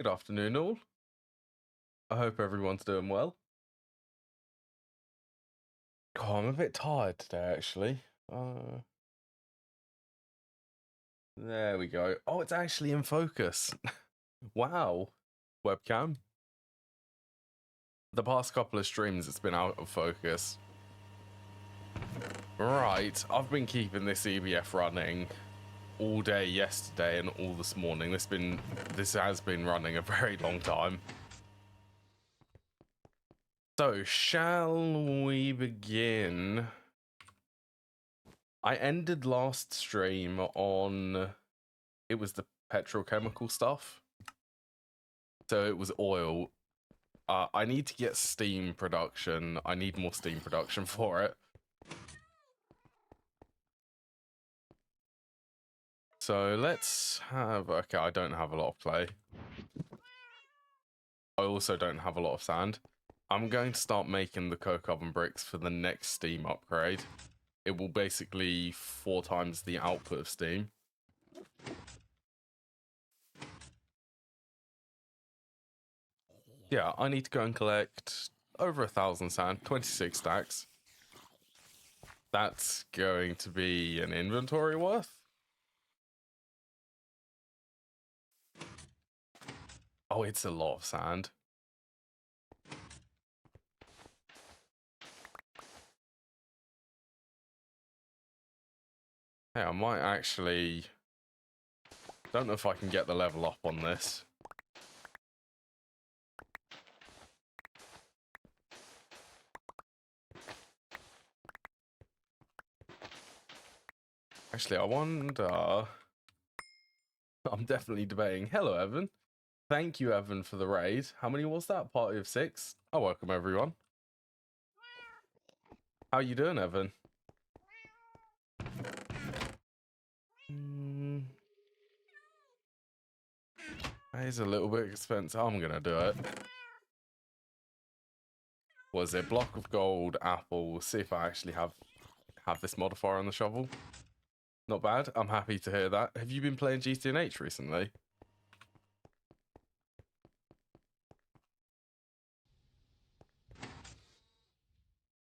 Good afternoon, all. I hope everyone's doing well. Oh, I'm a bit tired today, actually. There we go. Oh, it's actually in focus. Wow. Webcam. The past couple of streams, it's been out of focus. Right, I've been keeping this EBF running all day yesterday and all this morning. This has been running a very long time. So, shall we begin? I ended last stream on, it was the petrochemical stuff. So it was oil. I need to get steam production. I need more steam production for it. So let's have, okay, I don't have a lot of clay. I also don't have a lot of sand. I'm going to start making the coke oven bricks for the next steam upgrade. It will basically 4 times the output of steam. Yeah, I need to go and collect over 1,000 sand, 26 stacks. That's going to be an inventory worth. Oh, it's a lot of sand. Hey, I might actually... Don't know if I can get the level up on this. Actually, I wonder... I'm definitely debating. Hello, Evan. Thank you, Evan, for the raid. How many was that? Party of 6? Oh, welcome, everyone. How you doing, Evan? That is a little bit expensive. I'm gonna do it. Was it block of gold, apple? See if I actually have this modifier on the shovel. Not bad. I'm happy to hear that. Have you been playing GTNH recently?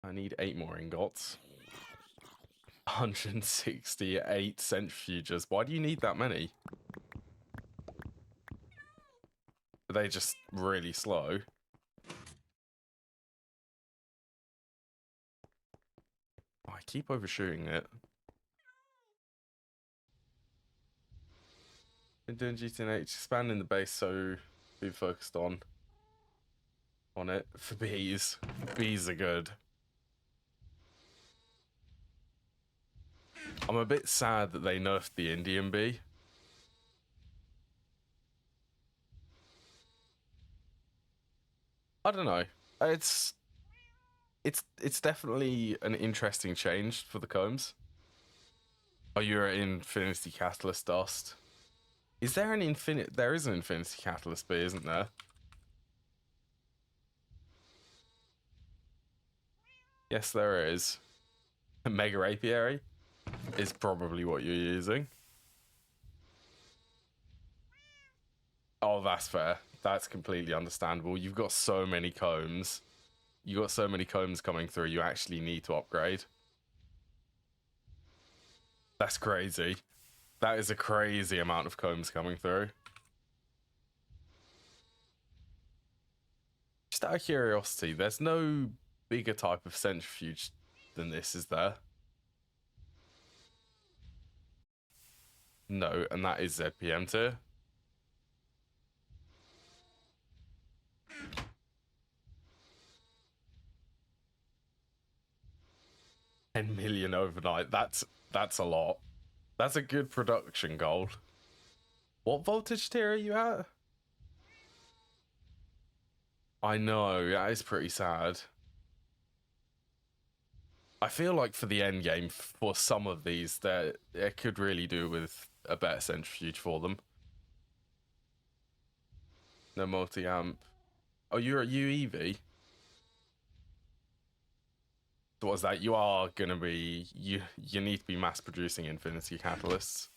I need 8 more ingots. 168 centrifuges. Why do you need that many? Are they just really slow? Oh, I keep overshooting it. Been doing GTNH, expanding the base, so be focused on it for bees. Bees are good. I'm a bit sad that they nerfed the Indian bee. I don't know. It's definitely an interesting change for the combs. Oh, you're at Infinity Catalyst Dust. Is there an infinite? There is an Infinity Catalyst bee, isn't there? Yes, there is. A Mega Apiary is probably what you're using. Oh, that's fair. That's completely understandable. You've got so many combs. You got so many combs coming through, you actually need to upgrade. That's crazy. That is a crazy amount of combs coming through. Just out of curiosity, there's no bigger type of centrifuge than this, is there? No, and that is ZPM tier. $10 million overnight. That's a lot. That's a good production goal. What voltage tier are you at? I know, that is pretty sad. I feel like for the end game, for some of these, it could really do with a better centrifuge for them. No multi-amp. Oh, you're at UEV? So what's that? You are gonna be... You need to be mass producing Infinity Catalysts.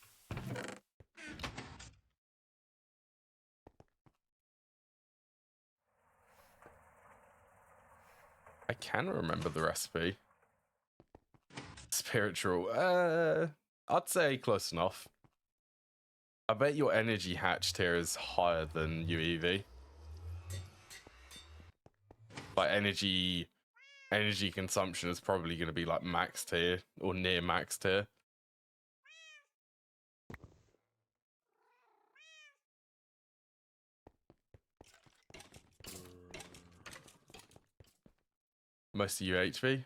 I can remember the recipe. Spiritual. I'd say close enough. I bet your energy hatched here is higher than UEV. Like energy consumption is probably going to be like max tier or near max tier. Most of UHV.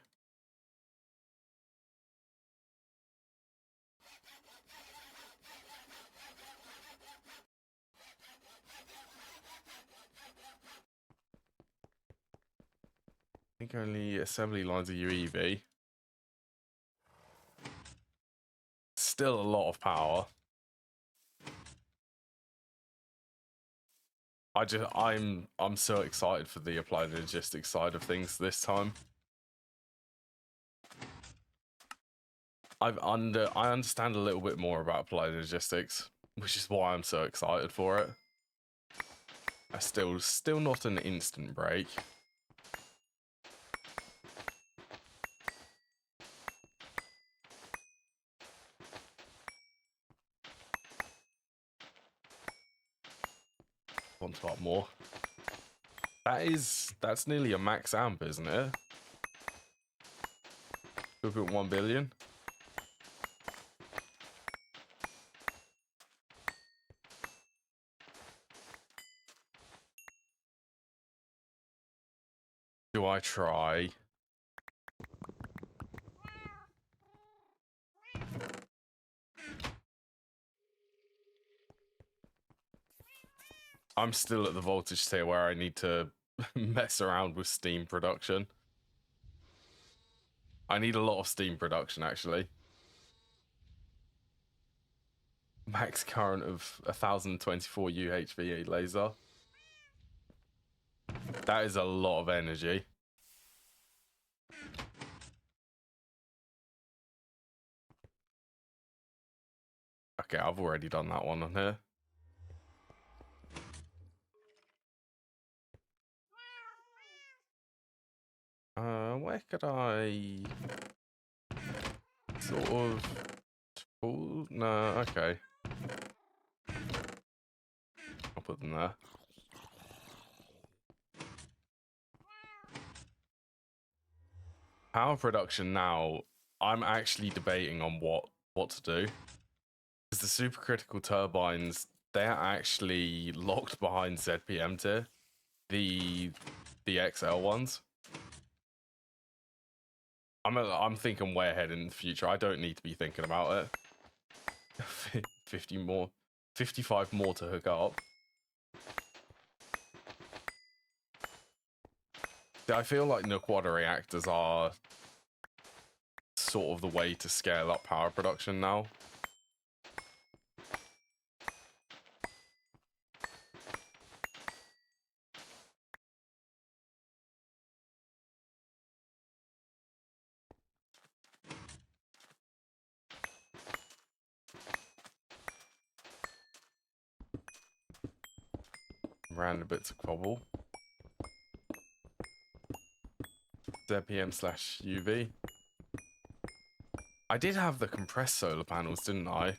I think only assembly lines are UEV. Still a lot of power. I'm so excited for the applied logistics side of things this time. I understand a little bit more about applied logistics, which is why I'm so excited for it. I still not an instant break. Want to up more. That's nearly a max amp, isn't it? 2.1 billion. Do I try? I'm still at the voltage tier where I need to mess around with steam production. I need a lot of steam production, actually. Max current of 1024 UHV laser. That is a lot of energy. Okay, I've already done that one on here. Where could I sort of pull? No, okay. I'll put them there. Power production now, I'm actually debating on what to do. Because the supercritical turbines, they're actually locked behind ZPM tier. The XL ones. I'm thinking way ahead in the future. I don't need to be thinking about it. 50 more. 55 more to hook up. I feel like Nook water reactors are sort of the way to scale up power production now. Random bits of cobble. ZPM/UV. I did have the compressed solar panels, didn't I?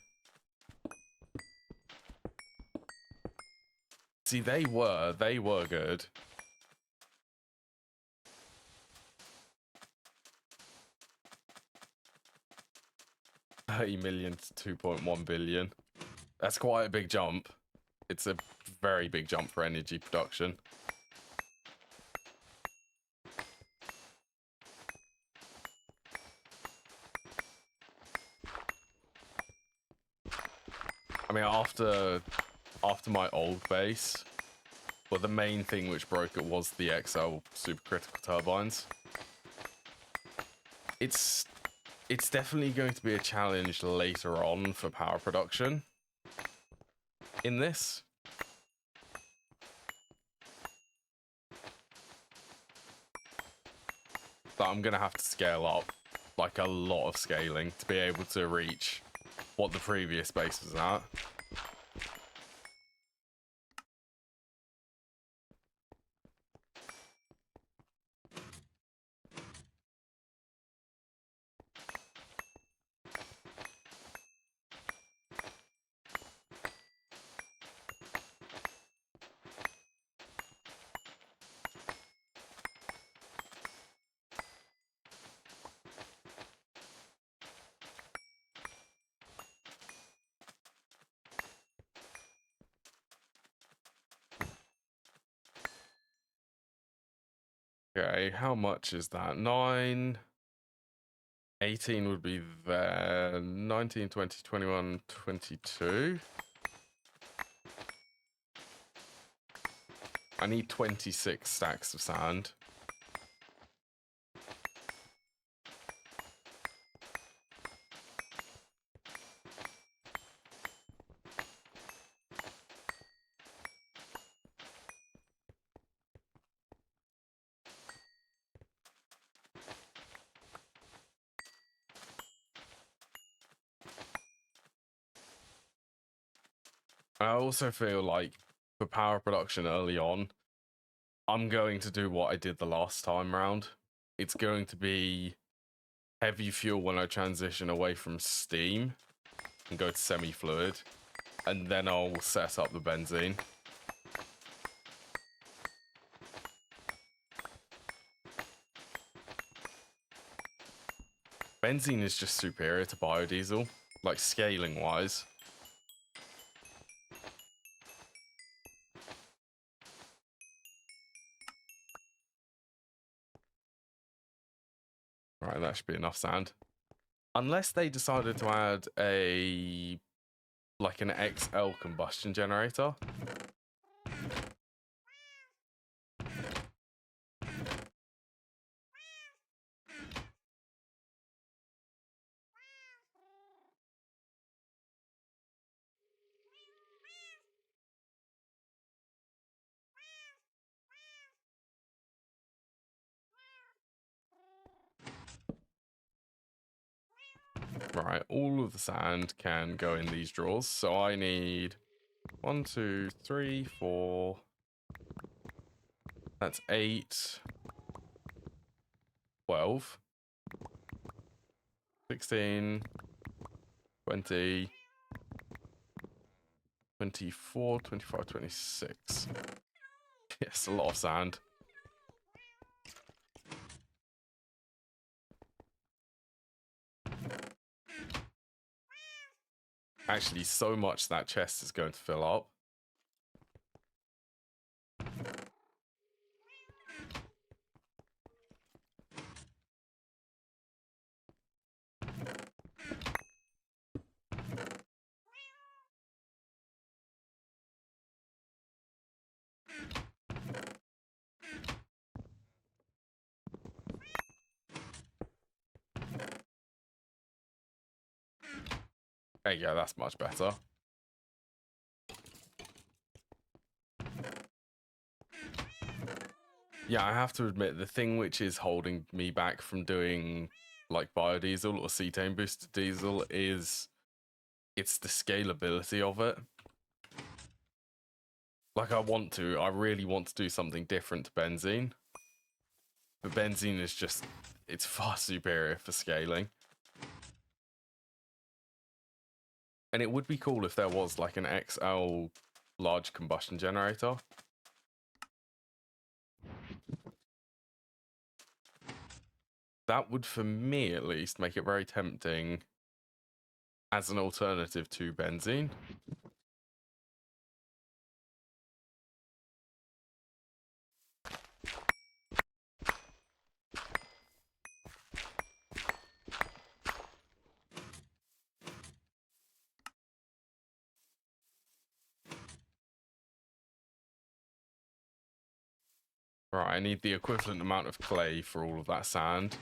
See, they were good. $30 million to 2.1 billion. That's quite a big jump. It's a very big jump for energy production. I mean, after my old base, well, the main thing which broke it was the XL supercritical turbines. It's definitely going to be a challenge later on for power production in this. But I'm gonna have to scale up, like a lot of scaling, to be able to reach what the previous base was at. Okay, how much is that? 9. 18 would be there. 19, 20, 21, 22. I need 26 stacks of sand. I also feel like for power production early on, I'm going to do what I did the last time round. It's going to be heavy fuel when I transition away from steam and go to semi-fluid, and then I'll set up the benzene. Benzene is just superior to biodiesel, like scaling wise. Right, that should be enough sand. Unless they decided to add a like an XL combustion generator. Right, all of the sand can go in these drawers. So I need 1, 2, 3, 4. That's 8, 12, 16, 20, 24, 25, 26. Yes, a lot of sand. Actually, so much that chest is going to fill up. There you go, that's much better. Yeah, I have to admit, the thing which is holding me back from doing like biodiesel or cetane boosted diesel is it's the scalability of it. Like I really want to do something different to benzene. But benzene is just, it's far superior for scaling. And it would be cool if there was like an XL large combustion generator. That would, for me at least, make it very tempting as an alternative to benzene. Right, I need the equivalent amount of clay for all of that sand.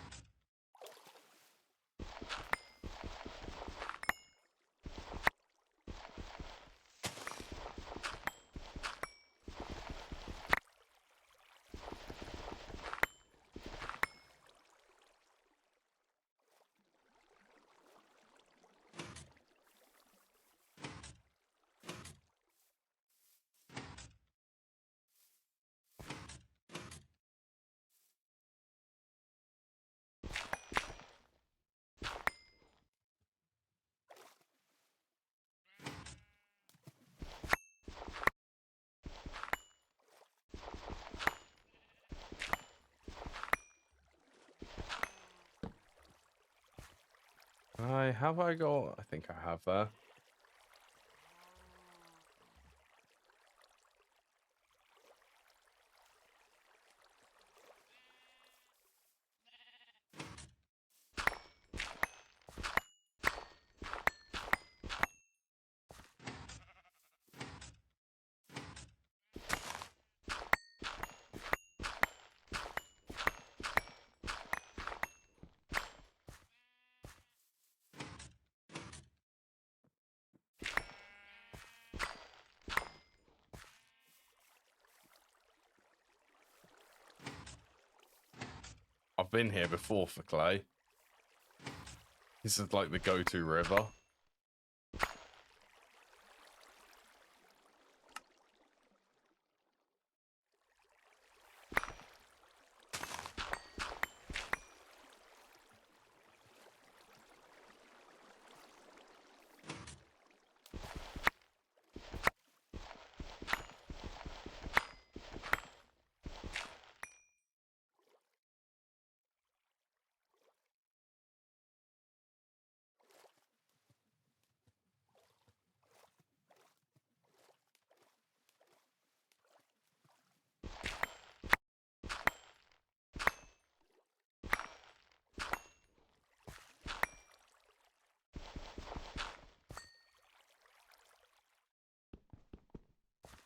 Have I got? I think I have there. I've been here before for clay. This is like the go-to river.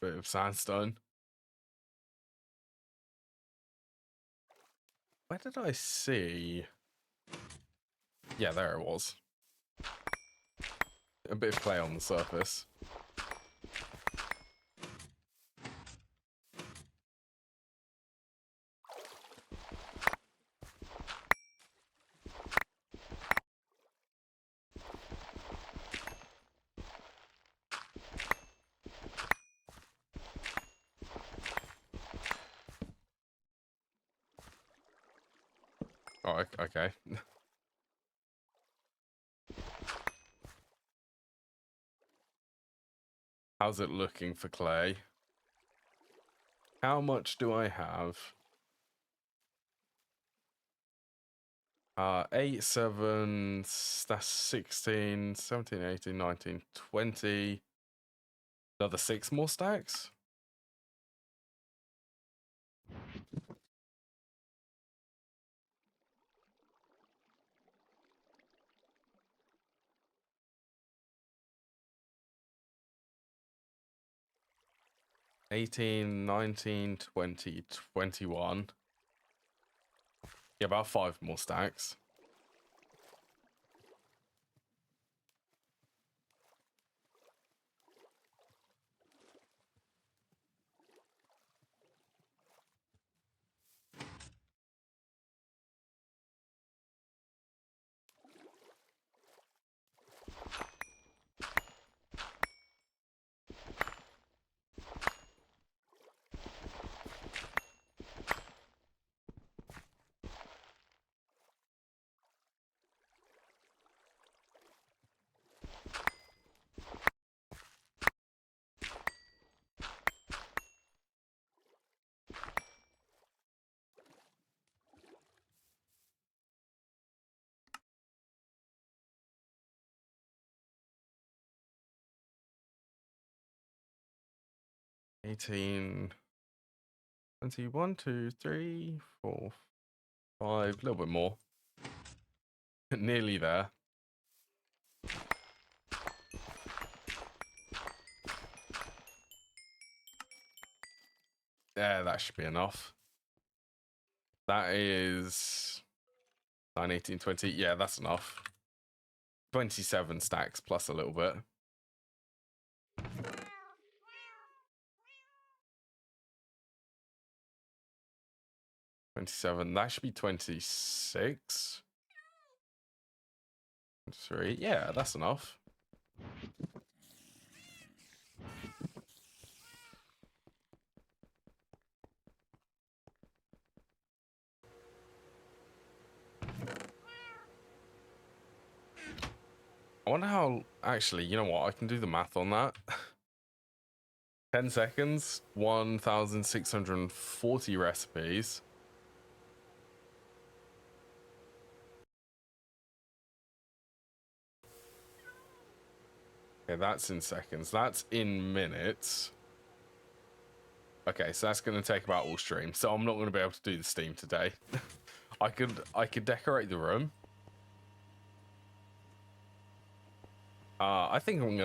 Bit of sandstone. Where did I see? Yeah, there it was. A bit of clay on the surface. Oh, okay. How's it looking for clay? How much do I have? 8, 7, that's 16, 17, 18, 19, 20. Another 6 more stacks? $18, $19, $20, $21. Yeah, about 5 more stacks. $18, 20, 1, 2, 3, 4, 5, a little bit more. Nearly there. Yeah, that should be enough. That is 9, 18, 20. Yeah, that's enough. 27 stacks plus a little bit. $27. That should be 26. 23. Yeah, that's enough. I wonder how, actually, you know what? I can do the math on that. 10 seconds, 1,640 recipes. Okay, that's in seconds. That's in minutes. Okay, so that's going to take about all stream. So I'm not going to be able to do the Steam today. I could decorate the room. I think I'm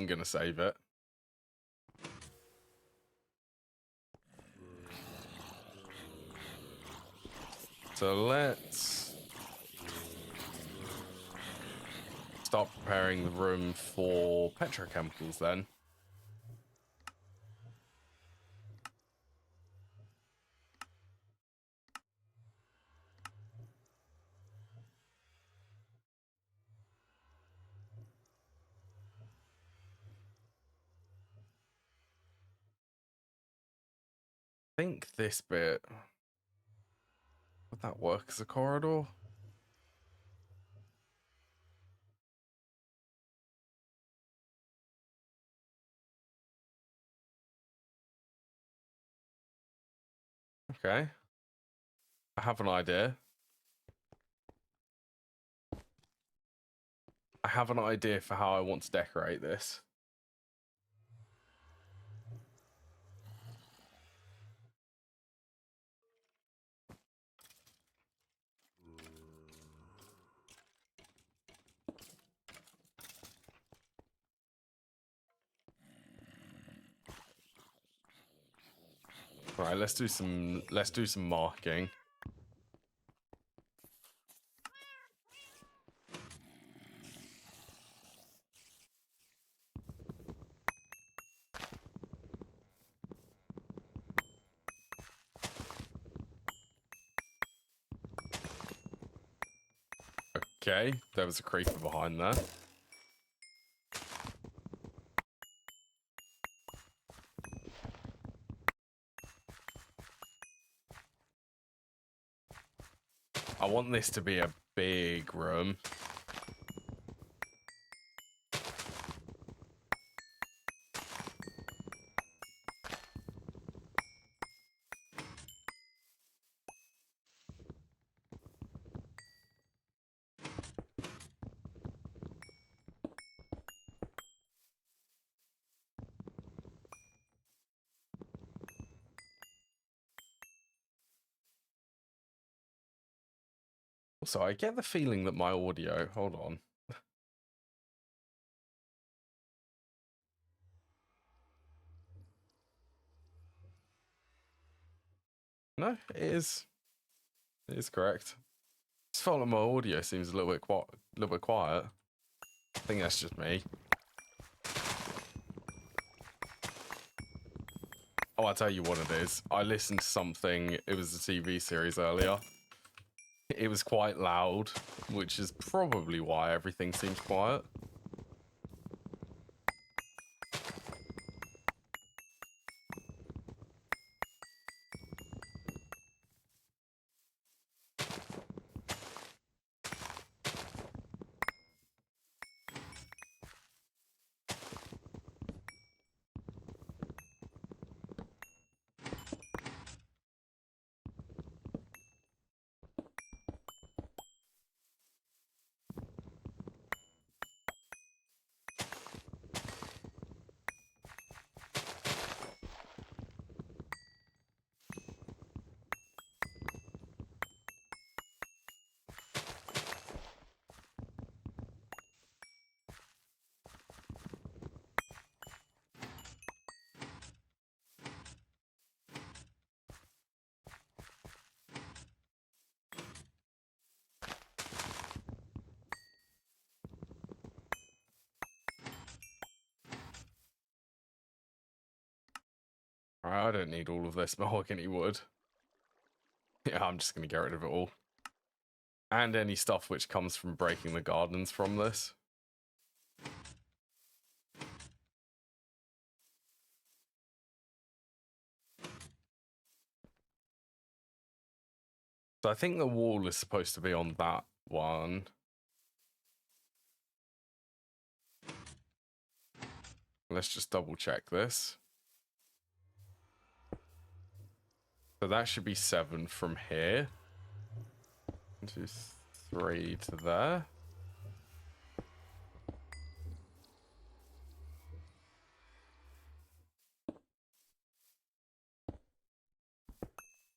gonna save it. So let's start preparing the room for petrochemicals then. think this bit, would that work as a corridor? Okay. I have an idea. I have an idea for how I want to decorate this. Right, let's do some marking. Okay, there was a creeper behind there. I want this to be a big room. Also, I get the feeling that my audio... Hold on. No, it is. It is correct. I just felt like my audio seems a little bit quiet. I think that's just me. Oh, I'll tell you what it is. I listened to something. It was a TV series earlier. It was quite loud, which is probably why everything seems quiet. Alright, I don't need all of this mahogany wood. Yeah, I'm just going to get rid of it all. And any stuff which comes from breaking the gardens from this. So I think the wall is supposed to be on that one. Let's just double check this. So that should be 7 from here. 1, 2, 3 to there.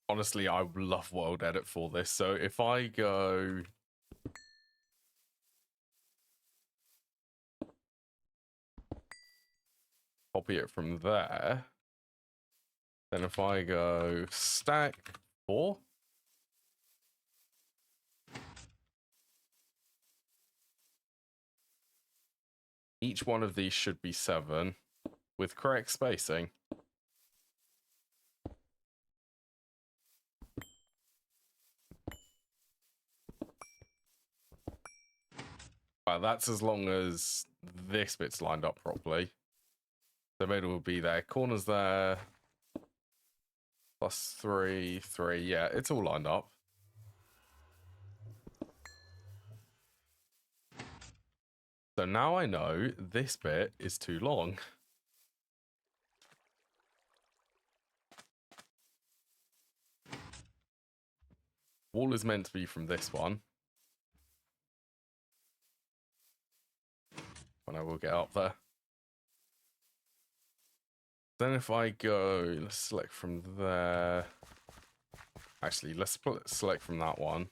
Honestly, I love World Edit for this. So if I go... Copy it from there. Then if I go stack 4. Each one of these should be 7 with correct spacing. Well, that's as long as this bit's lined up properly. The middle will be there. Corners there. +3, 3. Yeah, it's all lined up. So now I know this bit is too long. Wall is meant to be from this one. When I will get up there. Then if I go, let's select from there. Actually, let's select from that one.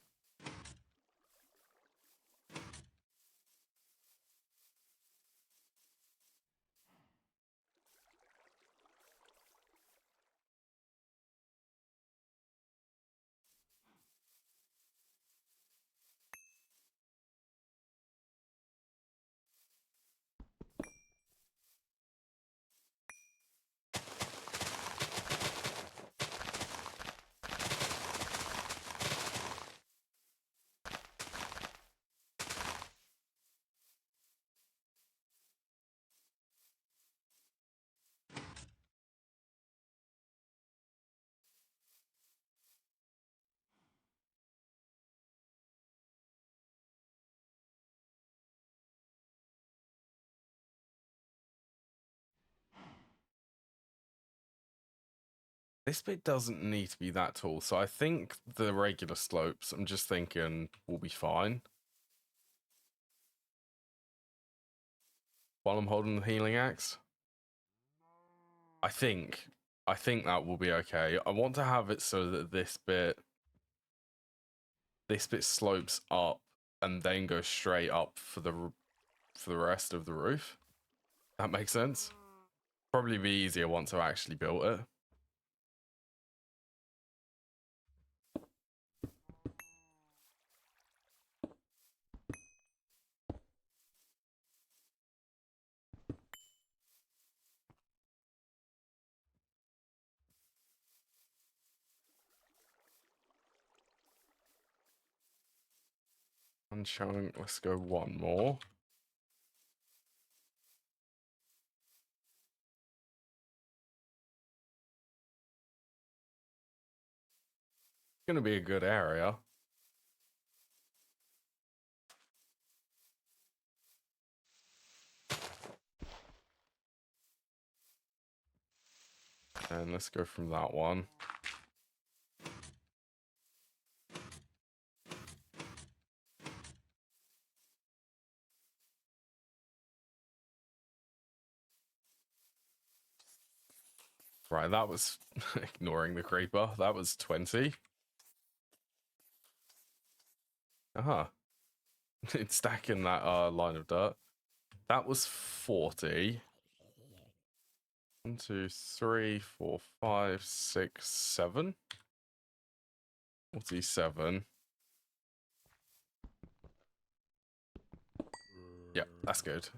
This bit doesn't need to be that tall, so I think the regular slopes, I'm just thinking, will be fine. While I'm holding the healing axe. I think that will be okay. I want to have it so that this bit slopes up and then goes straight up for the rest of the roof. That makes sense. Probably be easier once I actually built it. Unchunk, let's go one more. It's gonna be a good area. And let's go from that one. Right, that was ignoring the creeper. That was 20. It's stacking that line of dirt. That was 40. 1, 2, 3, 4, 5, 6, 7. 47. Yeah, that's good.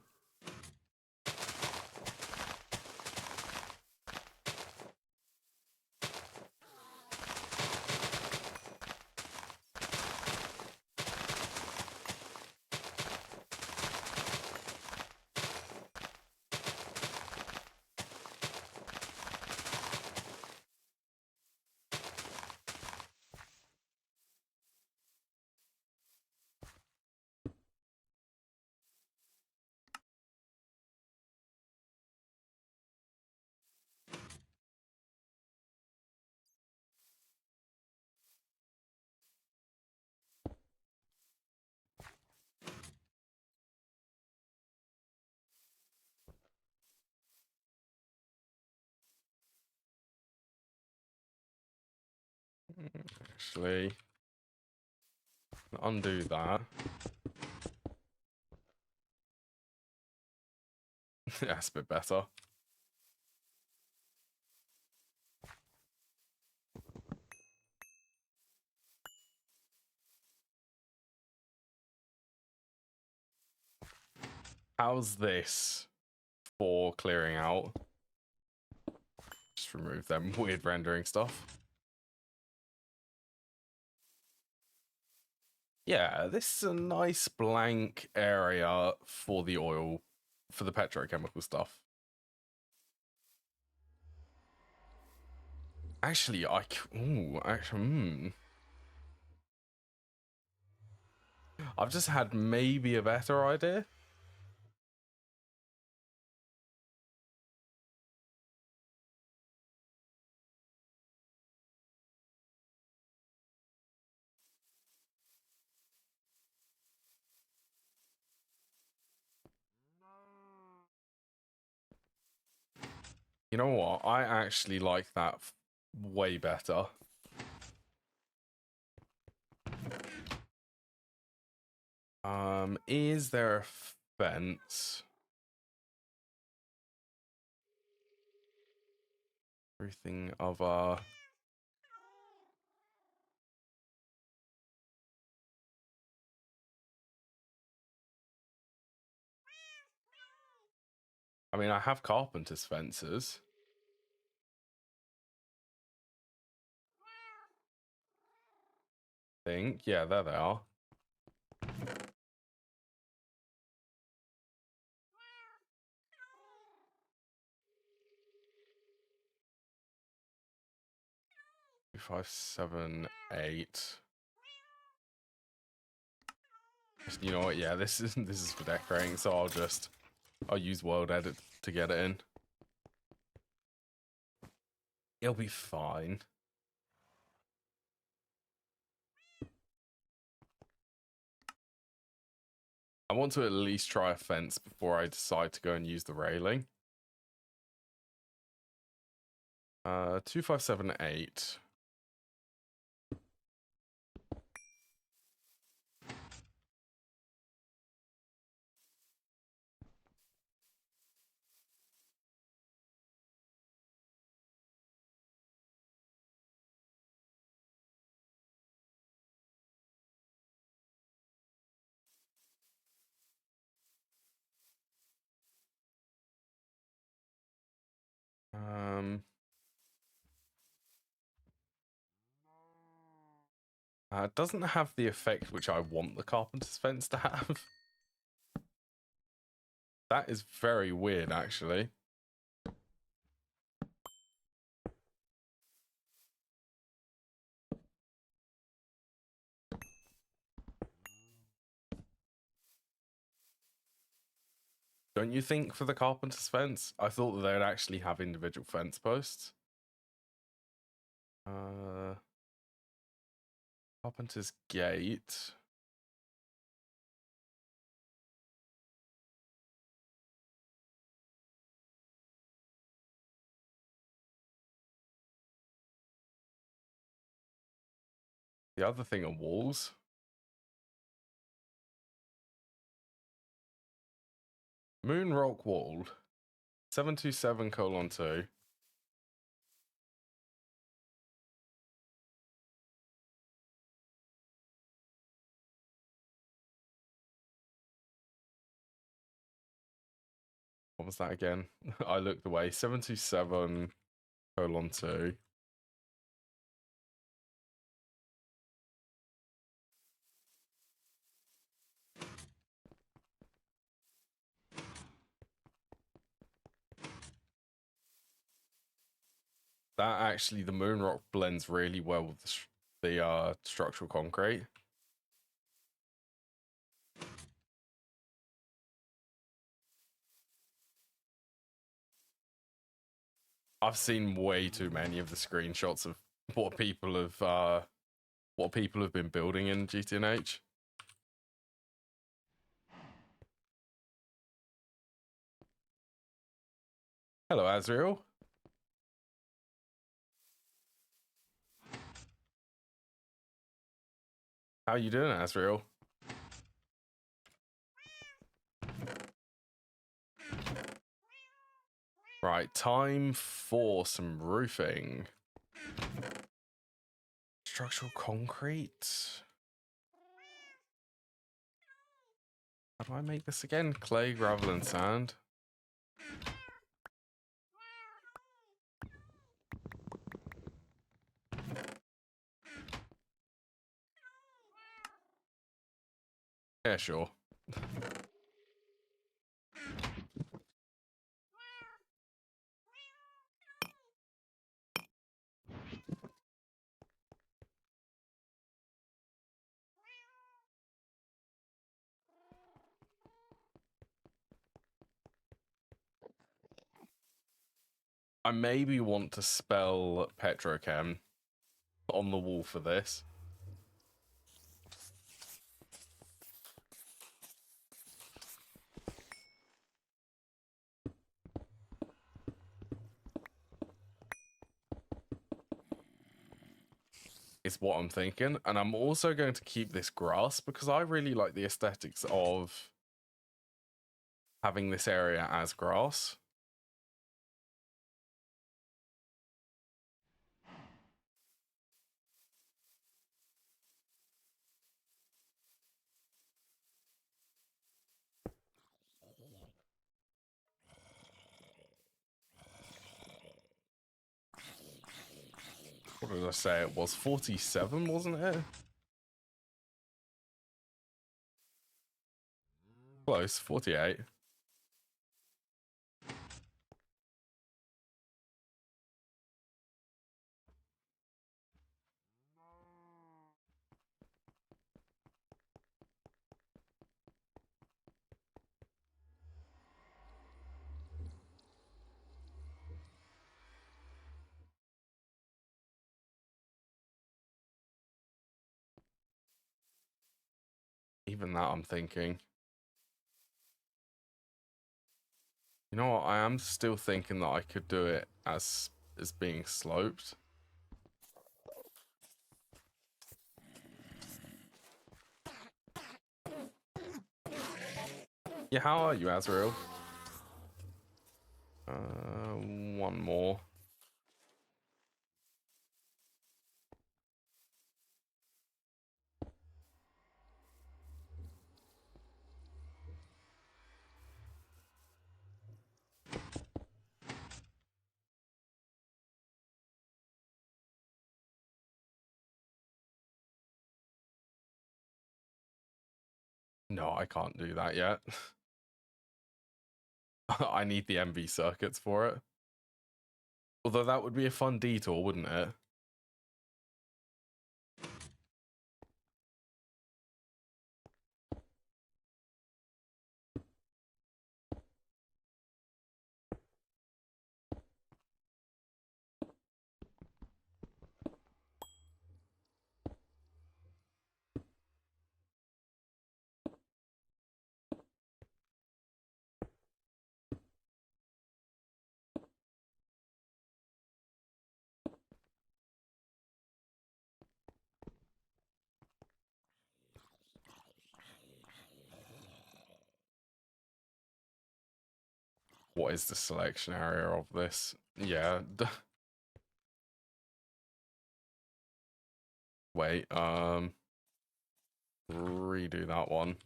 Actually, undo that. That's a bit better. How's this for clearing out? Just remove them weird rendering stuff. Yeah, this is a nice blank area for the oil, for the petrochemical stuff. Actually, I've just had maybe a better idea. You know what? I actually like that way better. Is there a fence? Everything other. I mean, I have carpenter's fences. Yeah, there they are. Two, 5, 7, 8. You know what? Yeah, this is for decorating, so I'll use World Edit to get it in. It'll be fine. I want to at least try a fence before I decide to go and use the railing. 2, 5, 7, 8. It doesn't have the effect which I want the carpenter's fence to have. That is very weird, actually. Don't you think for the carpenter's fence? I thought that they'd actually have individual fence posts. Carpenter's gate. The other thing are walls. Moon Rock Wall. 727:2. What was that again? I looked away. 727:2. That actually, the moon rock blends really well with the structural concrete. I've seen way too many of the screenshots of what people have been building in GTNH. Hello, Azriel. How you doing, Azriel? Right, time for some roofing. Structural concrete. How do I make this again? Clay, gravel, and sand. Yeah, sure. I maybe want to spell Petrochem on the wall for this. Is what I'm thinking. And I'm also going to keep this grass because I really like the aesthetics of having this area as grass. What did I say? It was 47, wasn't it? Close, 48. Even that I'm thinking. You know what? I am still thinking that I could do it as being sloped. Yeah, how are you, Azrael? One more. No, I can't do that yet. I need the MV circuits for it. Although that would be a fun detour, wouldn't it? What is the selection area of this? Yeah. Wait, redo that one.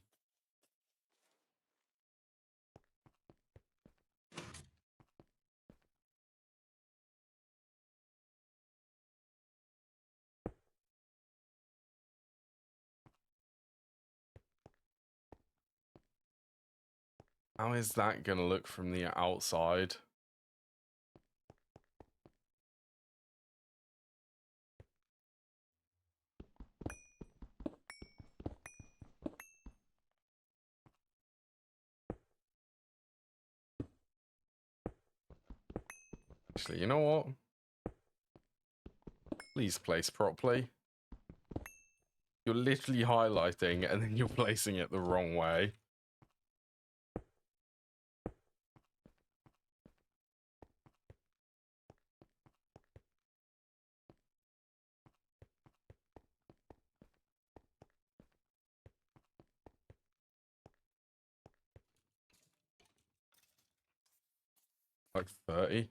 How is that gonna look from the outside? Actually, you know what? Please place properly. You're literally highlighting and then you're placing it the wrong way. Like 30.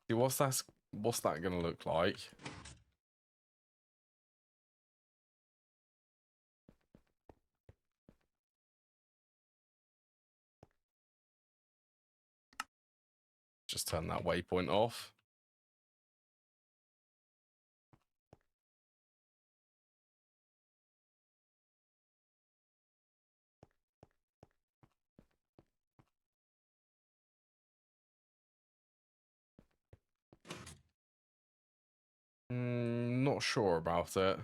See, what's that gonna look like? Just turn that waypoint off. Not not sure about it.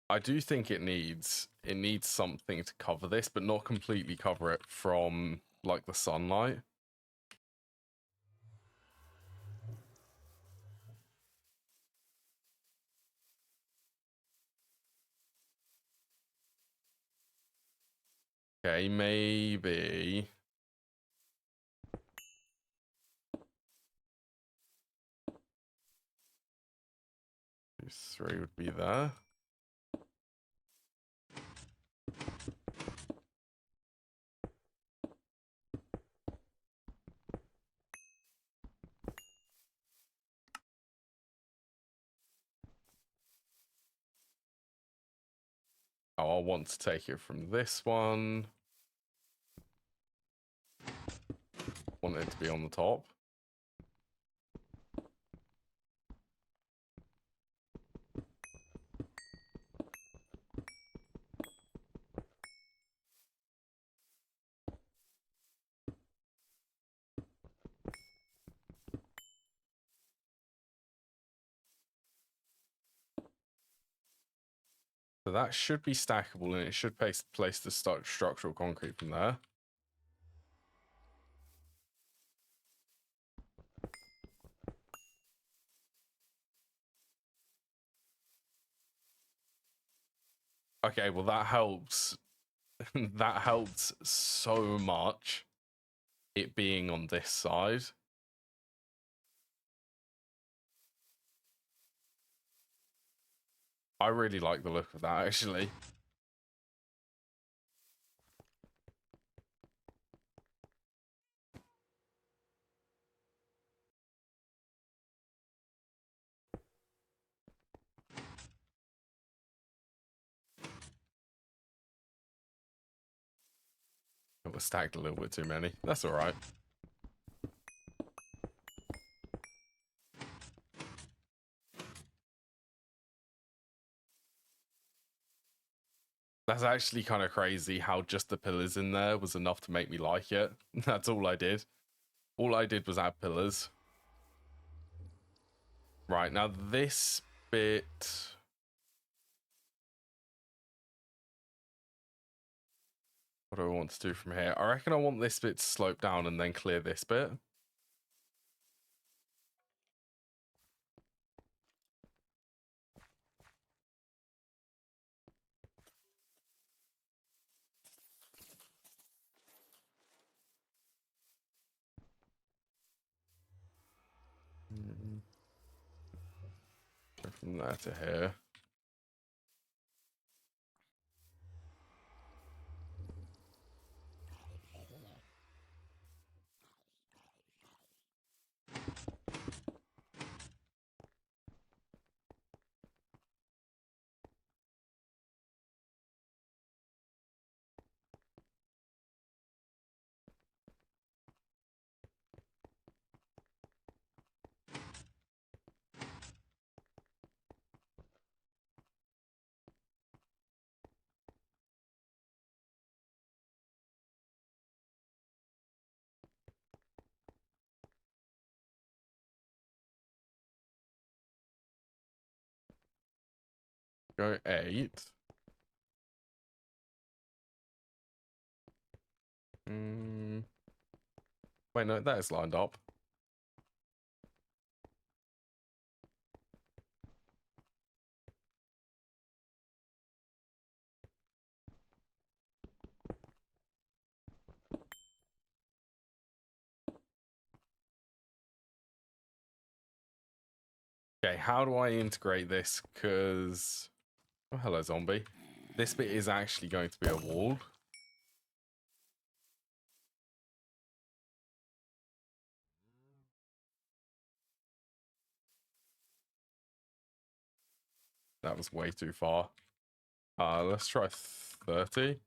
I do think it needs something to cover this, but not completely cover it from like the sunlight. Okay, maybe. Three would be there. Oh, I want to take it from this one. Want it to be on the top. So that should be stackable, and it should place the structural concrete from there. Okay, well that helps. That helps so much, it being on this side. I really like the look of that, actually. It was stacked a little bit too many. That's all right. That's actually kind of crazy how just the pillars in there was enough to make me like it. That's all I did. All I did was add pillars. Right, now this bit... What do I want to do from here? I reckon I want this bit to slope down and then clear this bit. Go from there to here. Go 8. Wait, no, that is lined up. Okay, how do I integrate this? Because... Oh, hello, zombie. This bit is actually going to be a wall. That was way too far. Let's try 30.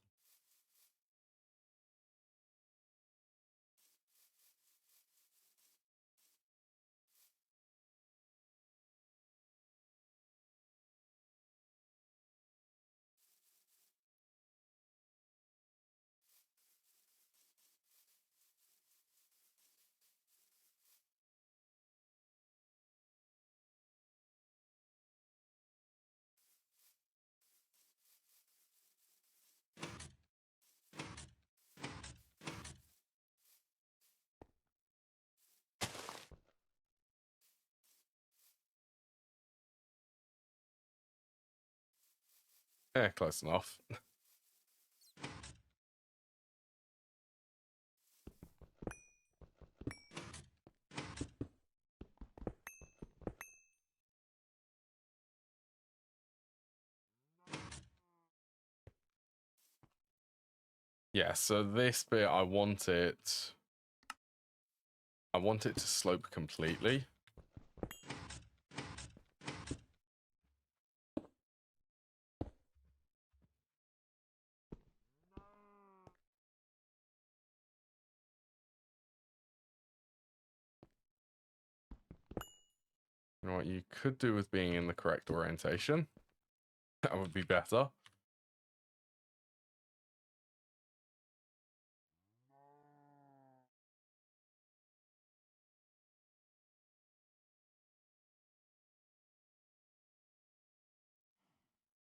Yeah, close enough. Yeah, so this bit I want it to slope completely. You know what you could do with being in the correct orientation? That would be better.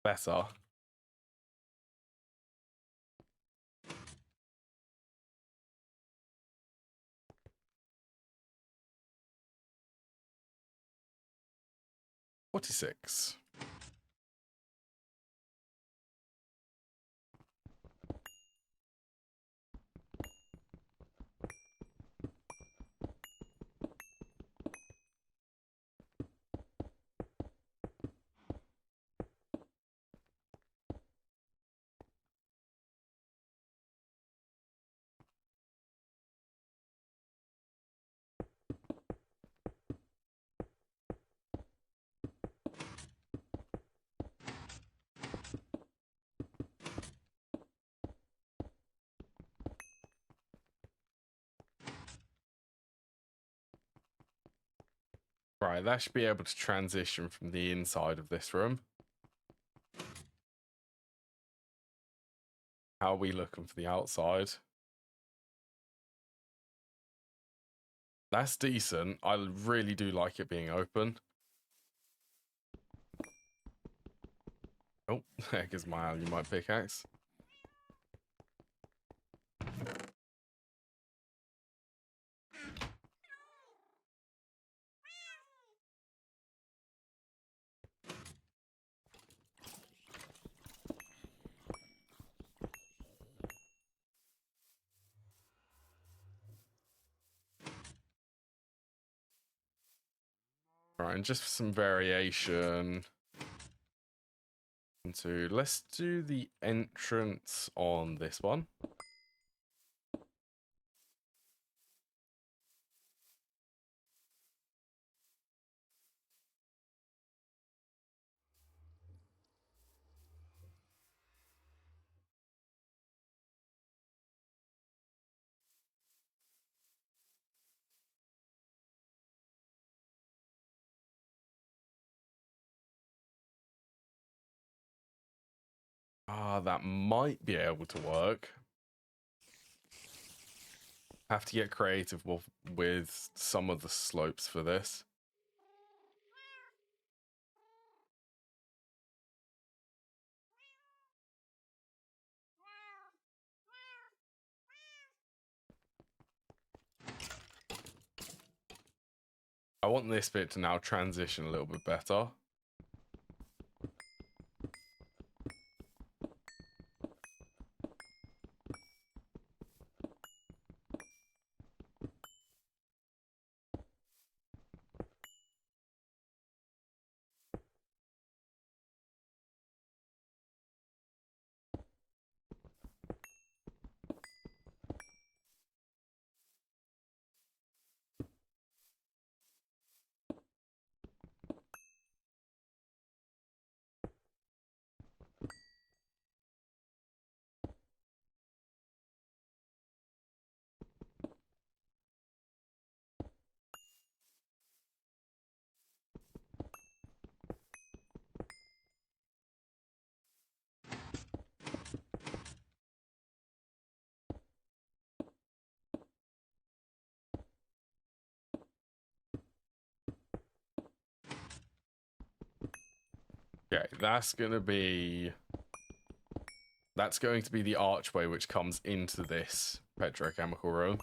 Better. $46. Right, that should be able to transition from the inside of this room. How are we looking for the outside? That's decent. I really do like it being open. Oh, there goes my alumite pickaxe. Right, and just for some variation, let's do the entrance on this one. Ah, that might be able to work. Have to get creative with some of the slopes for this. I want this bit to now transition a little bit better. Okay, that's going to be the archway which comes into this petrochemical room.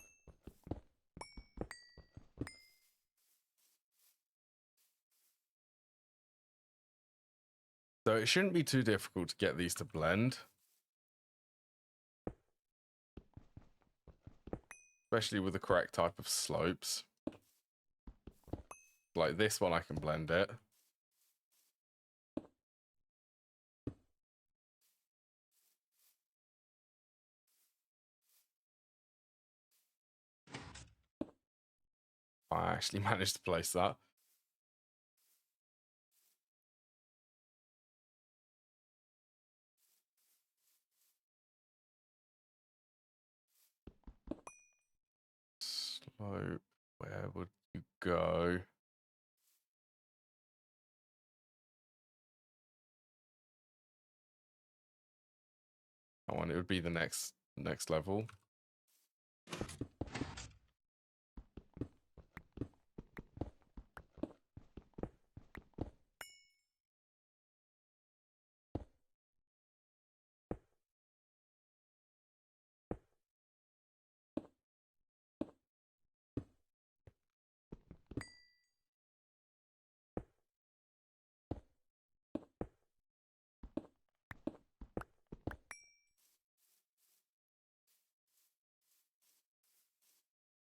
So it shouldn't be too difficult to get these to blend. Especially with the correct type of slopes. Like this one, I can blend it. I actually managed to place that. Slope, where would you go? That one, it would be the next level.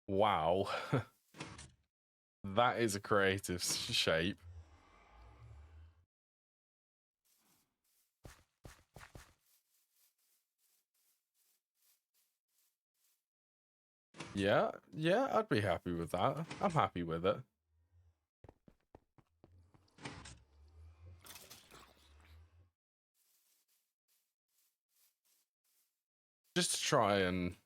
Wow. That is a creative shape. Yeah, I'd be happy with that. I'm happy with it. Just to try and...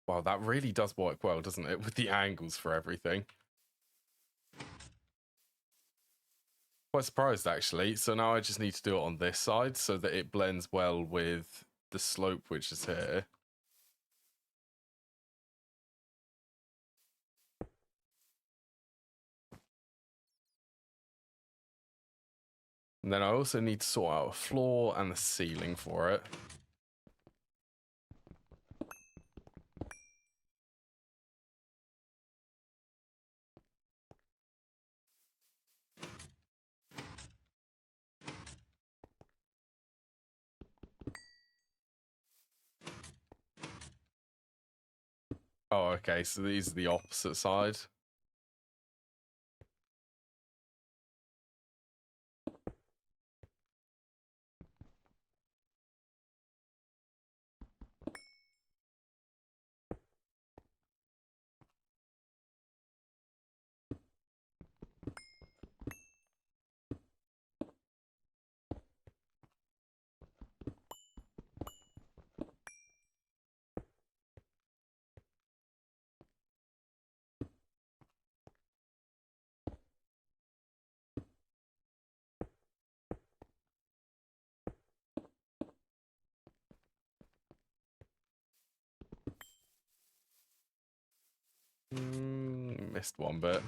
Wow, that really does work well, doesn't it? With the angles for everything. Quite surprised, actually. So now I just need to do it on this side so that it blends well with the slope which is here. And then I also need to sort out a floor and the ceiling for it. Oh, okay, so these are the opposite side. Missed one bit.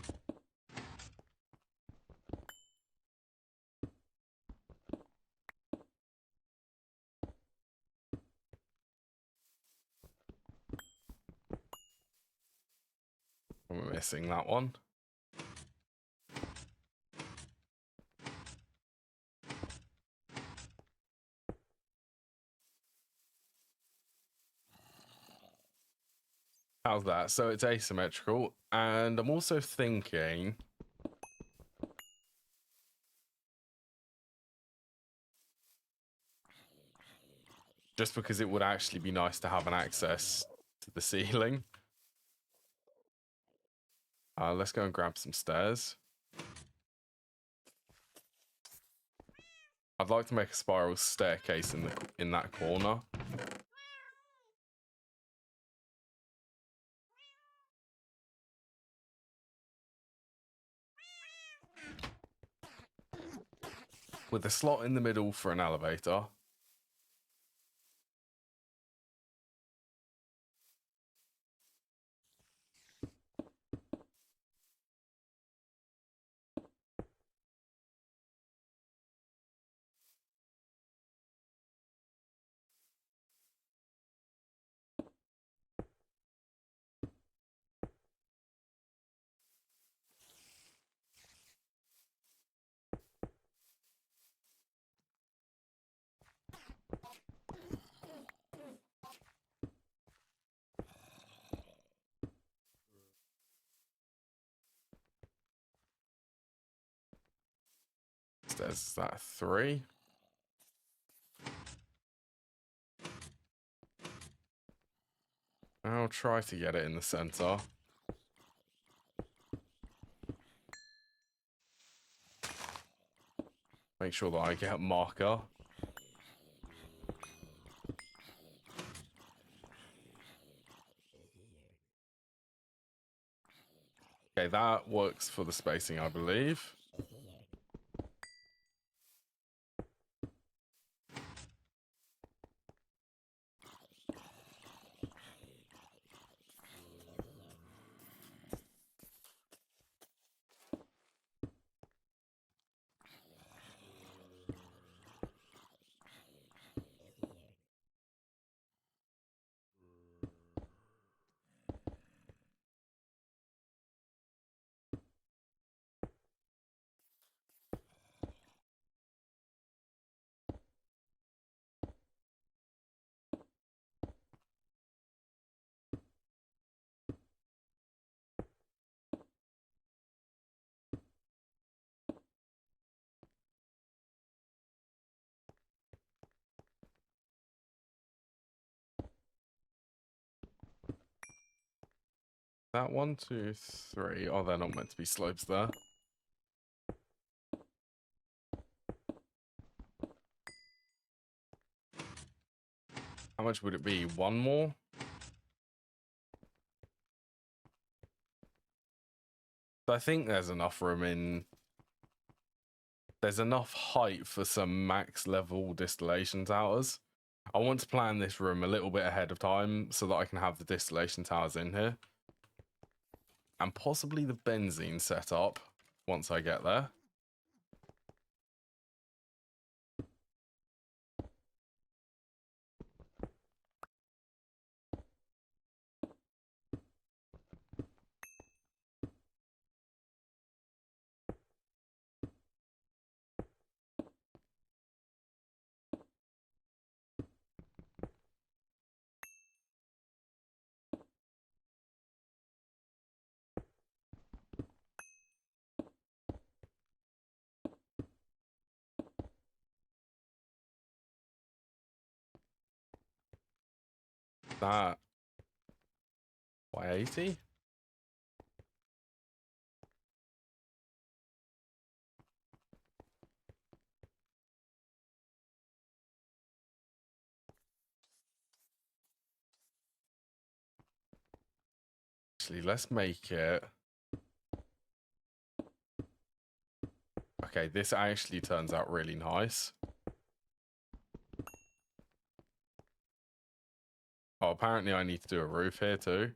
I'm missing that one. How's that? So it's asymmetrical, and I'm also thinking... Just because it would actually be nice to have an access to the ceiling. Let's go and grab some stairs. I'd like to make a spiral staircase in that corner. With a slot in the middle for an elevator. There's that 3. I'll try to get it in the center. Make sure that I get a marker. Okay, that works for the spacing, I believe. That 1, 2, 3. Oh, they're not meant to be slopes there. How much would it be? 1 more? I think there's enough room in. There's enough height for some max level distillation towers. I want to plan this room a little bit ahead of time so that I can have the distillation towers in here. And possibly the benzene set up once I get there. That Y80? Actually, let's make it. Okay, this actually turns out really nice. Oh, apparently I need to do a roof here too.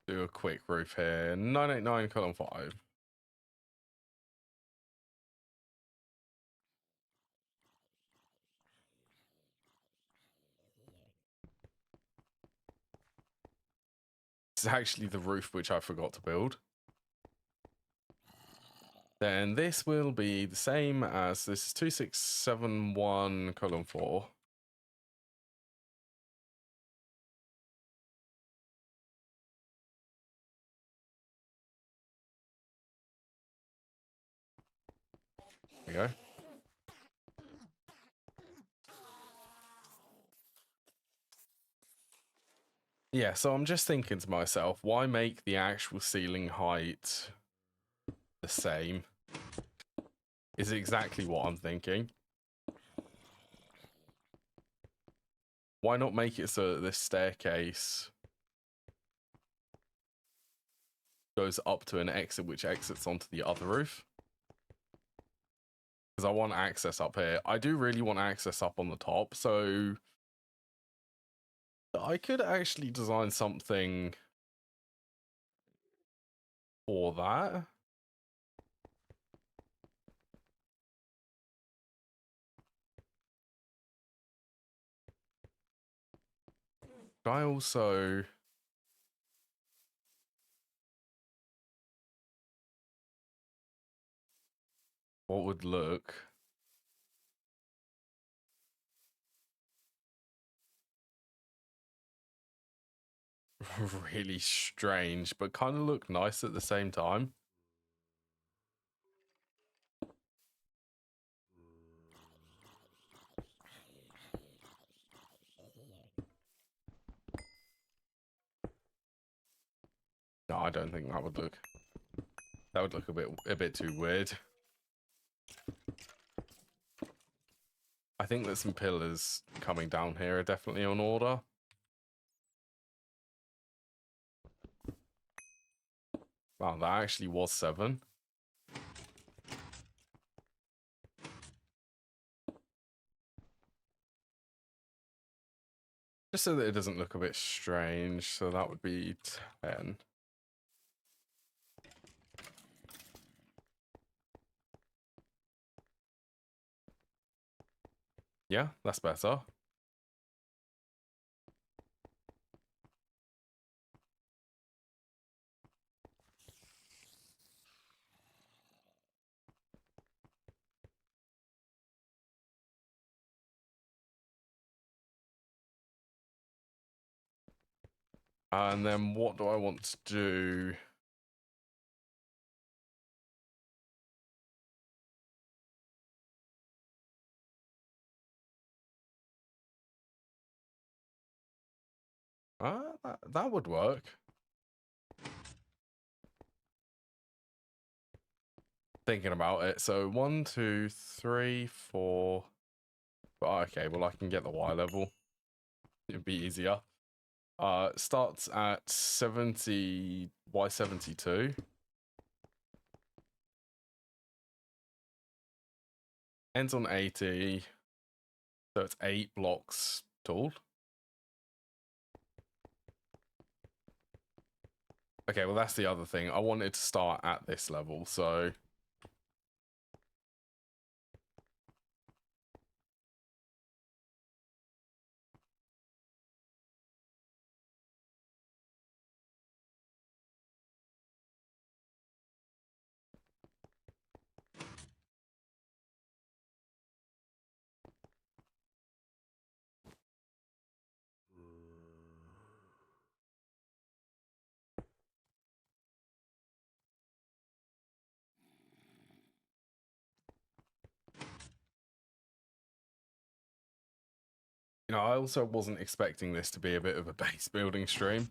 Do a quick roof here. 989 column 5. This is actually the roof which I forgot to build. Then this will be the same as this is 2671 column 4. There we go. Yeah, so I'm just thinking to myself, why make the actual ceiling height the same? Is exactly what I'm thinking. Why not make it so that this staircase goes up to an exit which exits onto the other roof? Because I want access up here. I do really want access up on the top, so I could actually design something for that. But I also... what would look really strange, but kind of look nice at the same time. No, I don't think that would look. That would look a bit too weird. I think that some pillars coming down here are definitely on order. Wow, that actually was 7. Just so that it doesn't look a bit strange, so that would be 10. Yeah, that's better. And then what do I want to do? That would work. Thinking about it. So 1, 2, 3, 4. Oh, okay, well I can get the Y level. It'd be easier. Starts at 70 Y72. Ends on 80. So it's 8 blocks tall. Okay, well that's the other thing. I wanted to start at this level, so I also wasn't expecting this to be a bit of a base building stream.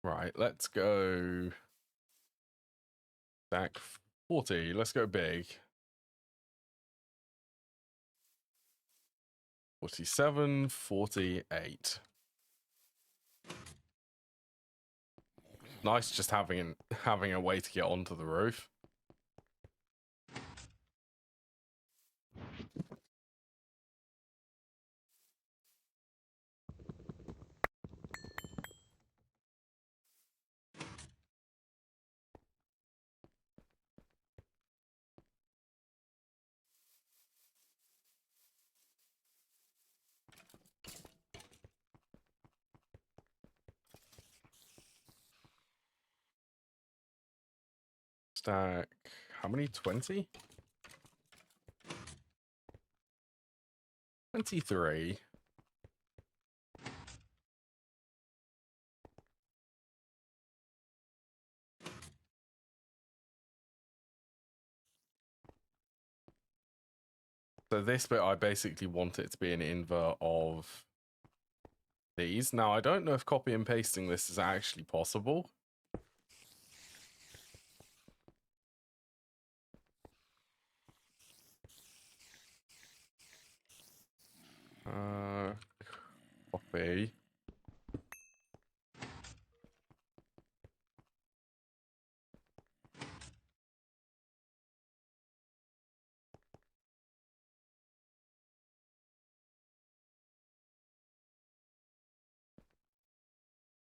Right, let's go back 40. Let's go big. 47, 48. Nice just having a way to get onto the roof. Stack, how many? 20? 23. So this bit, I basically want it to be an invert of these. Now, I don't know if copy and pasting this is actually possible. Copy.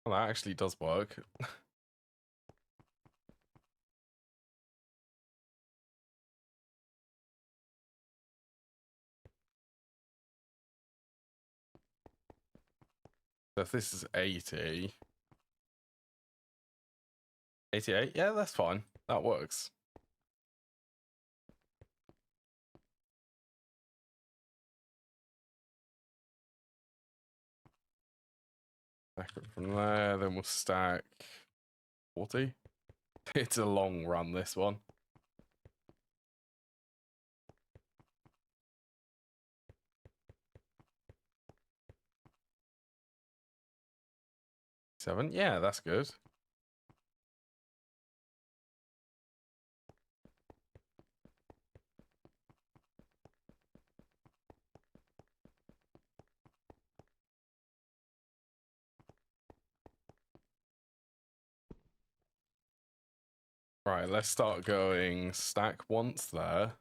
Well, that actually does work. So if this is 80, 88, yeah, that's fine. That works. Stack it from there, then we'll stack 40. It's a long run, this one. Seven, yeah, that's good. Right, let's start going stack once there.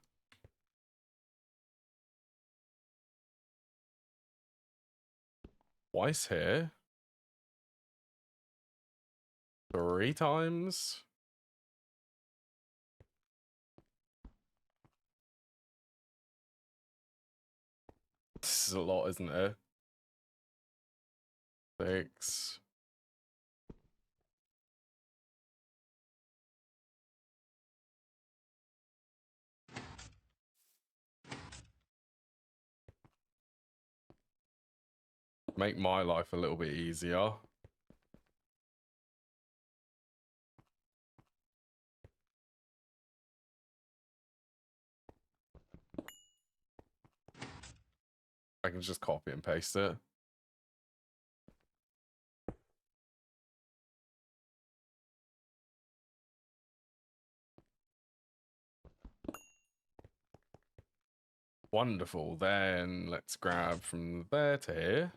Twice here. 3 times. This is a lot, isn't it? 6. Make my life a little bit easier. I can just copy and paste it. Wonderful. Then let's grab from there to here.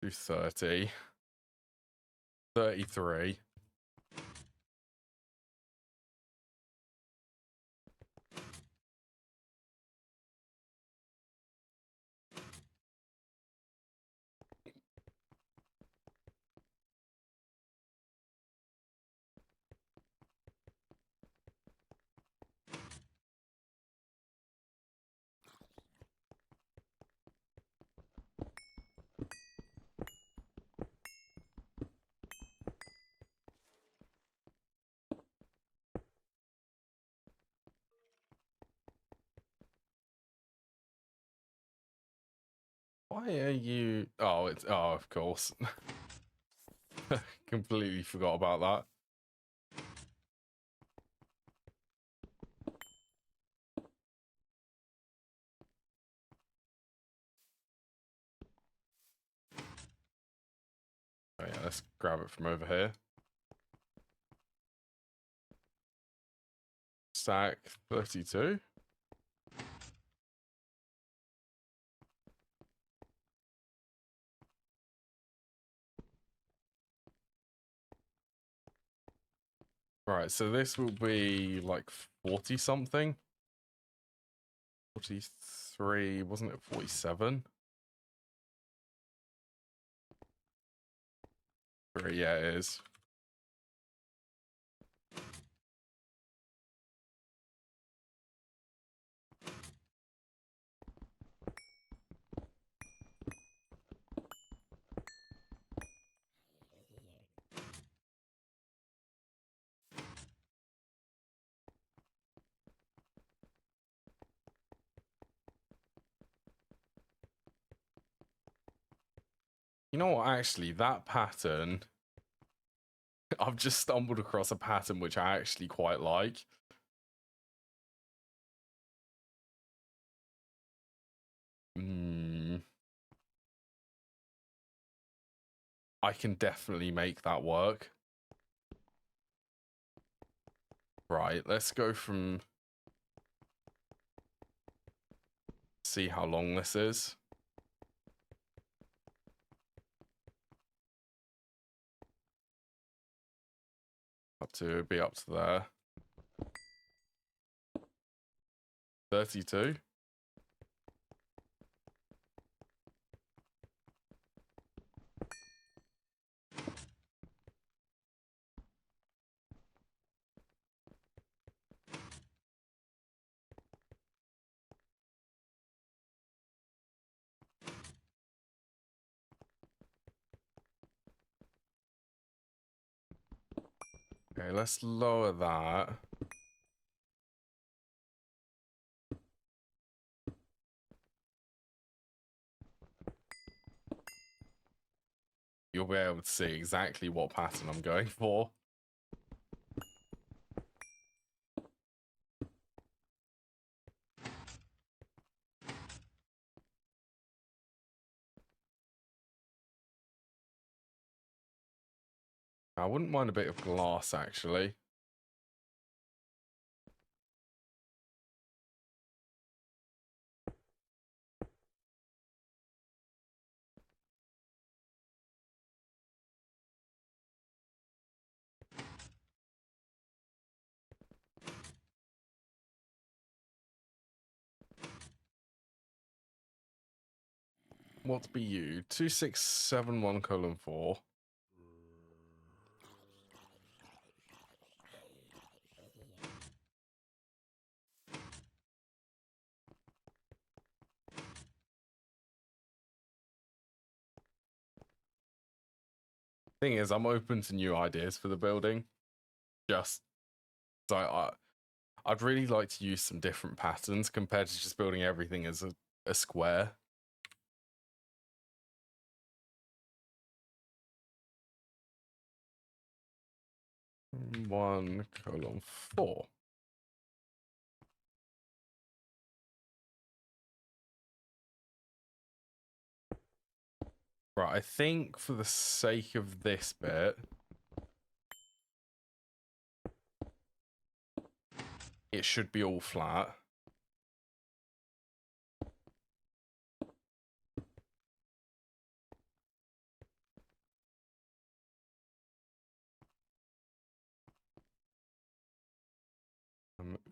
Do 30. 33. Why are you... Oh, it's... Oh, of course. Completely forgot about that. Oh yeah, let's grab it from over here. Stack 32. Right, so this will be like 40 something. 43, wasn't it 47? 3, yeah, it is. You know what, actually, that pattern... I've just stumbled across a pattern which I actually quite like. I can definitely make that work. Right, let's go from... See how long this is. Be up to there. 32. Okay, let's lower that. You'll be able to see exactly what pattern I'm going for. I wouldn't mind a bit of glass, actually. What's BU? 2671:4. Thing is, I'm open to new ideas for the building. Just so I'd really like to use some different patterns compared to just building everything as a square. One colon 4. Right, I think for the sake of this bit, it should be all flat.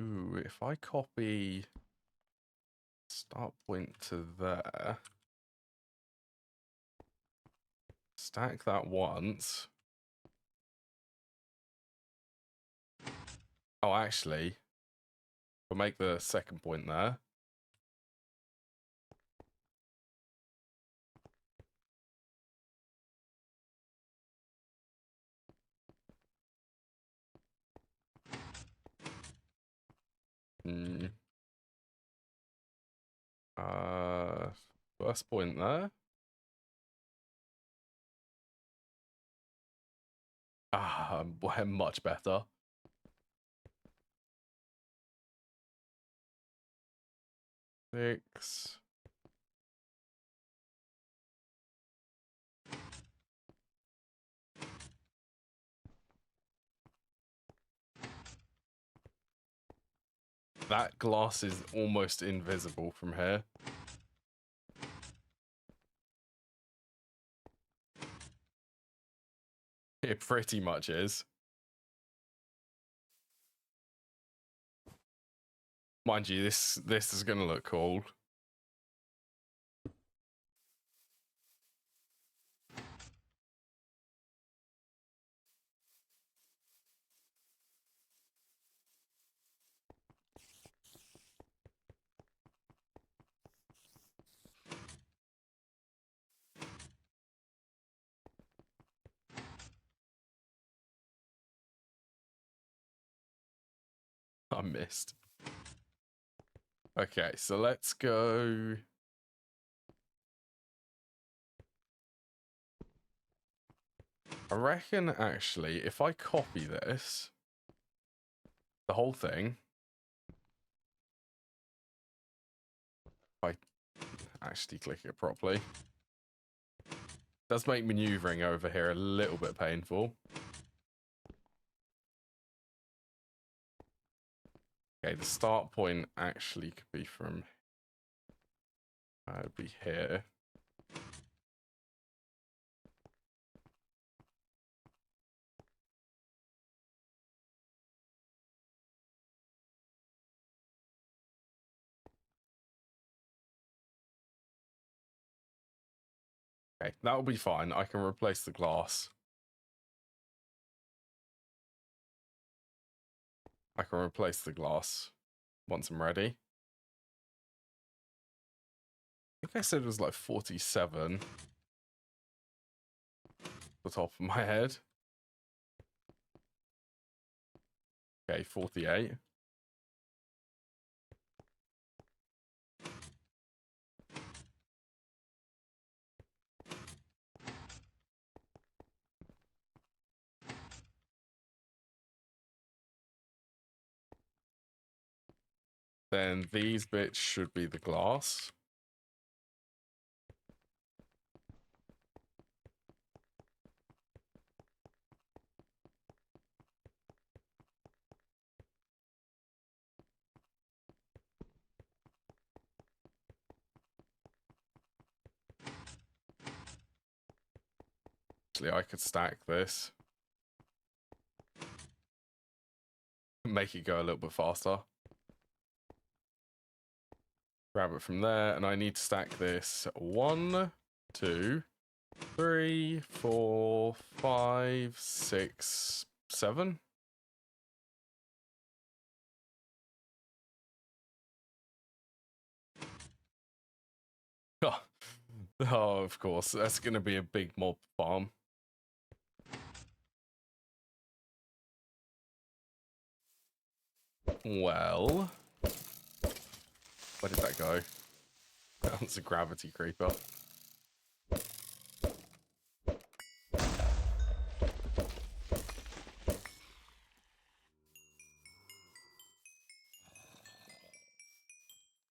Ooh, if I copy start point to there, stack that once. Oh, actually, we'll make the second point there. First point there. We're much better. Six. That glass is almost invisible from here. It pretty much is. Mind you, this is gonna look cool. I missed. Okay, so let's go. I reckon, actually, if I copy this, the whole thing, if I actually click it properly, does make maneuvering over here a little bit painful. Okay, the start point actually could be from, it'd be here. Okay, that'll be fine. I can replace the glass. I can replace the glass once I'm ready. I think I said it was like 47. The top of my head. Okay, 48. Then these bits should be the glass. Actually, I could stack this. Make it go a little bit faster. Grab it from there, and I need to stack this 1, 2, 3, 4, 5, 6, 7. Oh, oh, of course. That's going to be a big mob farm. Well, where did that go? That was a gravity creeper.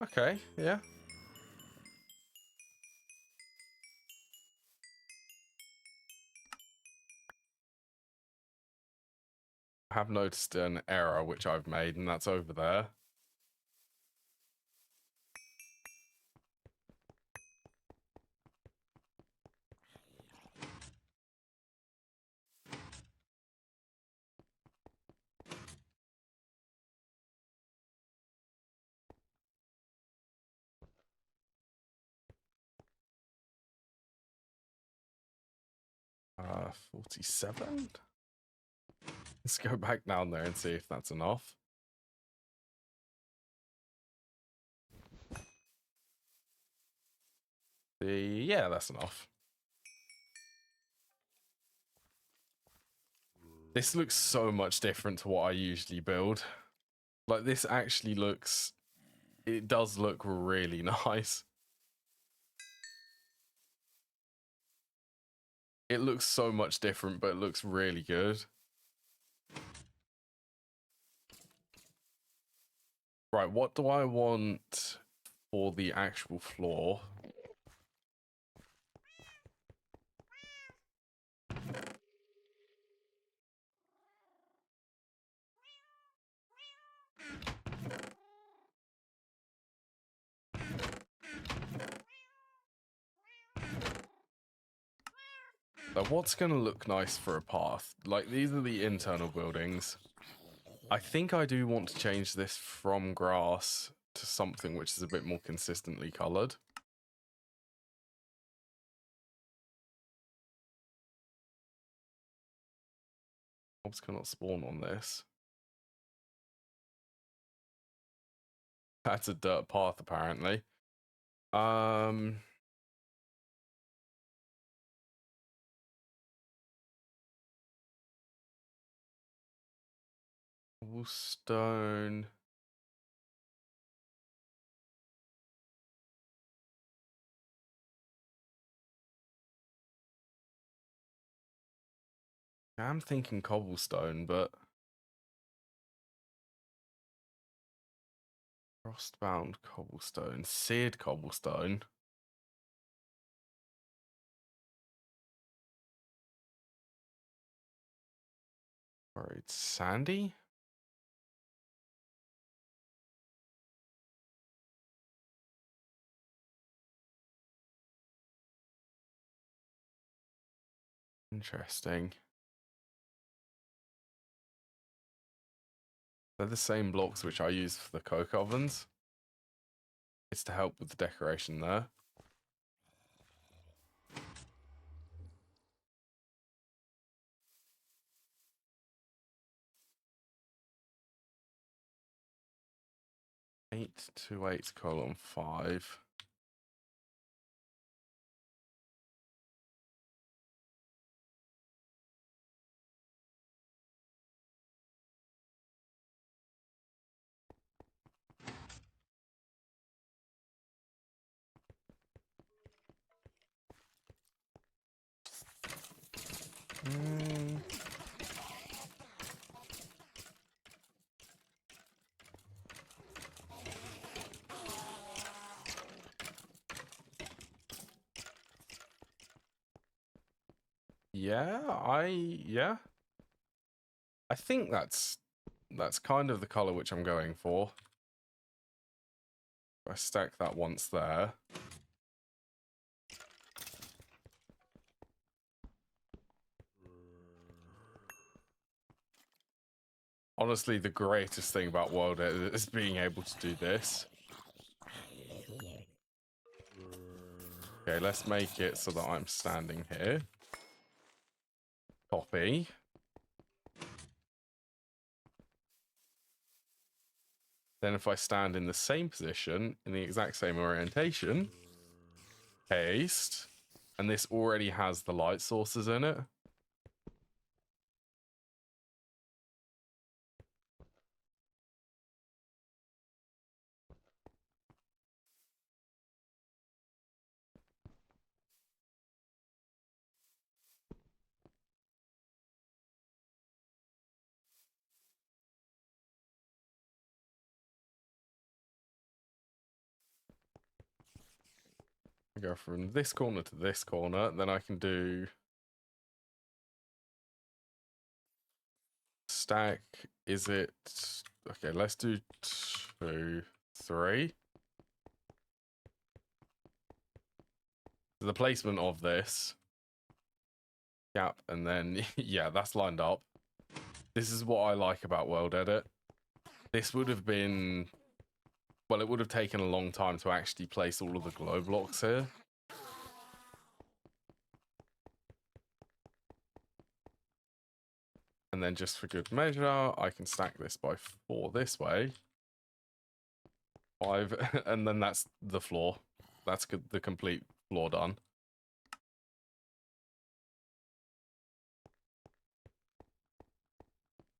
Okay, yeah. I have noticed an error which I've made, and that's over there. Uh, 47? Let's go back down there and see if that's enough. Yeah, that's enough. This looks so much different to what I usually build. Like, this actually looks... It does look really nice. It looks so much different, but it looks really good. Right, what do I want for the actual floor? So what's going to look nice for a path? Like, these are the internal buildings. I think I do want to change this from grass to something which is a bit more consistently coloured. Mobs cannot spawn on this. That's a dirt path, apparently. Cobblestone. I'm thinking cobblestone, but frostbound cobblestone, seared cobblestone. Alright, sandy. Interesting. They're the same blocks which I use for the coke ovens. It's to help with the decoration there. Eight to 8:5. Mm. Yeah. I think that's kind of the color which I'm going for. I stack that once there. Honestly, the greatest thing about World Edit is being able to do this. Okay, let's make it so that I'm standing here. Copy. Then if I stand in the same position, in the exact same orientation, paste, and this already has the light sources in it. I go from this corner to this corner, then I can do stack. Is it okay? Let's do 2, 3. The placement of this gap, and then yeah, that's lined up. This is what I like about World Edit. This would have been, well, it would have taken a long time to actually place all of the glow blocks here. And then just for good measure, I can stack this by 4 this way. 5, and then that's the floor. That's the complete floor done.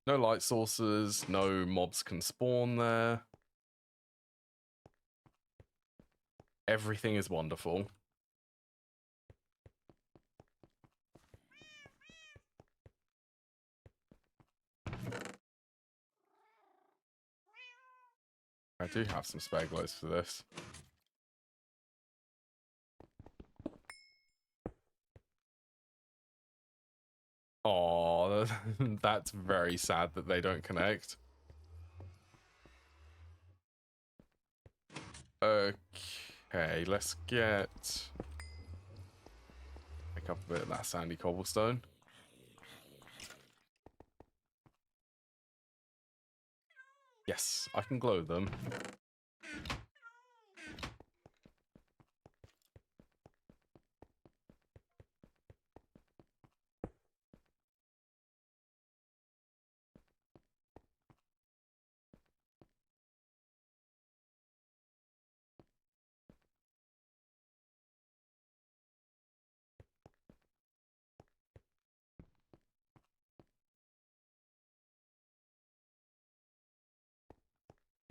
No light sources, no mobs can spawn there. Everything is wonderful. I do have some spare glows for this. Oh, that's very sad that they don't connect. Okay, let's pick up a bit of that sandy cobblestone. Yes, I can glow them.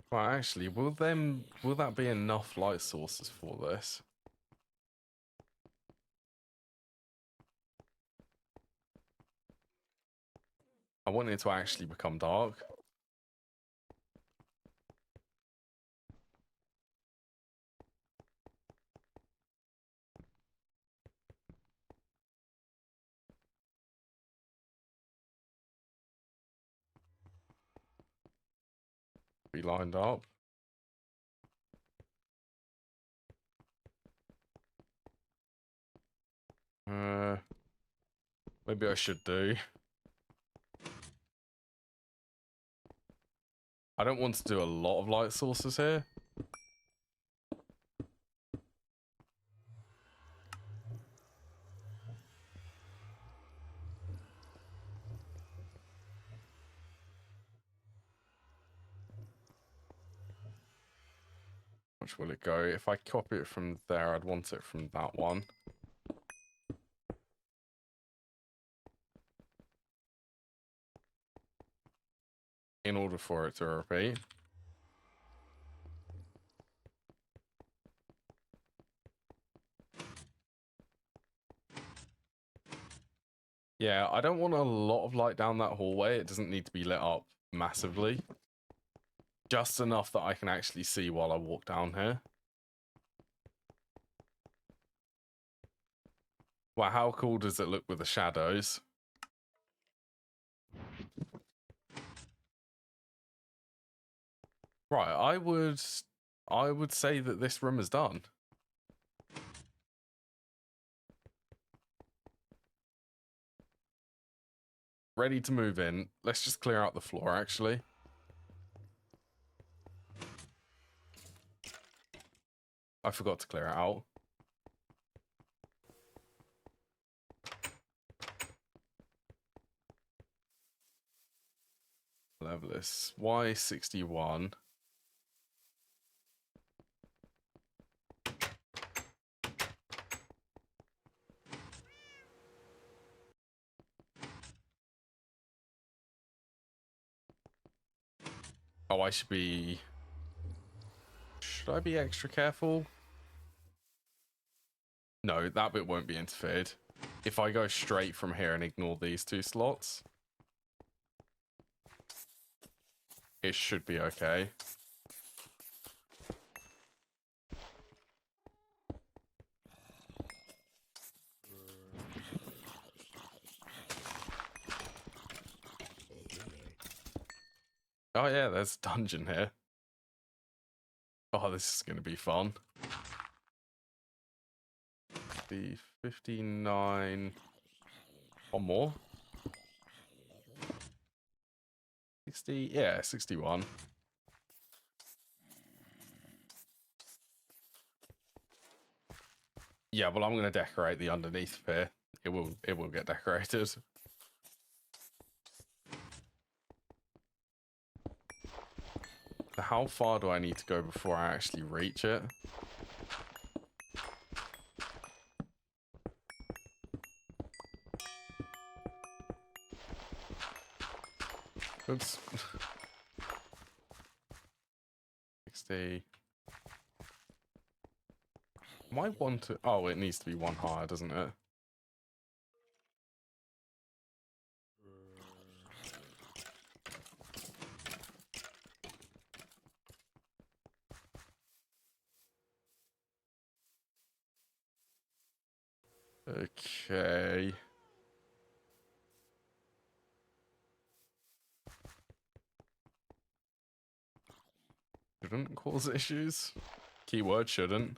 Well, actually, will that be enough light sources for this? I want it to actually become dark. Be lined up. Maybe I should do. I don't want to do a lot of light sources here. Which will it go? If I copy it from there, I'd want it from that one. In order for it to repeat. Yeah, I don't want a lot of light down that hallway. It doesn't need to be lit up massively. Just enough that I can actually see while I walk down here. Wow, how cool does it look with the shadows? Right, I would say that this room is done. Ready to move in. Let's just clear out the floor, actually. I forgot to clear it out. Level is Y61. Oh, I should be... Should I be extra careful? No, that bit won't be interfered. If I go straight from here and ignore these two slots, it should be okay. Oh yeah, there's a dungeon here. Oh, this is going to be fun. The 59... One more? 60? Yeah, 61. Yeah, well, I'm going to decorate the underneath here. It will get decorated. How far do I need to go before I actually reach it? Oops. 60. Might want to... Oh, it needs to be one higher, doesn't it? Okay. Shouldn't cause issues. Keyword shouldn't.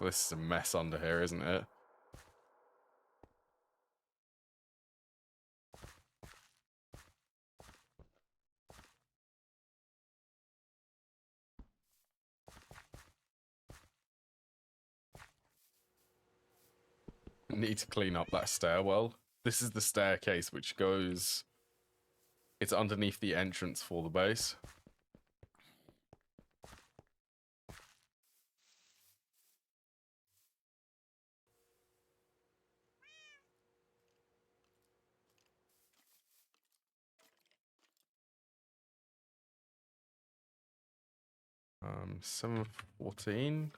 This is a mess under here, isn't it? Need to clean up that stairwell. This is the staircase which goes... It's underneath the entrance for the base. 714.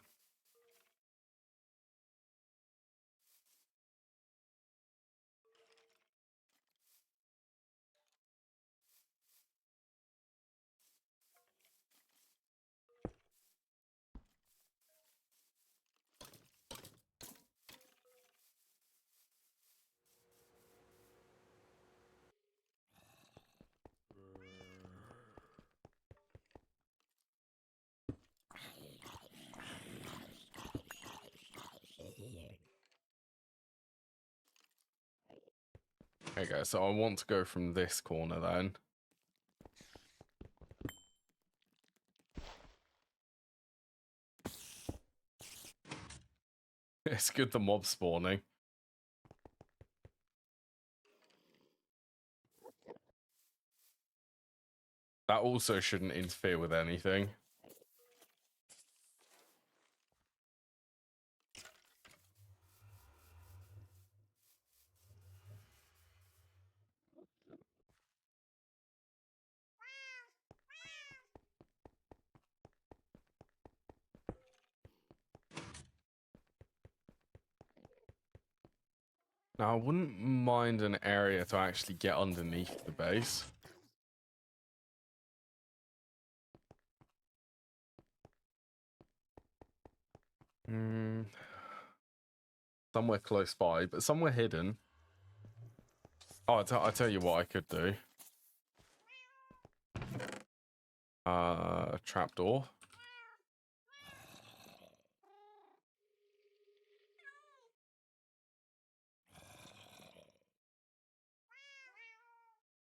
Okay, so I want to go from this corner then. It's good the mob spawning. That also shouldn't interfere with anything. Now, I wouldn't mind an area to actually get underneath the base. Somewhere close by, but somewhere hidden. Oh, I tell you what I could do. Trapdoor.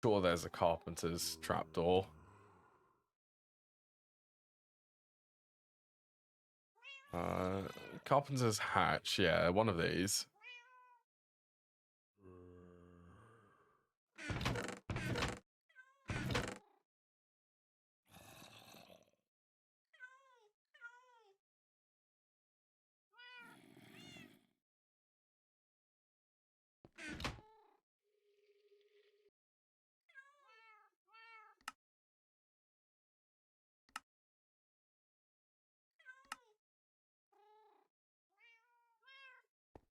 Sure, there's a carpenter's trapdoor. Carpenter's hatch, yeah, one of these.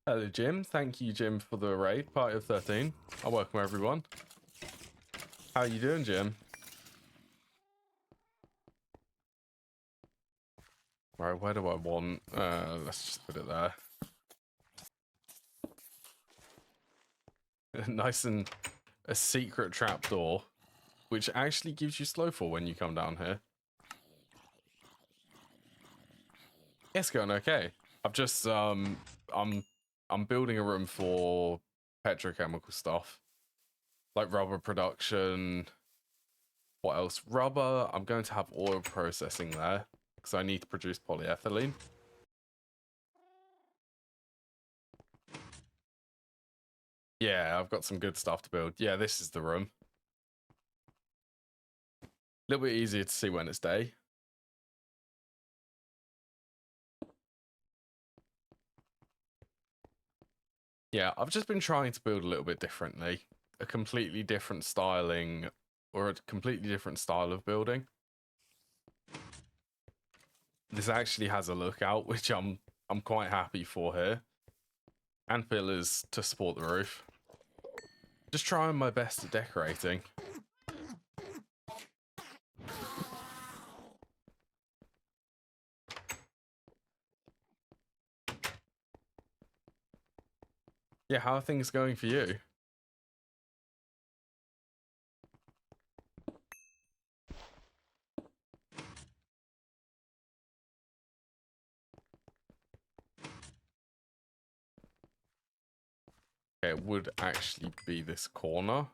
Hello, Jim. Thank you, Jim, for the raid. Party of 13. I welcome everyone. How you doing, Jim? Right, where do I want? Let's just put it there. Nice and a secret trapdoor, which actually gives you slow fall when you come down here. It's going okay. I've just I'm building a room for petrochemical stuff, like rubber production. What else? Rubber. I'm going to have oil processing there because I need to produce polyethylene. Yeah, I've got some good stuff to build. Yeah, this is the room. A little bit easier to see when it's day. Yeah, I've just been trying to build a little bit differently. A completely different styling or a completely different style of building. This actually has a lookout, which I'm quite happy for here. And pillars to support the roof. Just trying my best at decorating. Yeah, how are things going for you? Okay, it would actually be this corner.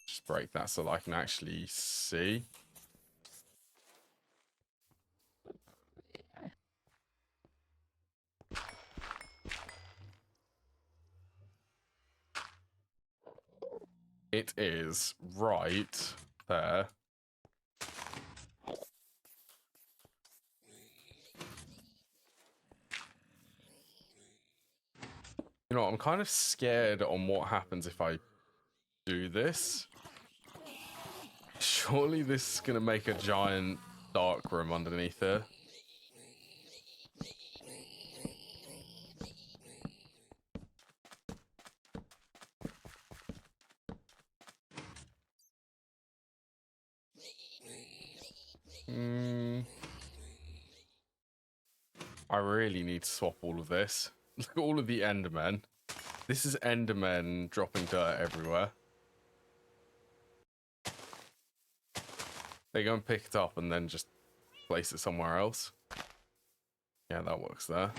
Just break that so that I can actually see. It is right there. You know, I'm kind of scared on what happens if I do this. Surely this is going to make a giant dark room underneath here. I really need to swap all of this. Look at all of the Endermen. This is Endermen dropping dirt everywhere. They go and pick it up and then just place it somewhere else. Yeah, that works there.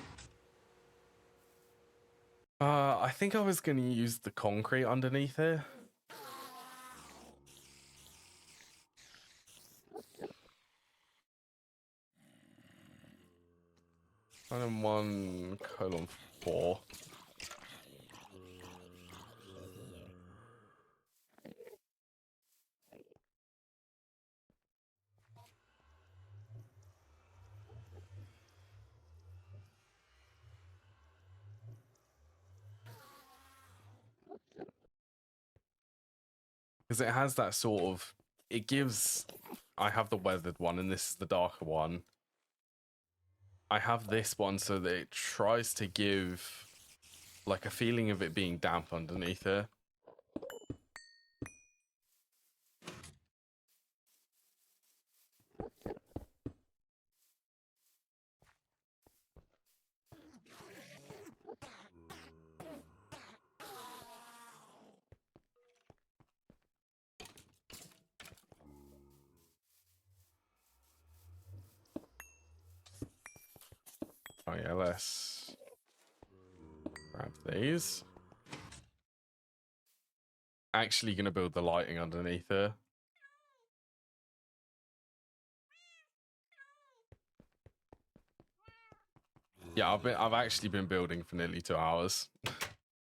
I think I was going to use the concrete underneath here. And 1:4. Because it has that sort of, it gives, I have the weathered one and this is the darker one. I have this one so that it tries to give like a feeling of it being damp underneath here. Oh yeah, let's grab these. Actually gonna build the lighting underneath here. Yeah, I've actually been building for nearly 2 hours,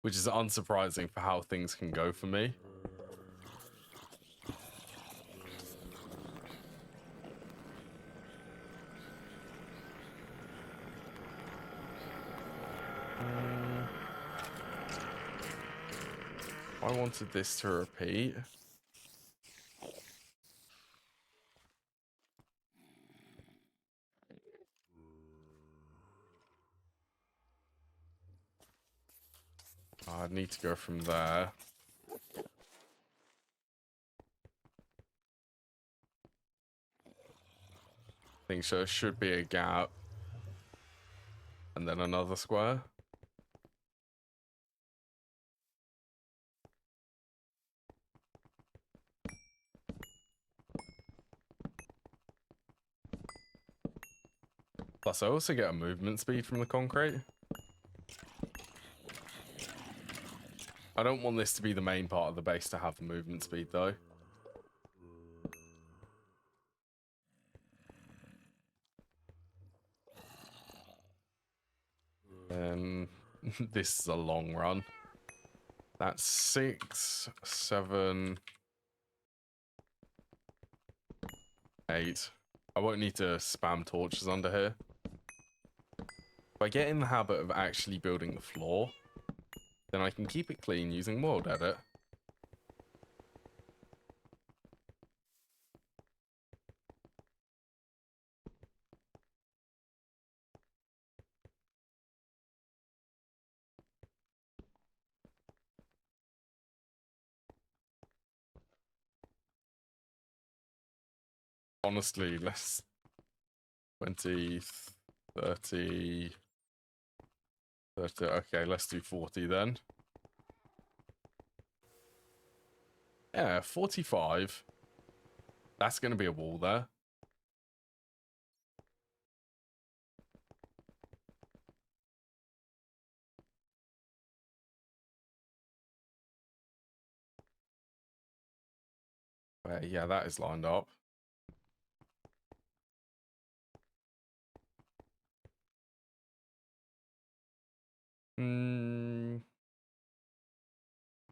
which is unsurprising for how things can go for me. I wanted this to repeat. I'd need to go from there. I think so. It should be a gap. And then another square. Plus, I also get a movement speed from the concrete. I don't want this to be the main part of the base to have the movement speed, though. This is a long run. That's 6, 7, 8. I won't need to spam torches under here. If I get in the habit of actually building the floor, then I can keep it clean using World Edit. Honestly, let's 20, 30, 30. Okay, let's do 40 then. Yeah, 45. That's going to be a wall there. Yeah, that is lined up.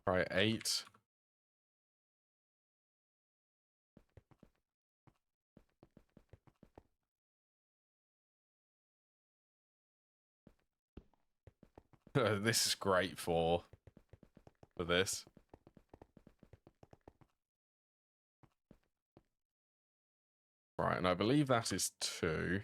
Right, 8. This is great for this. Right, and I believe that is 2.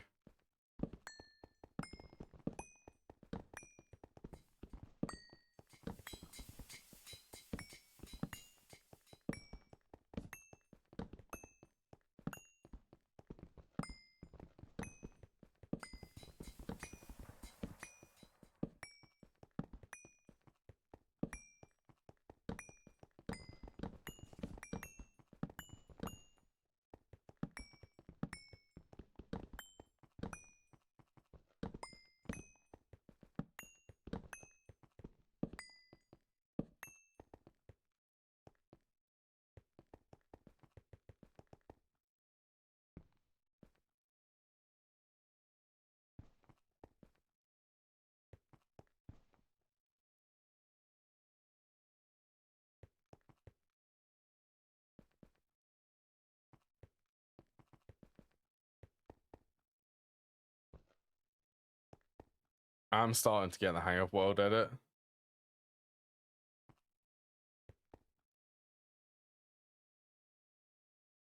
I'm starting to get the hang of World Edit.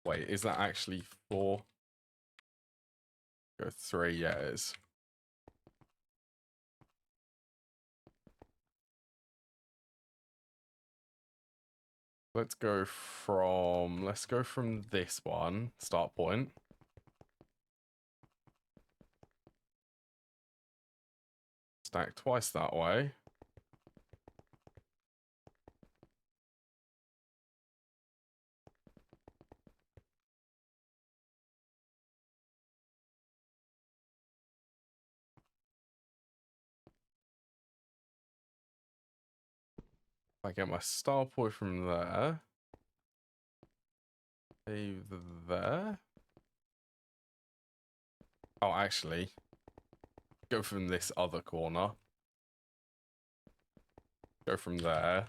Wait, is that actually 4? Go 3, yeah, it is. Let's go from this one, start point. Stack twice that way. I get my star point from there. Save there. Oh, actually, go from this other corner. Go from there.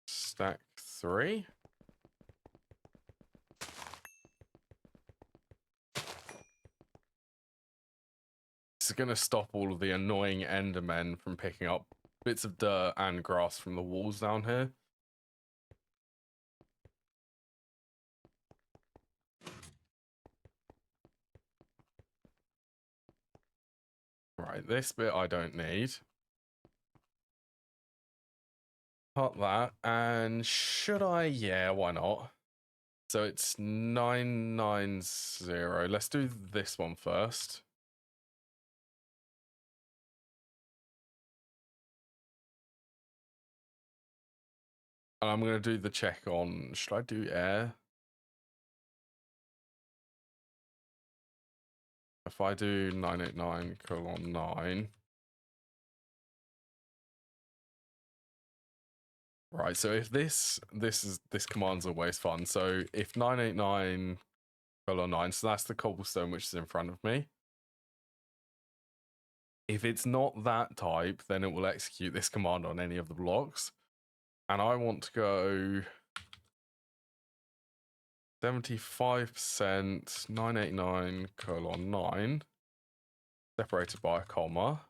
Stack 3. This is going to stop all of the annoying Endermen from picking up bits of dirt and grass from the walls down here. Right, this bit I don't need. Cut that, and should I? Yeah, why not? So it's 990. Let's do this one first. And I'm going to do the check on, should I do air? If I do 989:9. Right, so if this command's always fun. So if 989:9, so that's the cobblestone which is in front of me. If it's not that type, then it will execute this command on any of the blocks. And I want to go 75% 989:9 separated by a comma.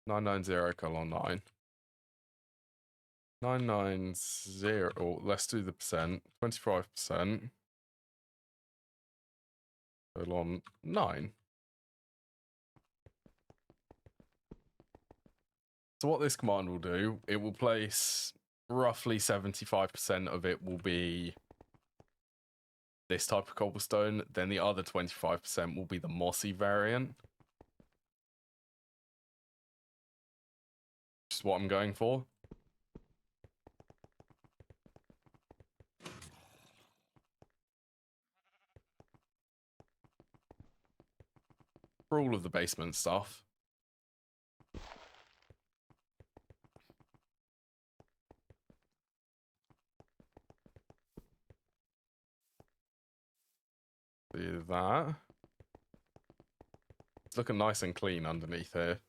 990:9. 990, oh, let's do the percent. 25% colon 9. So what this command will do, it will place roughly 75% of it will be this type of cobblestone, then the other 25% will be the mossy variant. Which is what I'm going for. For all of the basement stuff. Do that. It's looking nice and clean underneath here.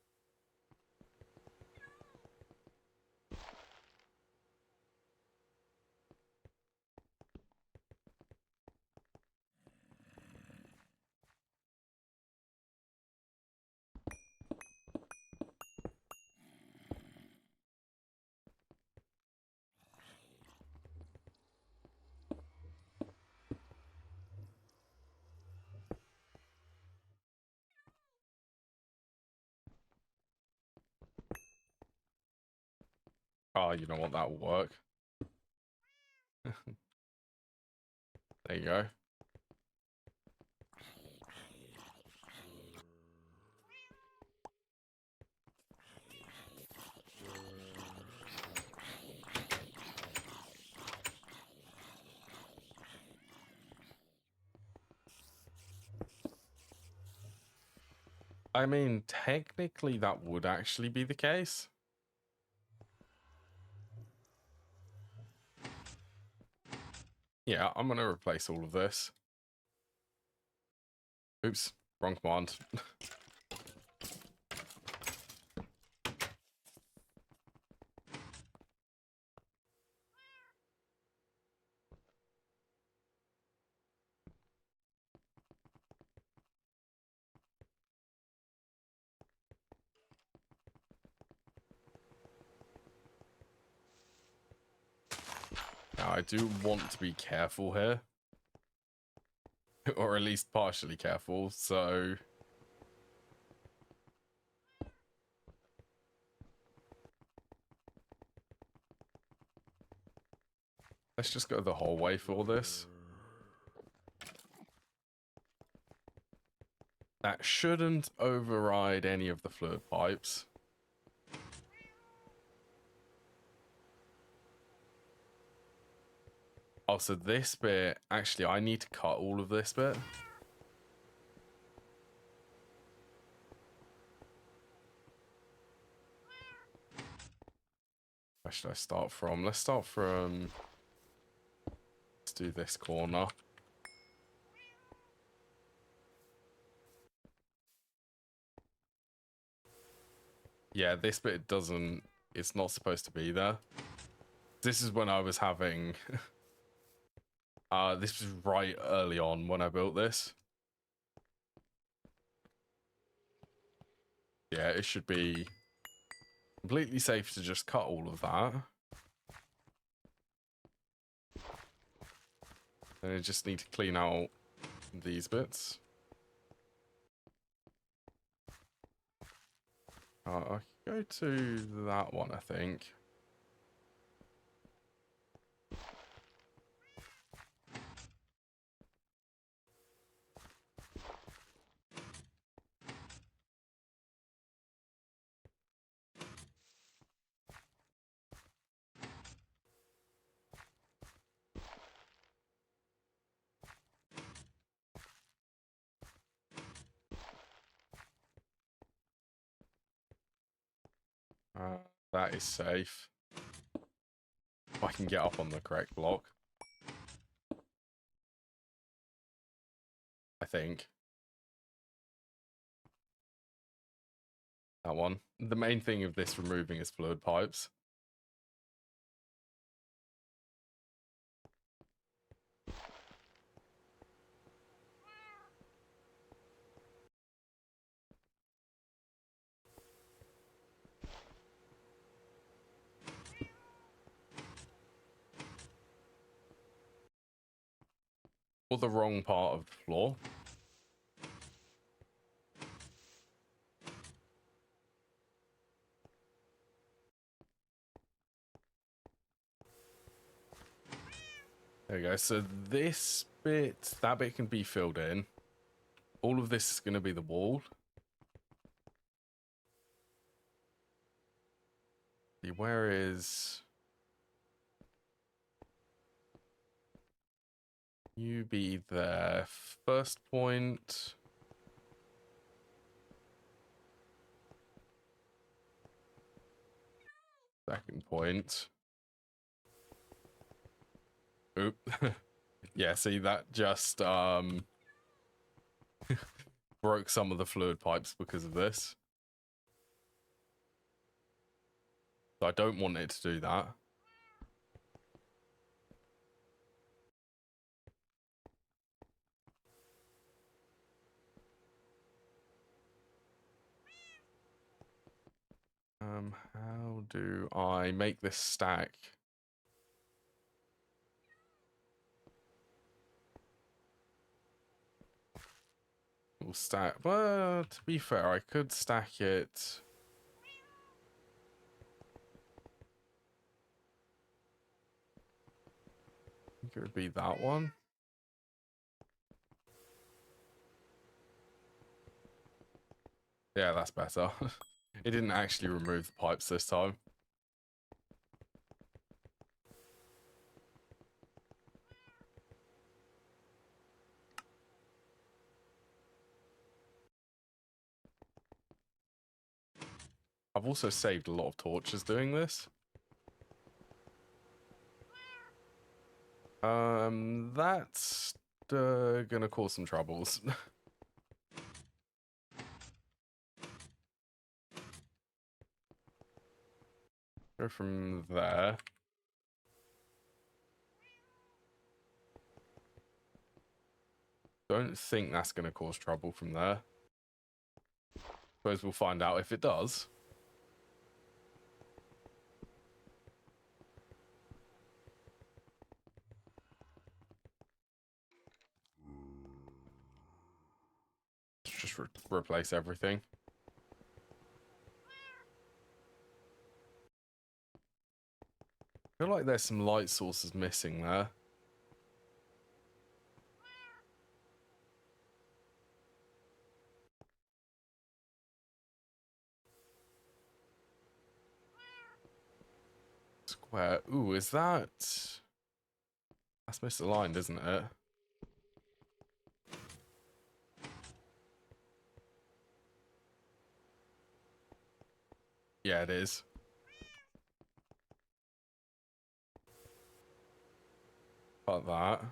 Oh, you know what, that will work. There you go. I mean, technically that would actually be the case. Yeah, I'm going to replace all of this. Oops, wrong command. Now, I do want to be careful here. Or at least partially careful, so... Let's just go the whole way for this. That shouldn't override any of the fluid pipes. Oh, so this bit, actually, I need to cut all of this bit. Where should I start from? Let's start from... Let's do this corner. Yeah, this bit doesn't... It's not supposed to be there. This is when I was having... this was right early on when I built this. Yeah, it should be completely safe to just cut all of that. And I just need to clean out these bits. I can go to that one, I think. That is safe. If I can get up on the correct block. I think. That one. The main thing of this removing is fluid pipes. Or the wrong part of the floor. There we go. So this bit, that bit can be filled in. All of this is going to be the wall. Where is... You be there. First point. Second point. Oop. Yeah, see, that just broke some of the fluid pipes because of this. So I don't want it to do that. How do I make this stack? We'll stack, well, to be fair, I could stack it. I think it would be that one. Yeah, that's better. It didn't actually remove the pipes this time. I've also saved a lot of torches doing this. That's gonna cause some troubles. Go from there. Don't think that's gonna cause trouble from there. Suppose we'll find out if it does. Let's just replace everything. I feel like there's some light sources missing there. Square. Ooh, is that... That's misaligned, isn't it? Yeah, it is. Got that.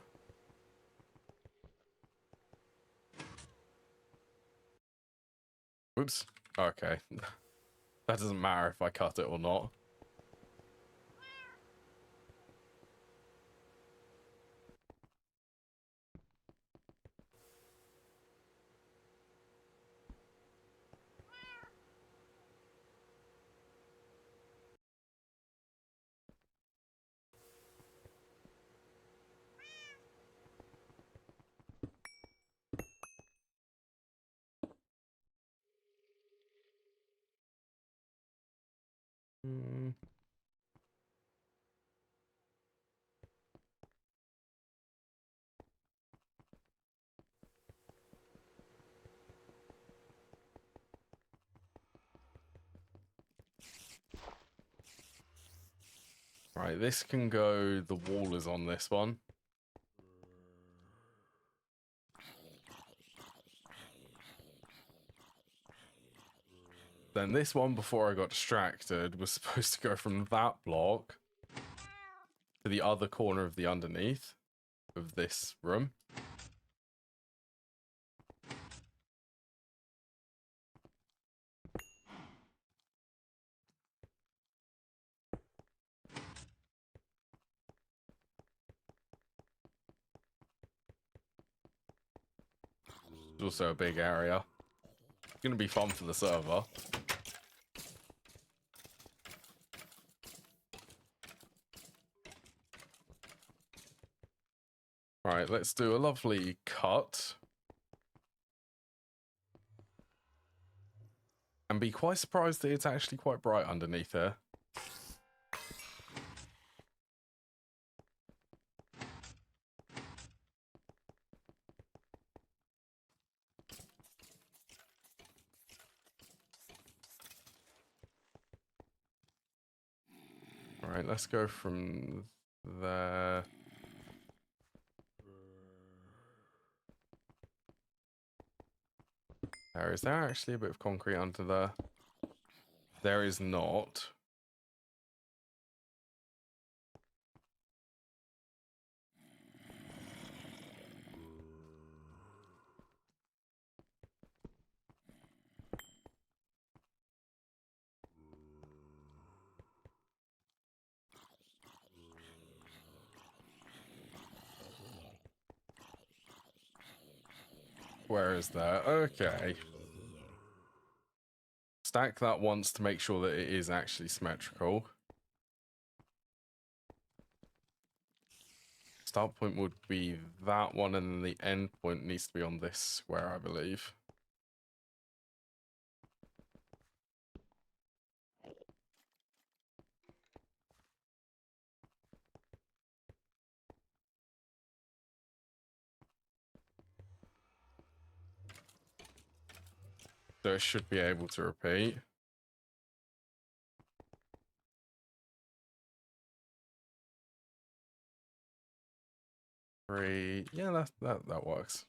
Whoops. Okay. That doesn't matter if I cut it or not. Hmm. Right, this can go... The wall is on this one. Then this one, before I got distracted, was supposed to go from that block to the other corner of the underneath of this room. It's also a big area. It's going to be fun for the server. Right, let's do a lovely cut. And be quite surprised that it's actually quite bright underneath here. Alright, let's go from there. Is there actually a bit of concrete under there? There is not. Where is that? Okay. Stack that once to make sure that it is actually symmetrical. Start point would be that one, and then the end point needs to be on this square, I believe. So it should be able to repeat. Three. Yeah, that works.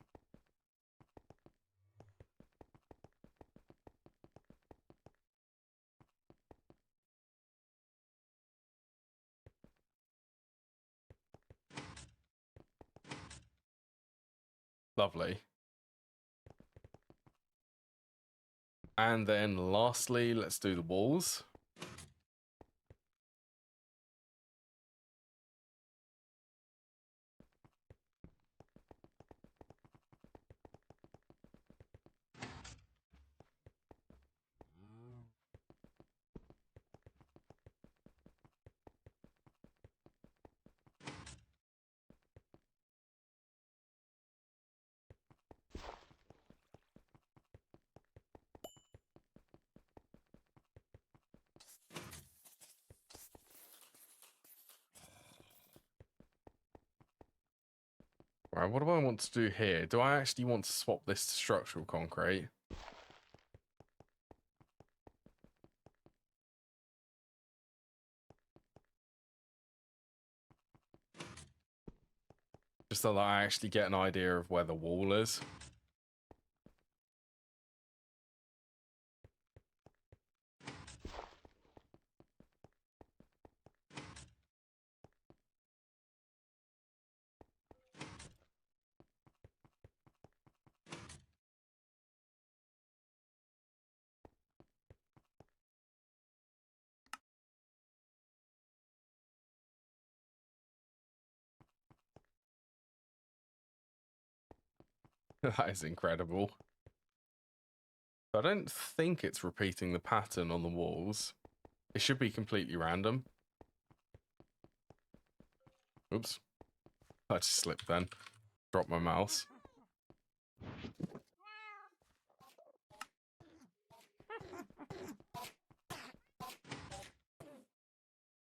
Lovely. And then lastly, let's do the walls. Right, what do I want to do here? Do I actually want to swap this to structural concrete? Just so that I actually get an idea of where the wall is. That is incredible. I don't think it's repeating the pattern on the walls. It should be completely random. Oops. I just slipped then. Dropped my mouse.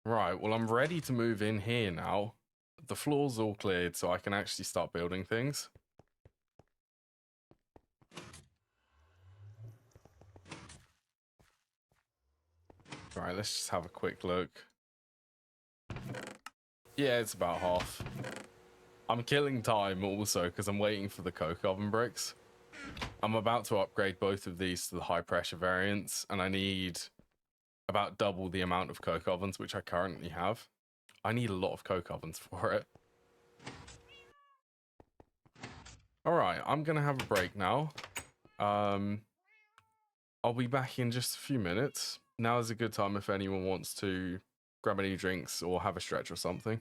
Right, well, I'm ready to move in here now. The floor's all cleared, so I can actually start building things. Right, let's just have a quick look. Yeah, it's about half. I'm killing time also because I'm waiting for the coke oven bricks. I'm about to upgrade both of these to the high pressure variants, and I need about double the amount of coke ovens which I currently have. I need a lot of coke ovens for it. Alright, I'm gonna have a break now. I'll be back in just a few minutes. Now is a good time if anyone wants to grab any drinks or have a stretch or something.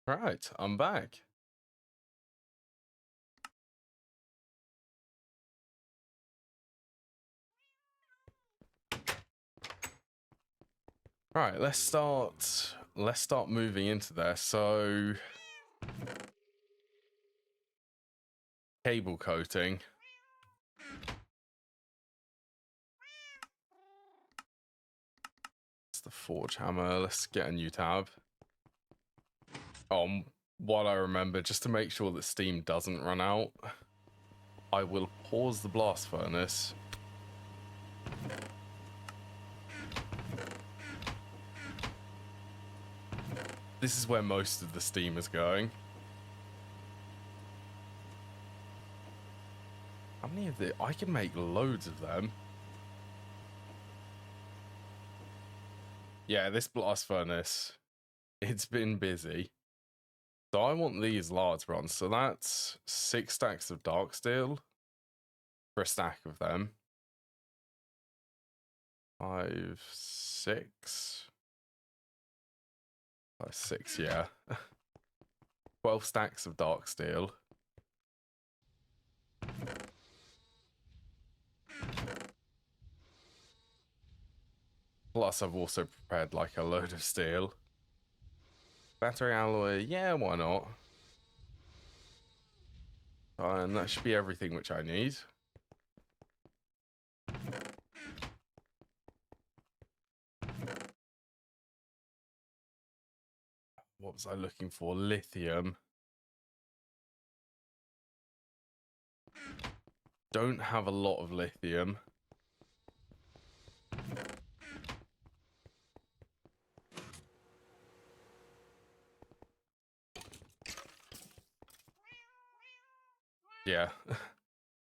Right, I'm back. Right, let's start moving into there. So cable coating. It's the forge hammer. Let's get a new tab. What I remember, just to make sure that steam doesn't run out, I will pause the blast furnace. This is where most of the steam is going. How many of the... I can make loads of them. Yeah, this blast furnace, it's been busy. So I want these large ones. So that's 6 stacks of dark steel for a stack of them. 5, 6. 5, 6, yeah. 12 stacks of dark steel. Plus, I've also prepared like a load of steel. Battery alloy, yeah, why not? And that should be everything which I need. What was I looking for? Lithium. Don't have a lot of lithium. Yeah.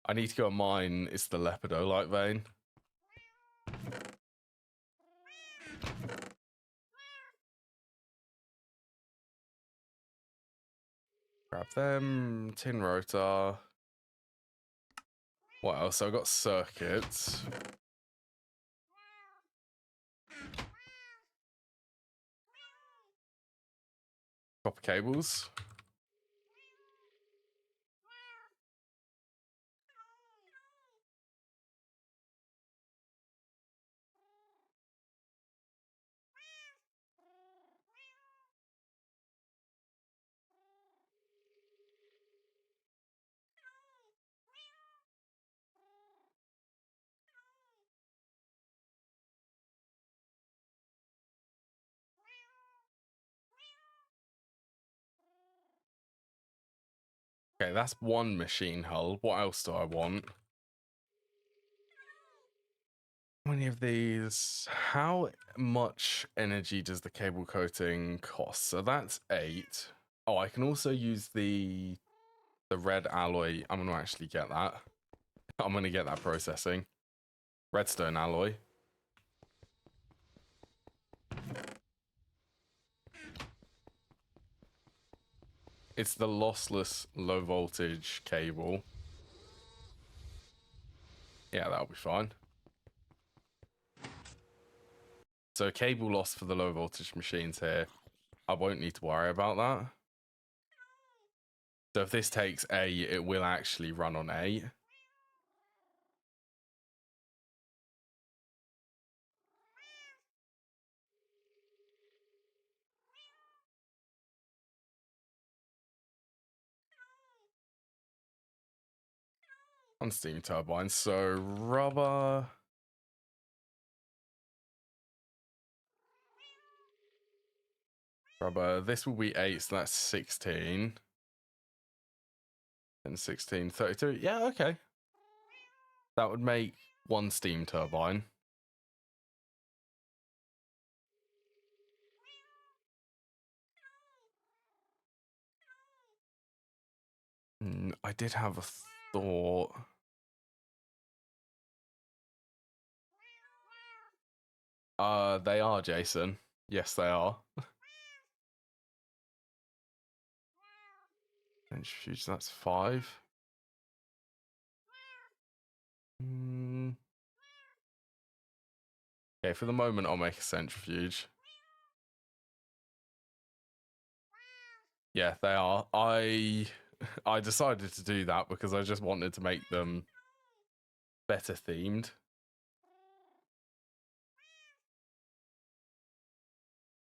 I need to go mine. It's the lepidolite vein. Grab them. Tin rotor. What else? I've got circuits. Copper cables. Okay, that's one machine hull. What else do I want? How many of these? How much energy does the cable coating cost? So that's 8. Oh, I can also use the red alloy. I'm going to actually get that. I'm going to get that processing. Redstone alloy. It's the lossless low voltage cable. Yeah, that'll be fine. So cable loss for the low voltage machines here. I won't need to worry about that. So if this takes 8, it will actually run on 8. On steam turbines. So rubber. This will be 8, so that's 16. And 16, 32. Yeah, okay. That would make 1 steam turbine. I did have a thought. They are, Jason. Yes, they are. Centrifuge, that's 5. Okay, for the moment, I'll make a centrifuge. Yeah, they are. I decided to do that because I just wanted to make them better themed.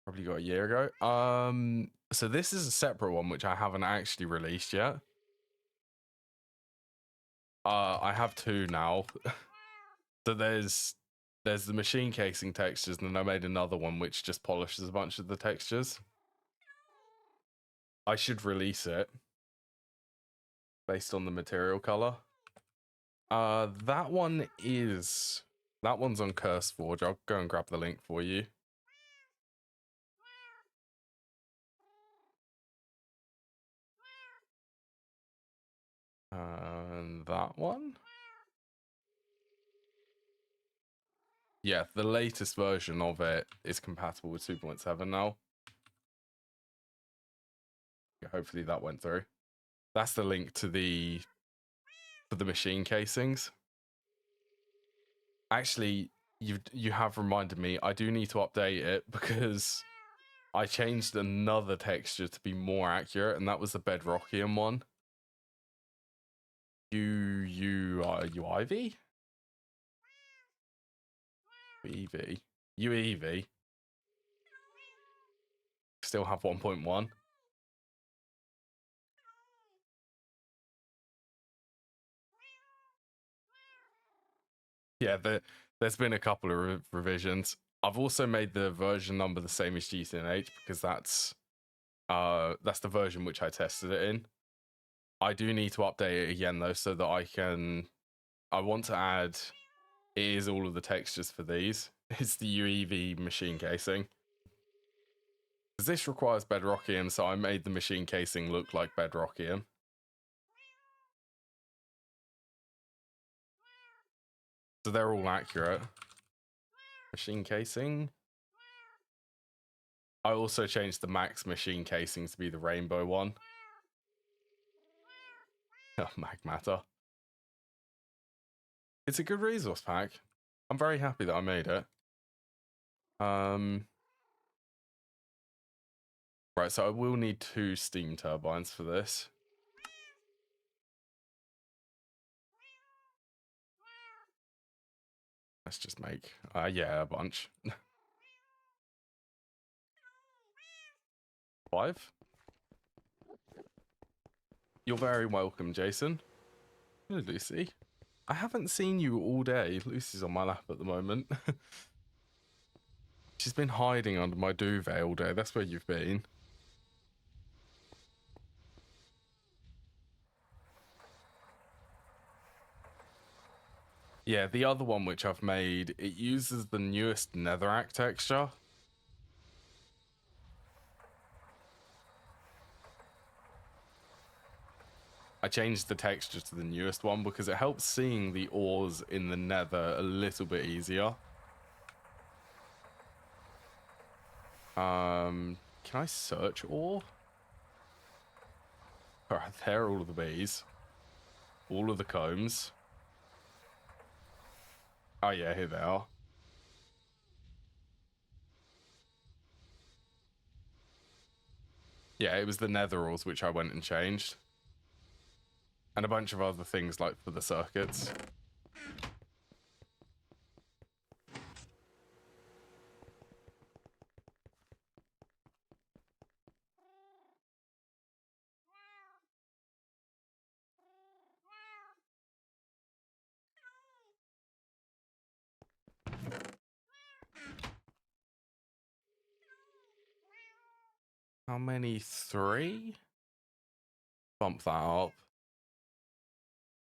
Probably got a year ago. So this is a separate one which I haven't actually released yet. I have two now. So there's the machine casing textures, and then I made another one which just polishes a bunch of the textures. I should release it based on the material color. That one's on CurseForge. I'll go and grab the link for you. And that one? Yeah, the latest version of it is compatible with 2.7 now. Yeah, hopefully that went through. That's the link to for the machine casings. Actually, you have reminded me, I do need to update it because I changed another texture to be more accurate, and that was the Bedrockian one. UIV? UEV. UEV. Still have 1.1. Yeah, there's been a couple of revisions. I've also made the version number the same as GTNH because that's the version which I tested it in. I do need to update it again though, so that I want to add, it is all of the textures for these. It's the UEV machine casing. Because this requires Bedrockian, so I made the machine casing look like Bedrockian. So they're all accurate. Machine casing. I also changed the max machine casing to be the rainbow one. Oh, Magmatter. It's a good resource pack. I'm very happy that I made it. Right, so I will need 2 steam turbines for this. Let's just make, yeah, a bunch. 5? You're very welcome, Jason. Hello, Lucy. I haven't seen you all day. Lucy's on my lap at the moment. She's been hiding under my duvet all day. That's where you've been. Yeah, the other one which I've made, it uses the newest netherrack texture. I changed the texture to the newest one because it helps seeing the ores in the nether a little bit easier. Can I search ore? Alright, there are all of the bees. All of the combs. Oh yeah, here they are. Yeah, it was the nether ores which I went and changed. And a bunch of other things like for the circuits. How many? 3? Bump that up.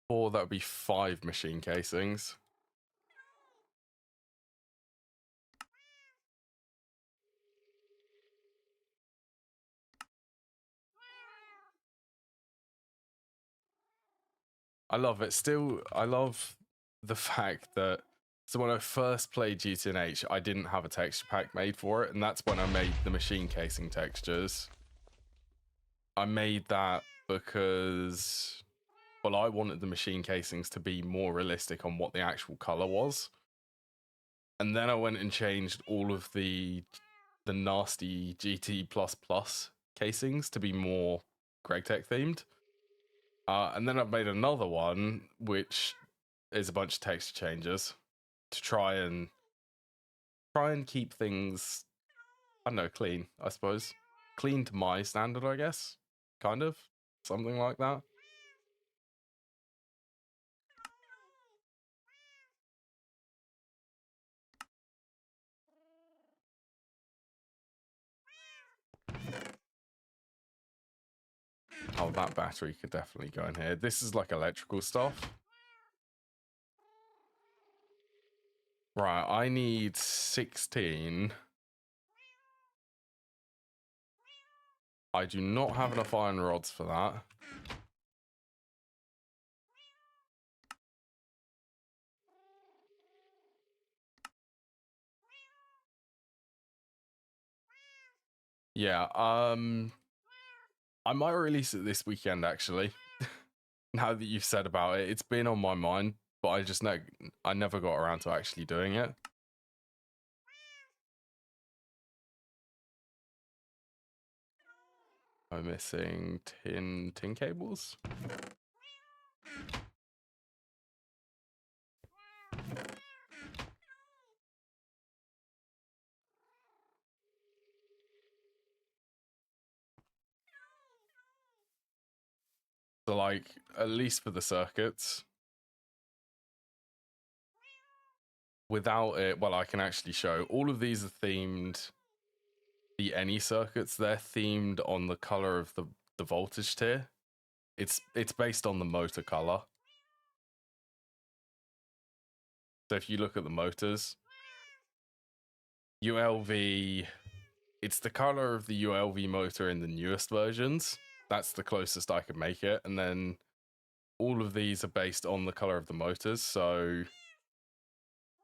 4, that would be 5 machine casings. I love it. Still, I love the fact that, so when I first played GTNH, I didn't have a texture pack made for it, and that's when I made the machine casing textures. I made that because, well, I wanted the machine casings to be more realistic on what the actual color was. And then I went and changed all of the nasty GT++ casings to be more GregTech themed. And then I've made another one, which is a bunch of texture changes to try and keep things, I don't know, clean, I suppose. Clean to my standard, I guess. Kind of. Something like that. Oh, that battery could definitely go in here. This is like electrical stuff. Right, I need 16. I do not have enough iron rods for that. Yeah, I might release it this weekend, actually. Now that you've said about it, it's been on my mind, but I never got around to actually doing it. I'm missing tin cables. So, like, at least for the circuits. Without it, well, I can actually show. All of these are themed. The any circuits, they're themed on the color of the voltage tier. It's based on the motor color. So if you look at the motors, ULV, it's the color of the ULV motor in the newest versions. That's the closest I could make it. And then all of these are based on the color of the motors. So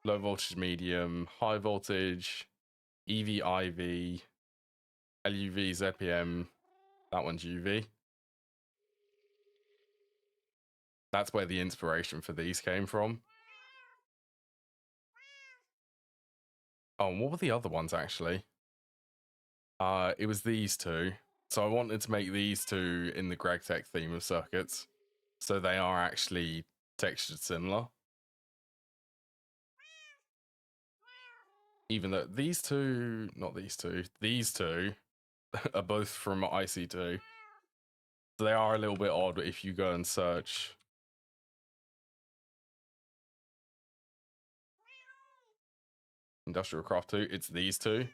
low voltage, medium, high voltage, EV, IV, LUV, ZPM. That one's UV. That's where the inspiration for these came from. Oh, and what were the other ones, actually? It was these two. So I wanted to make these two in the GregTech theme of circuits. So they are actually textured similar. Even though these two are both from IC2. So they are a little bit odd if you go and search. Industrial Craft 2, it's these two.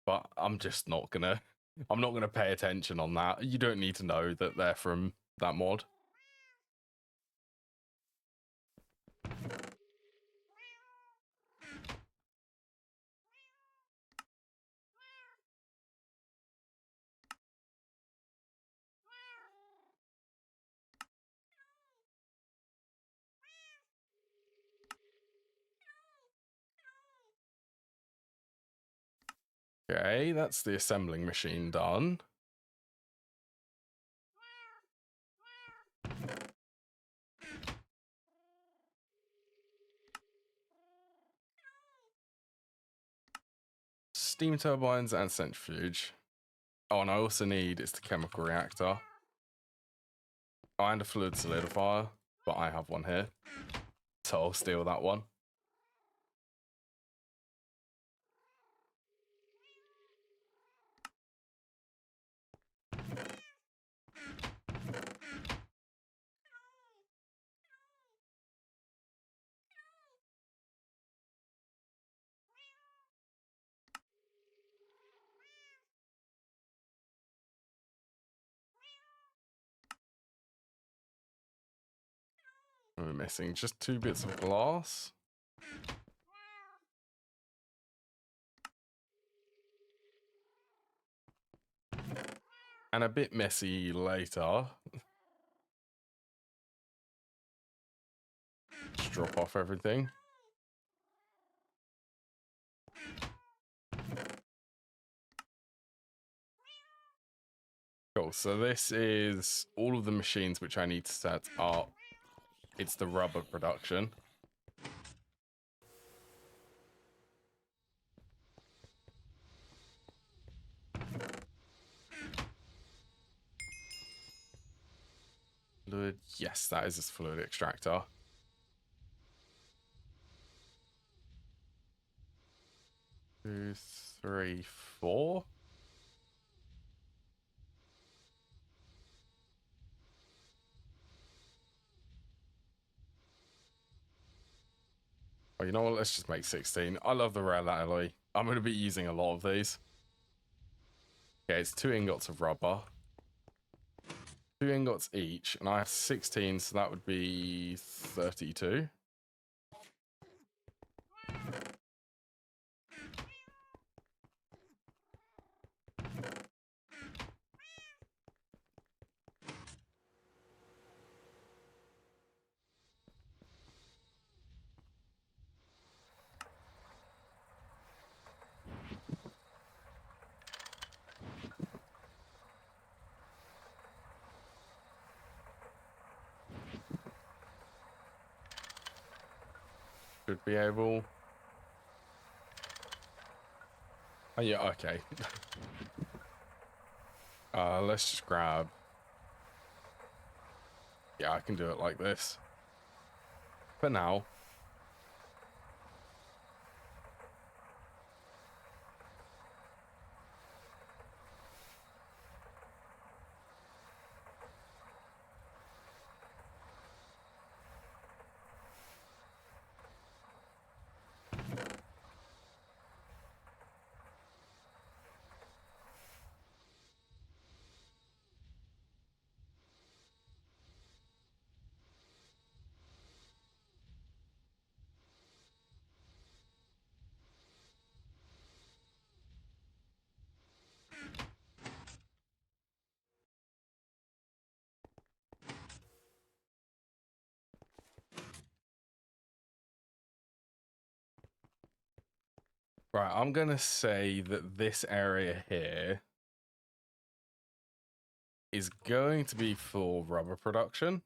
But I'm not gonna pay attention on that. You don't need to know that they're from that mod. Okay, that's the assembling machine done. Steam turbines and centrifuge. Oh, and I also need is the chemical reactor. Oh, and a fluid solidifier, but I have one here. So I'll steal that one. We're missing just 2 bits of glass. And a bit messy later. Just drop off everything. Cool, so this is all of the machines which I need to set up. It's the rubber production. Fluid. Yes, that is a fluid extractor. Two, three, four. Oh, you know what? Let's just make 16. I love the rare alloy. I'm going to be using a lot of these. Okay, it's 2 ingots of rubber. 2 ingots each, and I have 16, so that would be 32. Should be able. Oh, yeah, okay. Let's just grab. Yeah, I can do it like this. For now. Right, I'm going to say that this area here is going to be for rubber production.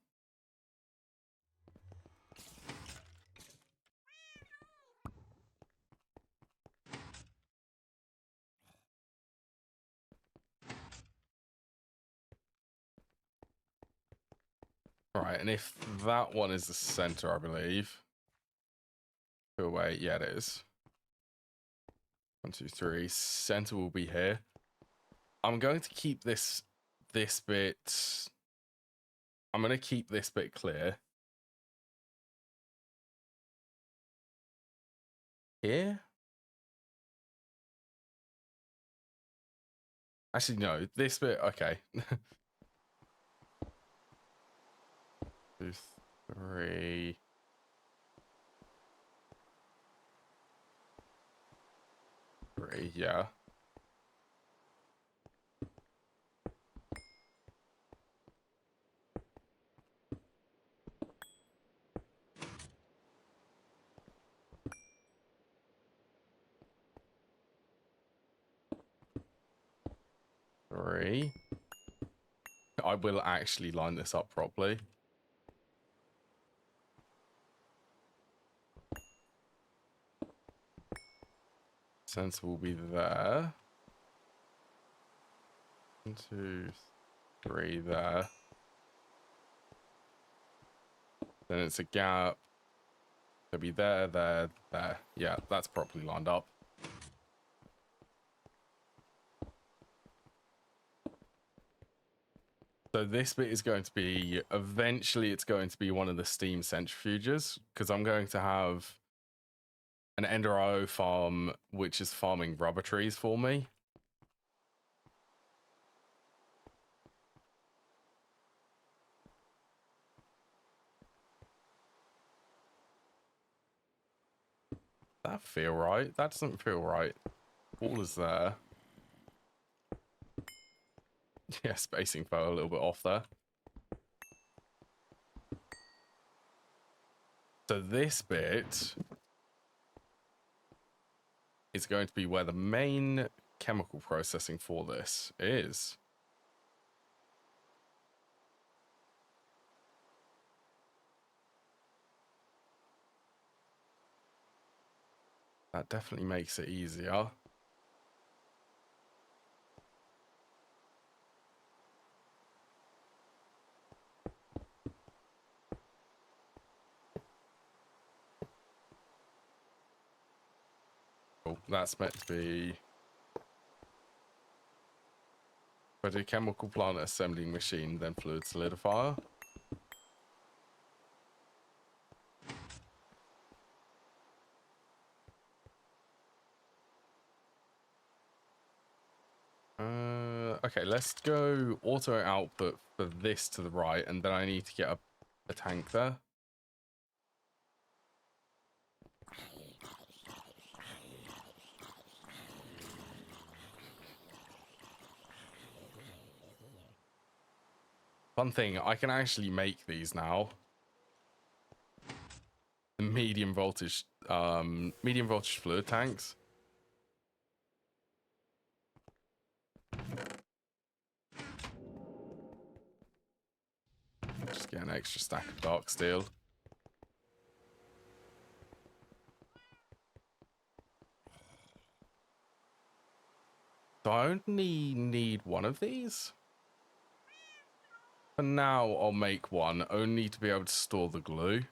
Right, and if that one is the center, I believe. Go away. Yeah, it is. 1, 2, 3. Center will be here. I'm going to keep this bit. I'm going to keep this bit clear. Here? Actually, no. This bit. Okay. 2, 3. 3. Yeah. Three. I will actually line this up properly. Sensor will be there. 1, 2, 3 there. Then it's a gap. It'll be there, there, there. Yeah, that's properly lined up. So this bit is going to be, eventually it's going to be one of the steam centrifuges, because I'm going to have an Ender.io farm, which is farming rubber trees for me. That feel right? That doesn't feel right. All is there. Yeah, spacing fell a little bit off there. So this bit is going to be where the main chemical processing for this is. That definitely makes it easier. Oh, that's meant to be Petrochemical plant assembling machine, then fluid solidifier. Okay, let's go auto output for this to the right, and then I need to get a tank there. Fun thing, I can actually make these now. The medium voltage fluid tanks. Just get an extra stack of dark steel. So I only need one of these. For now, I'll make one, only to be able to store the glue.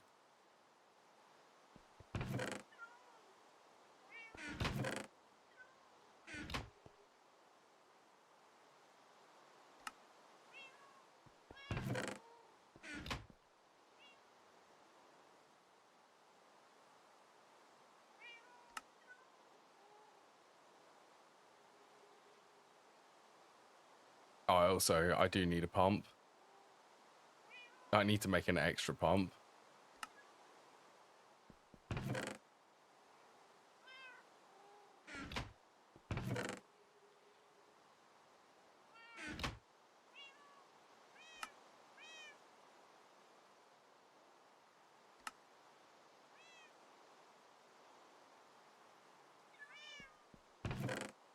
Oh, I do need a pump. I need to make an extra pump.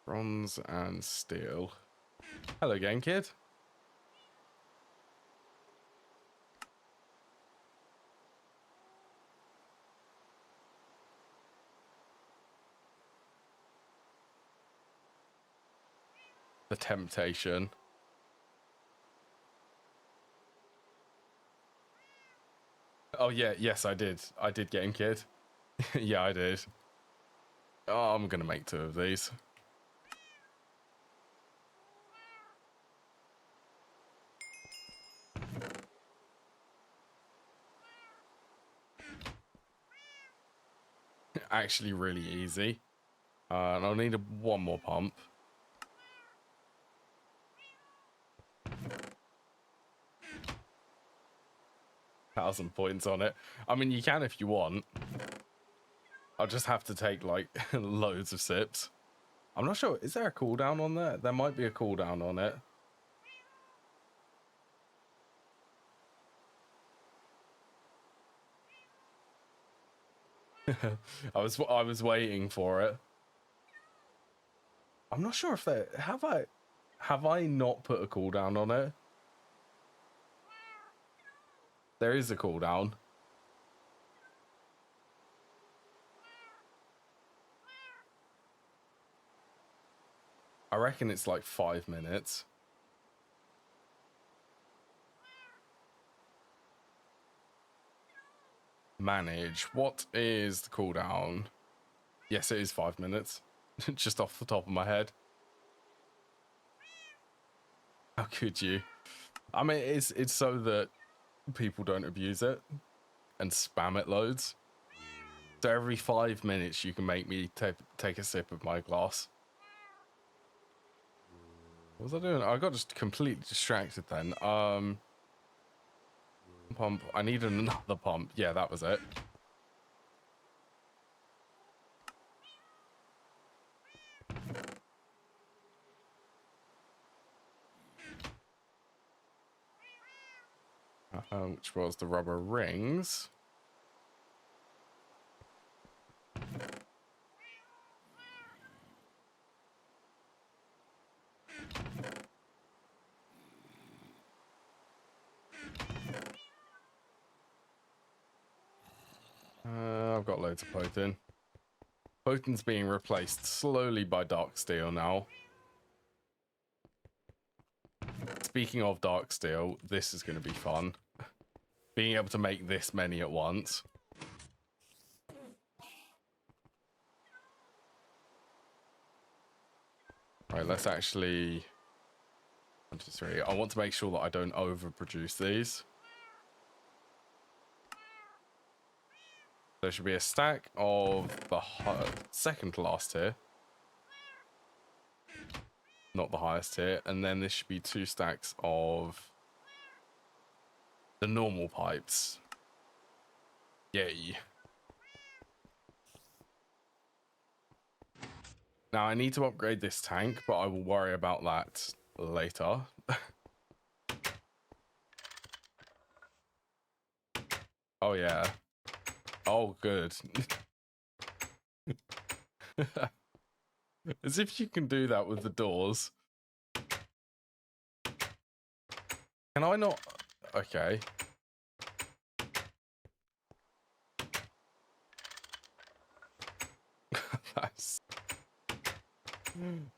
Bronze and steel. Hello, game kid. The temptation. Oh yeah, yes I did. I did, game kid. Yeah, I did. Oh, I'm gonna make 2 of these. Actually really easy. And I'll need one more pump. $1,000 points on it. I mean, you can if you want. I'll just have to take like loads of sips. I'm not sure. Is there a cooldown on that? There might be a cooldown on it. I was waiting for it. I'm not sure if there have I not put a cooldown on it. There is a cooldown. I reckon it's like 5 minutes. Manage. What is the cooldown? Yes, it is 5 minutes. Just off the top of my head. How could you? I mean, it's so that people don't abuse it and spam it loads. So every 5 minutes you can make me take a sip of my glass. What was I doing? I got just completely distracted then. Pump. I needed another pump. Yeah, that was it. Which was the rubber rings. I've got loads of potent. Potent's being replaced slowly by dark steel now. Speaking of dark steel, this is going to be fun. Being able to make this many at once. Right, let's actually... 1, 2, 3. I want to make sure that I don't overproduce these. There should be a stack of the second to last tier. Not the highest tier. And then this should be 2 stacks of the normal pipes. Yay. Now I need to upgrade this tank, but I will worry about that later. Oh yeah. Oh good. As if you can do that with the doors. Can I not? Okay. Nice.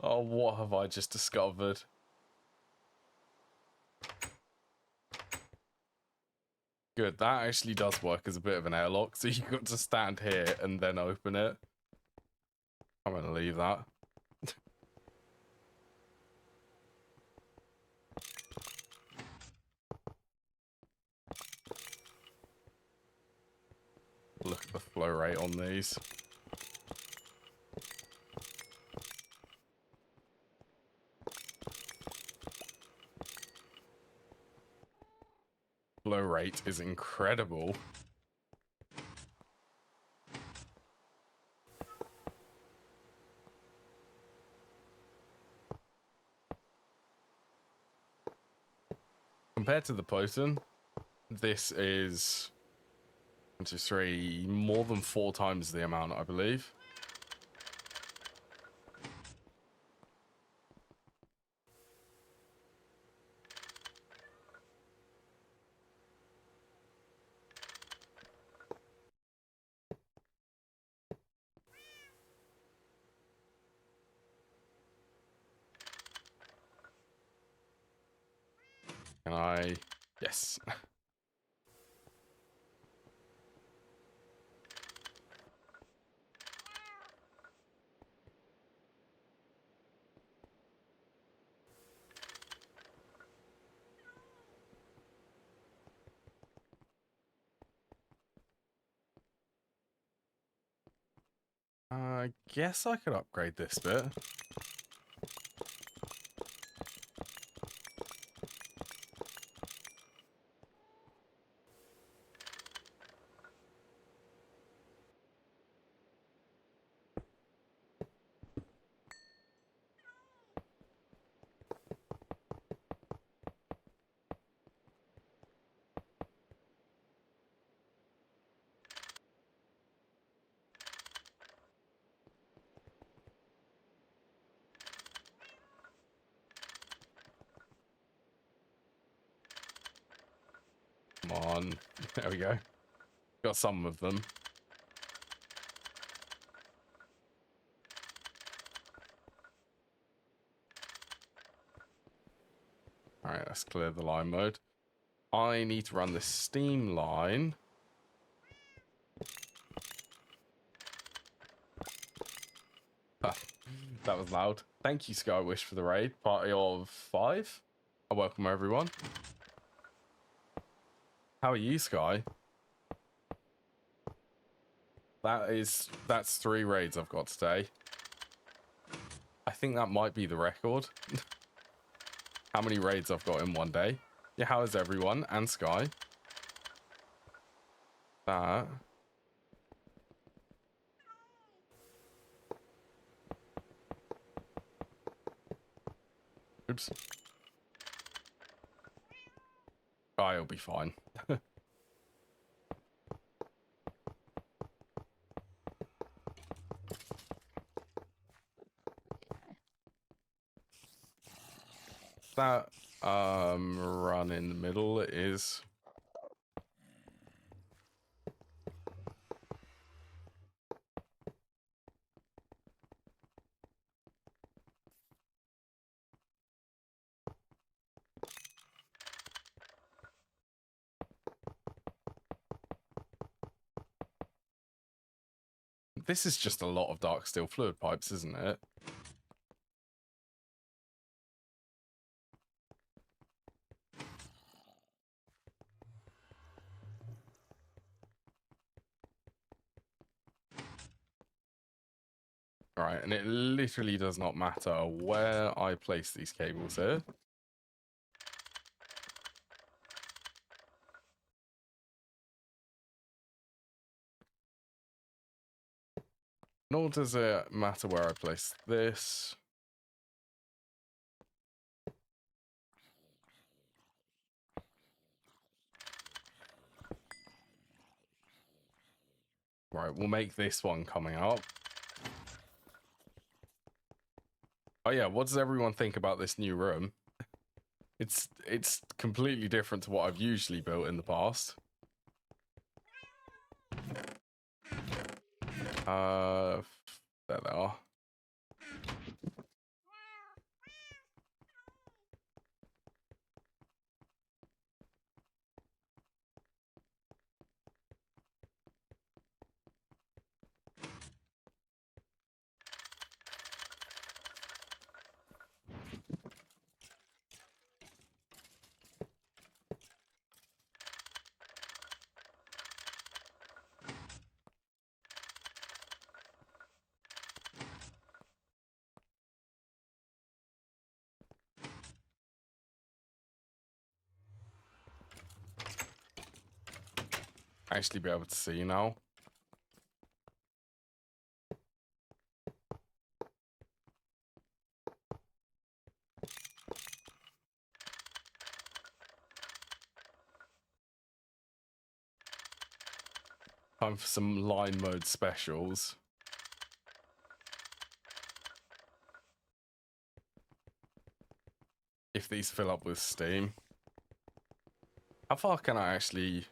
Oh, what have I just discovered? Good, that actually does work as a bit of an airlock, so you've got to stand here and then open it. I'm gonna leave that. Look at the flow rate on these. Flow rate is incredible. Compared to the Potent, this is 1, 2, 3, more than 4 times the amount, I believe. Can I? Yes. I guess I could upgrade this bit. Come on. There we go. Got some of them. Alright, let's clear the line mode. I need to run the steam line. That was loud. Thank you, Skywish, for the raid. Party of 5. I welcome everyone. How are you, Sky? That's 3 raids I've got today. I think that might be the record. How many raids I've got in one day. Yeah, how is everyone? And Sky. That. Oops. Sky will be fine. That run in the middle is this is just a lot of dark steel fluid pipes, isn't it? Right, and it literally does not matter where I place these cables here. Nor does it matter where I place this. Right, we'll make this one coming up. Oh yeah, what does everyone think about this new room? It's completely different to what I've usually built in the past. There they are. Actually be able to see now. Time for some line mode specials. If these fill up with steam. How far can I actually...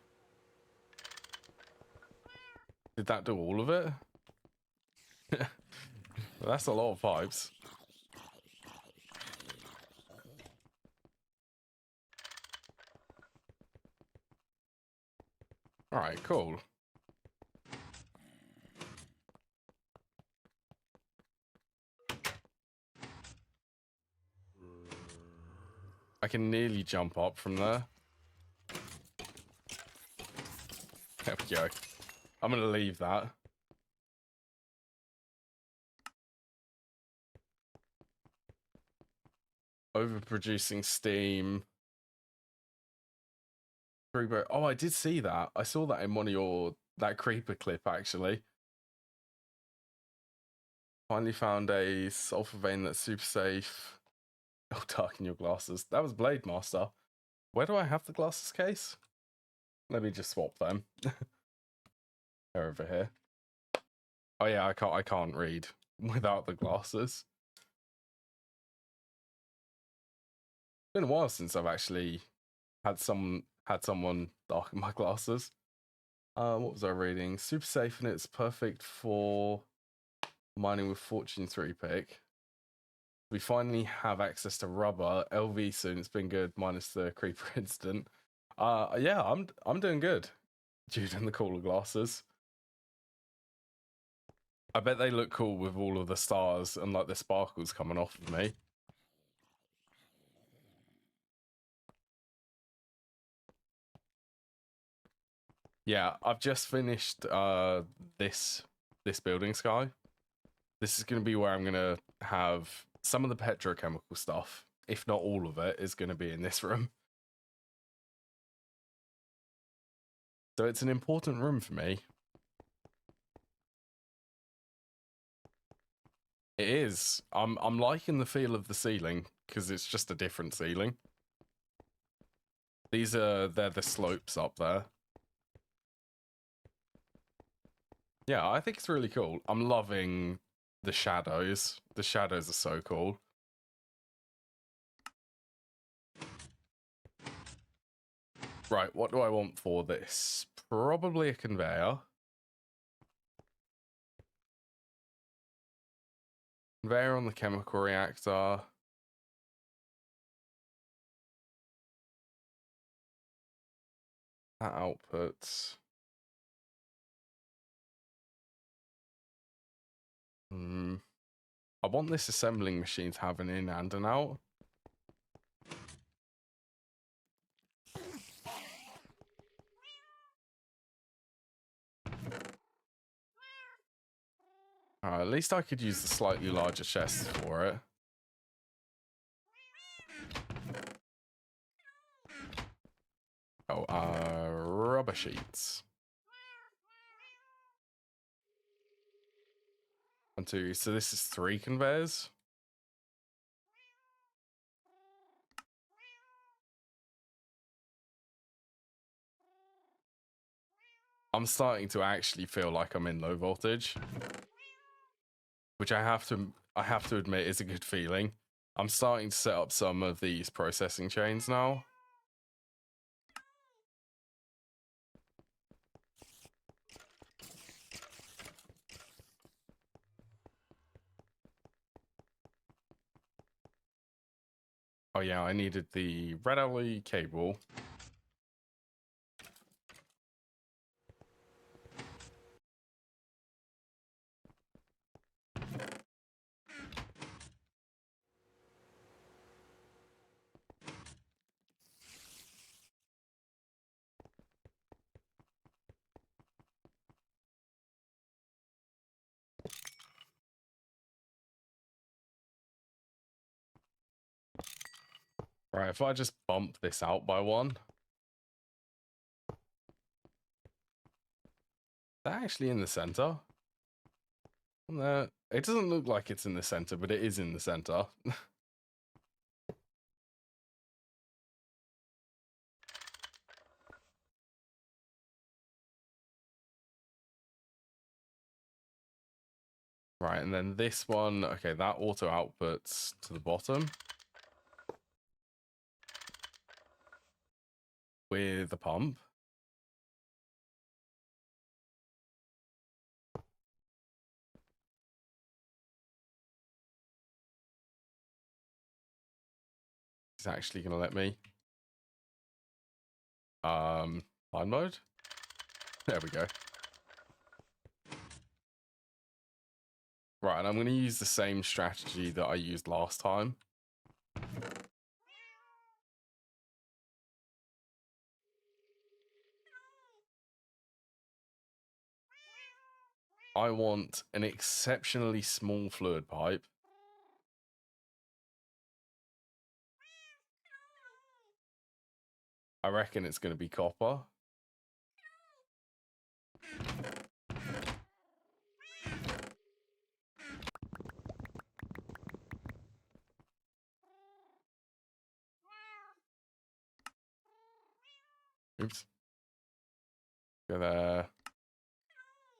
Did that do all of it? That's a lot of pipes. Alright, cool. I can nearly jump up from there. There we go. I'm gonna leave that. Overproducing steam. Oh, I did see that. I saw that in one of that creeper clip, actually. Finally found a sulfur vein that's super safe. Oh, darken your glasses. That was Blade Master. Where do I have the glasses case? Let me just swap them. They're over here. Oh yeah, I can't read without the glasses. It's been a while since I've actually had someone darken my glasses. What was I reading? Super safe, and it's perfect for mining with Fortune 3 pick. We finally have access to rubber. LV soon. It's been good, minus the creeper incident. Yeah, I'm doing good. Jude and the cooler glasses. I bet they look cool with all of the stars and like the sparkles coming off of me. Yeah, I've just finished this building sky. This is going to be where I'm going to have some of the petrochemical stuff, if not all of it, is going to be in this room. So it's an important room for me. It is. I'm liking the feel of the ceiling because it's just a different ceiling. They're the slopes up there. Yeah, I think it's really cool. I'm loving the shadows. The shadows are so cool. Right, what do I want for this? Probably a conveyor. Conveyor on the chemical reactor. That outputs. I want this assembling machine to have an in and an out. At least I could use the slightly larger chest for it. Oh, rubber sheets. 1, 2. So this is 3 conveyors. I'm starting to actually feel like I'm in low voltage, which I have to admit is a good feeling. I'm starting to set up some of these processing chains now. Oh yeah, I needed the red alloy cable. Right, if I just bump this out by 1. Is that actually in the center? It doesn't look like it's in the center, but it is in the center. Right, and then this one, okay, that auto outputs to the bottom with the pump. It's actually going to let me. Fine mode. There we go. Right, and I'm going to use the same strategy that I used last time. I want an exceptionally small fluid pipe. I reckon it's going to be copper. Oops. Go there.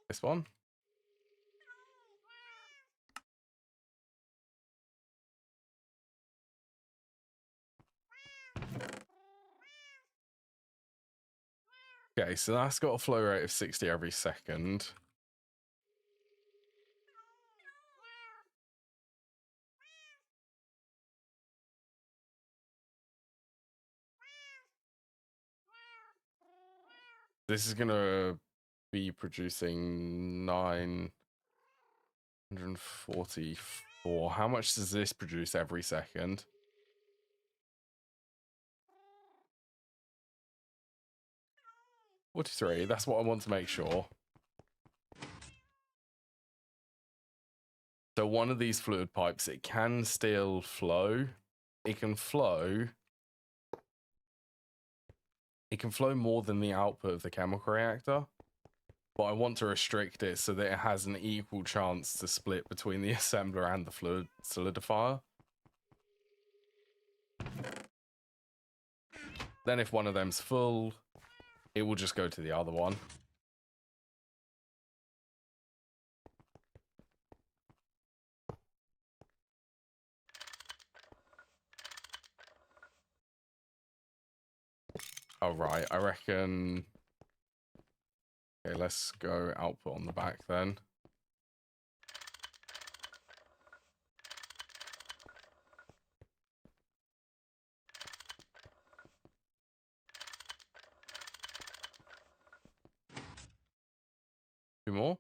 This one. Okay, so that's got a flow rate of 60 every second. This is going to be producing 944. How much does this produce every second? 43. That's what I want to make sure. So one of these fluid pipes, it can still flow. It can flow more than the output of the chemical reactor. But I want to restrict it so that it has an equal chance to split between the assembler and the fluid solidifier. Then if one of them's full, it will just go to the other one. Oh, right. I reckon... Okay, let's go output on the back then. Two more.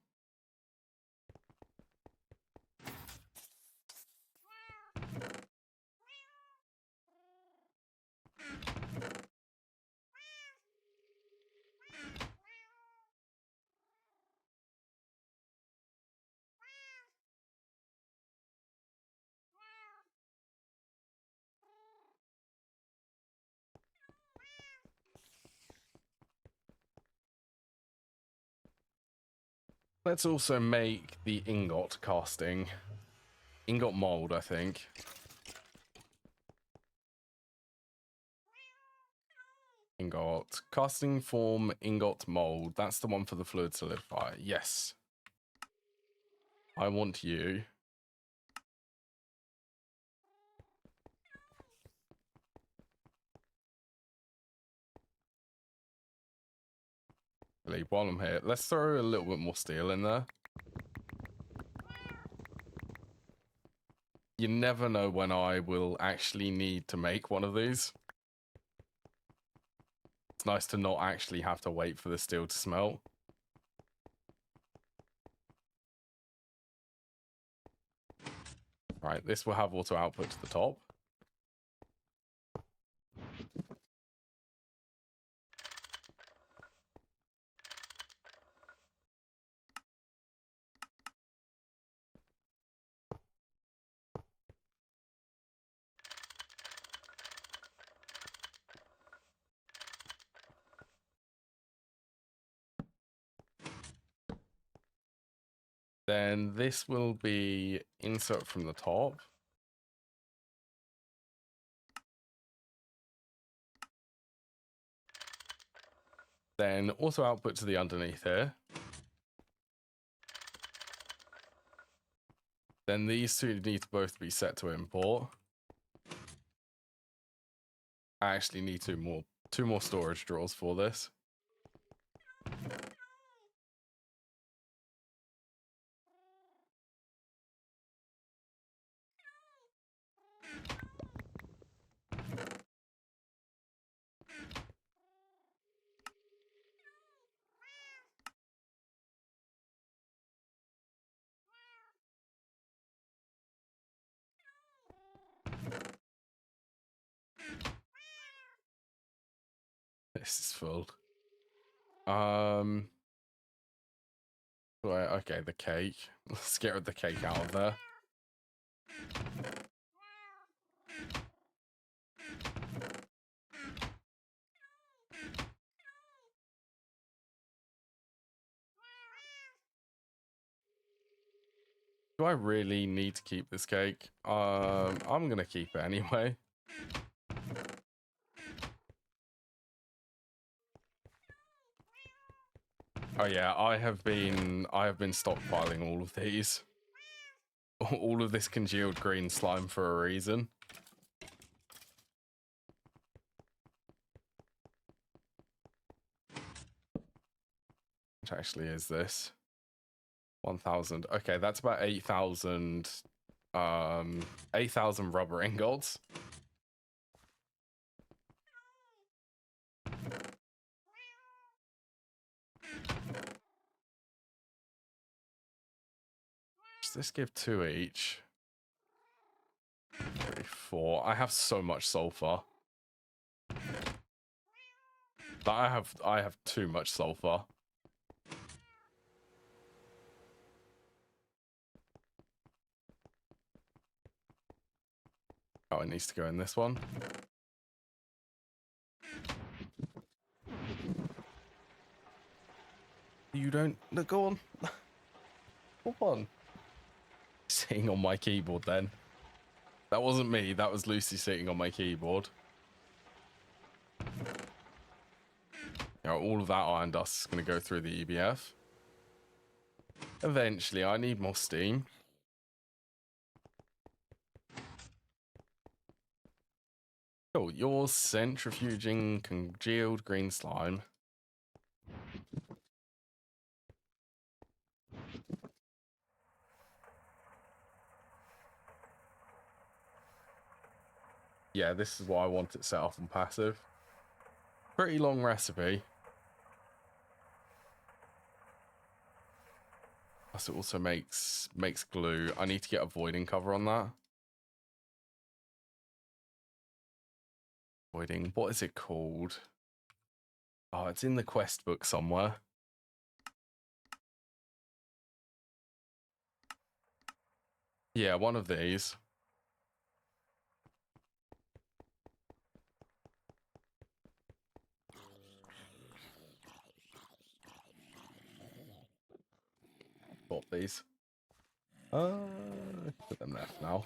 Let's also make the ingot casting. Ingot mold, I think. Ingot. Casting form, ingot mold. That's the one for the fluid solidifier. Yes. I want you. While I'm here, let's throw a little bit more steel in there. You never know when I will actually need to make one of these. It's nice to not actually have to wait for the steel to smelt. Right, this will have auto output to the top. Then this will be insert from the top. Then auto output to the underneath here. Then these two need to both be set to import. I actually need two more storage drawers for this. This is full. Right, okay, the cake. Let's get the cake out of there. Do I really need to keep this cake? I'm gonna keep it anyway. Oh yeah, I have been stockpiling all of these. All of this congealed green slime for a reason. Which actually is this? 1,000. Okay, that's about 8,000. 8,000 rubber ingots. Does this give 2 each? 3, 4. I have so much sulfur. I have too much sulfur. Oh, it needs to go in this one. You don't... No, go on. Go on. Sitting on my keyboard then. That wasn't me. That was Lucy sitting on my keyboard. You know, all of that iron dust is going to go through the EBF. Eventually, I need more steam. Cool. You're centrifuging congealed green slime. Yeah, this is why I want it set up on passive. Pretty long recipe. Plus it also makes glue. I need to get a voiding cover on that. Voiding, what is it called? Oh, it's in the quest book somewhere. Yeah, one of these. please. Put them there for now.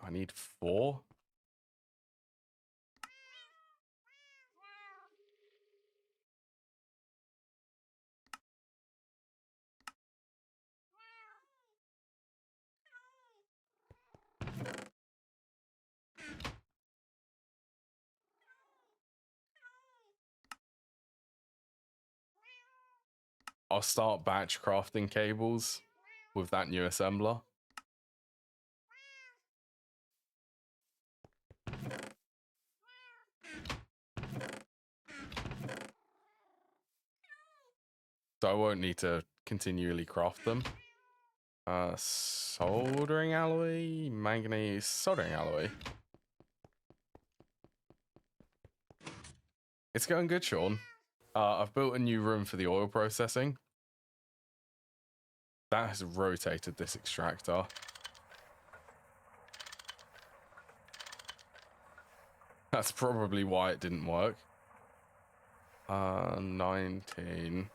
I need 4. I'll start batch crafting cables with that new assembler. So I won't need to continually craft them. Soldering alloy, manganese, soldering alloy. It's going good, Sean. I've built a new room for the oil processing. That has rotated this extractor. That's probably why it didn't work. 19.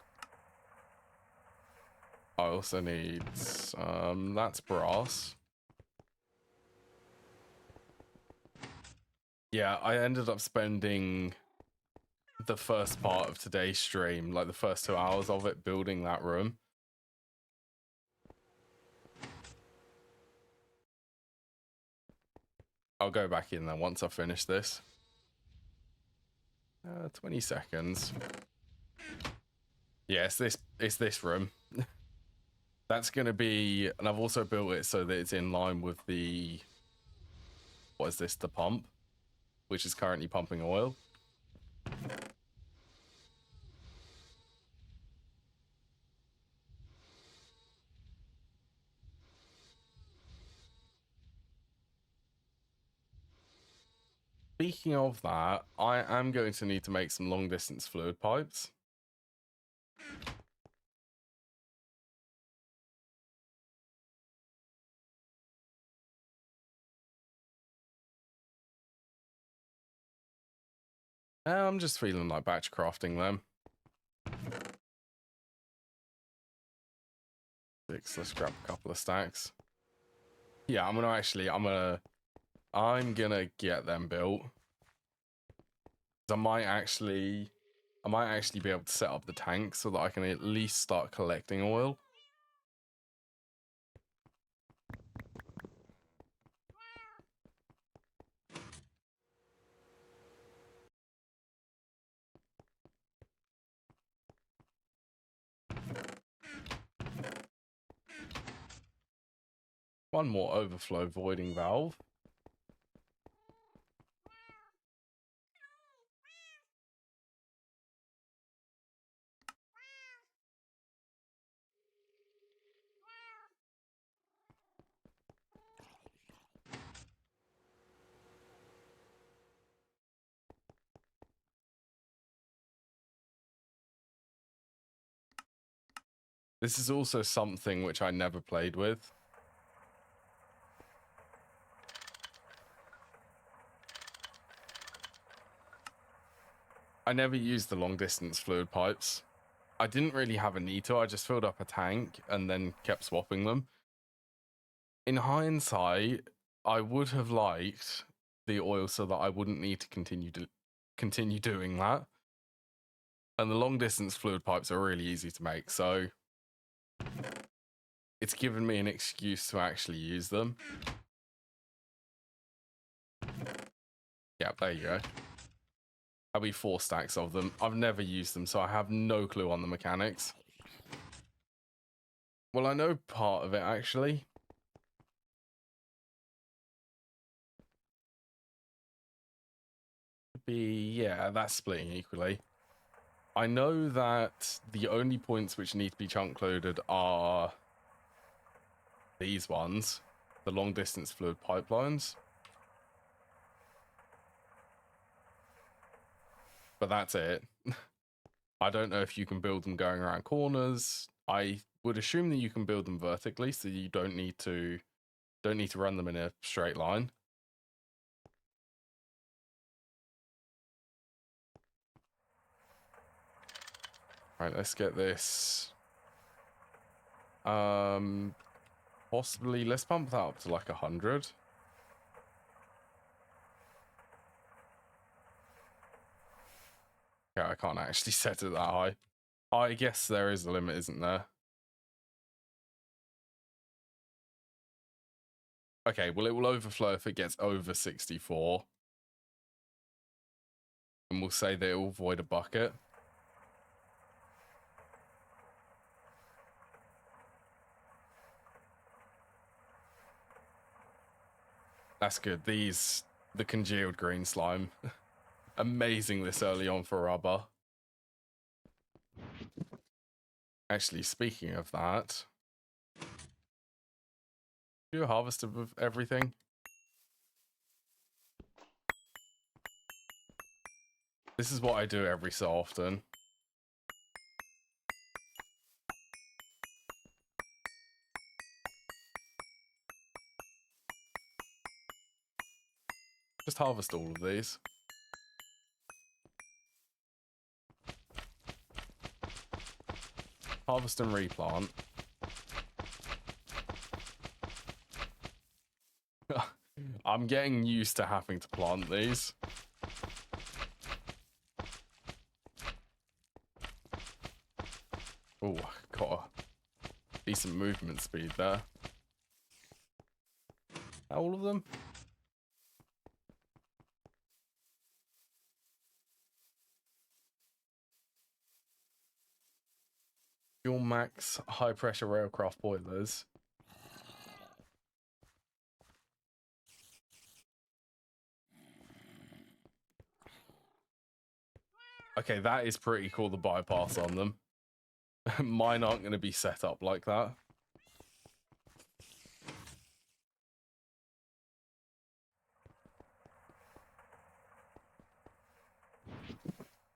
I also need that's brass. Yeah, I ended up spending the first part of today's stream, like the first 2 hours of it, building that room. I'll go back in there once I finish this. 20 seconds. Yeah, it's this room. That's gonna be, and I've also built it so that it's in line with the, what is this, the pump, which is currently pumping oil. Speaking of that, I am going to need to make some long distance fluid pipes. I'm just feeling like batch crafting them. 6, let's grab a couple of stacks. Yeah, I'm gonna get them built. I might actually be able to set up the tank so that I can at least start collecting oil. One more overflow voiding valve. This is also something which I never played with. I never used the long distance fluid pipes. I didn't really have a need to. I just filled up a tank and then kept swapping them. In hindsight, I would have liked the oil so that I wouldn't need to continue doing that. And the long distance fluid pipes are really easy to make, so it's given me an excuse to actually use them. Yeah, there you go. There'll be 4 stacks of them. I've never used them, so I have no clue on the mechanics. Well, I know part of it, actually. Yeah, that's splitting equally. I know that the only points which need to be chunk loaded are these ones, the long distance fluid pipelines. but that's it. I don't know if you can build them going around corners. I would assume that you can build them vertically, so you don't need to run them in a straight line. Right, let's get this. Possibly, let's bump that up to like 100. Yeah, I can't actually set it that high. I guess there is a limit, isn't there? Okay, well, it will overflow if it gets over 64. And we'll say that it will void a bucket. That's good. The congealed green slime. Amazing this early on for rubber. Actually, speaking of that, do a harvest of everything. This is what I do every so often. Just harvest all of these. Harvest and replant. I'm getting used to having to plant these. Oh, got a decent movement speed there. All of them? Fuel max high pressure railcraft boilers. Okay, that is pretty cool, the bypass on them. Mine aren't going to be set up like that.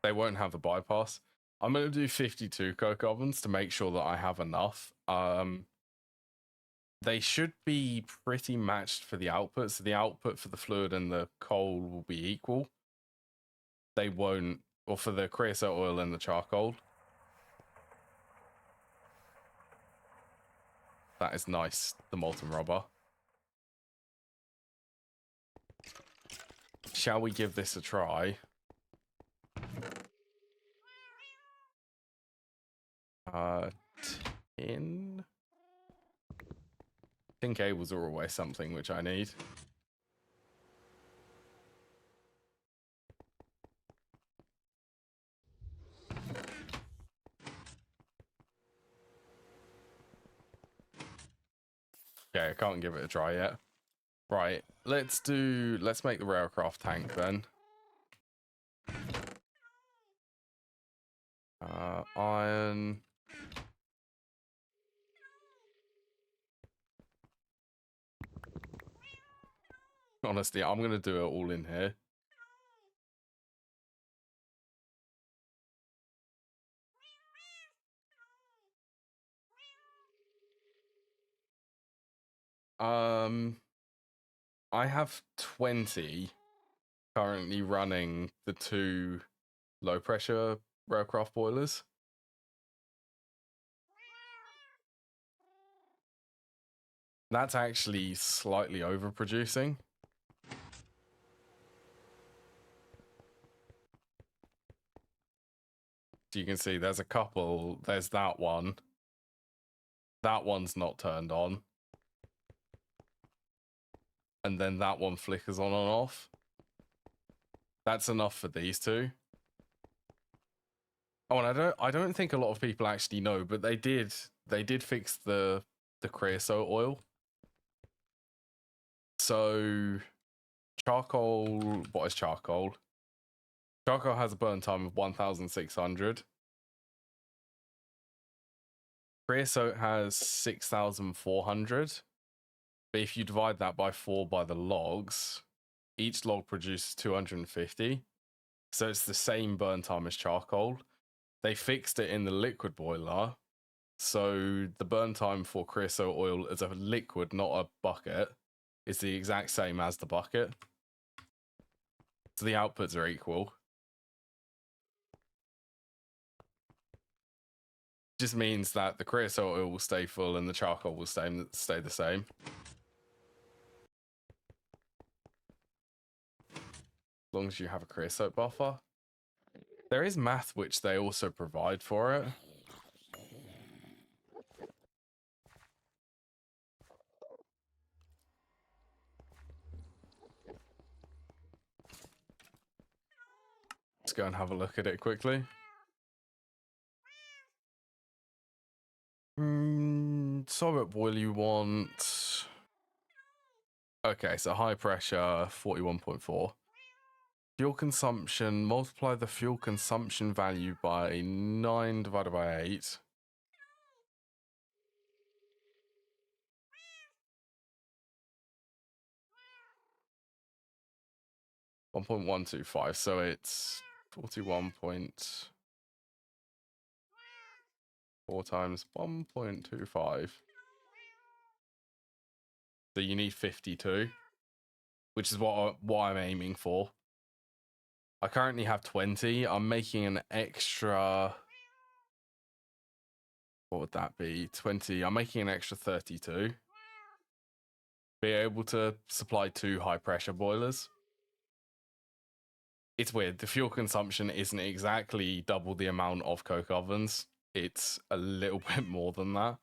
They won't have the bypass. I'm going to do 52 coke ovens to make sure that I have enough. They should be pretty matched for the output. So the output for the fluid and the coal will be equal. They won't, or for the creosote oil and the charcoal. That is nice, the molten rubber. Shall we give this a try? Tin? Tin cables are always something which I need. Okay, I can't give it a try yet. Right, let's make the railcraft tank then. Iron. Honestly, I'm gonna do it all in here. I have 20 currently running the 2 low pressure railcraft boilers. That's actually slightly overproducing. So you can see there's a couple, there's that one. That one's not turned on. And then that one flickers on and off. That's enough for these 2. Oh, and I don't think a lot of people actually know, but they did fix the creosote oil. So charcoal, what is charcoal? Charcoal has a burn time of 1,600. Creosote has 6,400. But if you divide that by 4 by the logs, each log produces 250. So it's the same burn time as charcoal. They fixed it in the liquid boiler. So the burn time for creosote oil as a liquid, not a bucket, is the exact same as the bucket. So the outputs are equal. Just means that the creosote oil will stay full and the charcoal will stay the same. As long as you have a creosote buffer. There is math which they also provide for it. Let's go and have a look at it quickly. Solvent boil you want. Okay, so high pressure, 41.4. Fuel consumption, multiply the fuel consumption value by 9 divided by 8. $1.125, so it's 41.4 times 1.25. So you need 52, which is what I'm aiming for. I currently have 20. I'm making an extra. What would that be? 20. I'm making an extra 32. Be able to supply 2 high pressure boilers. It's weird. The fuel consumption isn't exactly double the amount of coke ovens. It's a little bit more than that.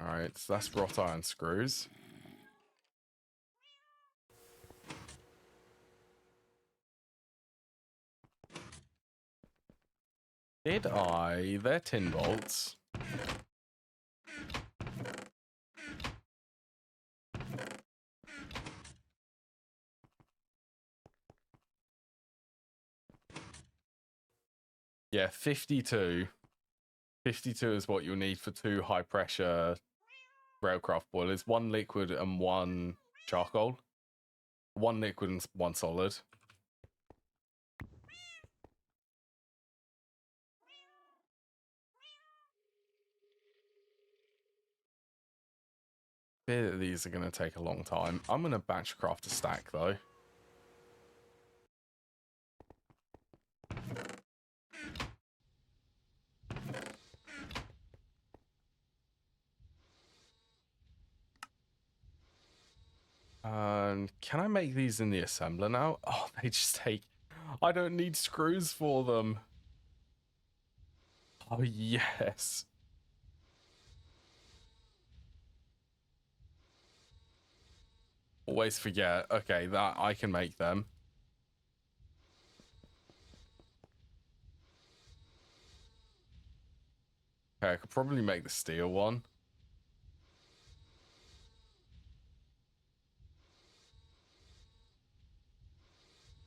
Alright, so that's wrought iron screws. Did I? They're tin bolts. Yeah, 52. 52 is what you'll need for 2 high pressure railcraft boilers. 1 liquid and 1 charcoal. 1 liquid and 1 solid. These are going to take a long time. I'm going to batch craft a stack though. Can I make these in the assembler now? Oh, they just take... I don't need screws for them. Oh, yes. Always forget. Okay, that I can make them. Okay, I could probably make the steel one.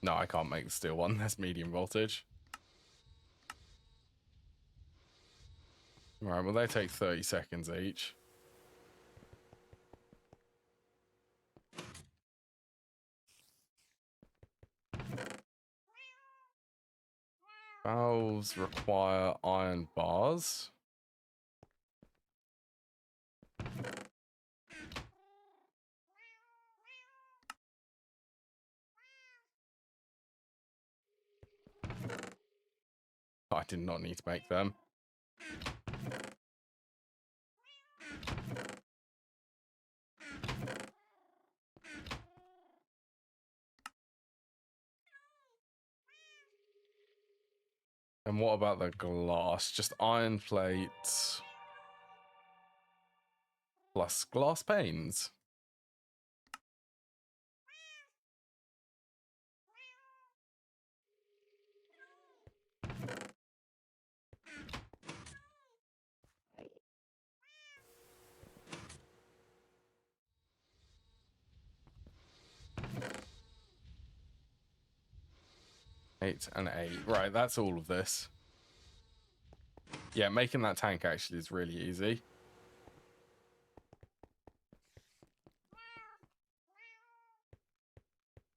No, I can't make the steel one. That's medium voltage. Alright, well, they take 30 seconds each. Valves require iron bars. I did not need to make them. And what about the glass? Just iron plates plus glass panes. Eight and 8. Right, that's all of this. Yeah, making that tank actually is really easy.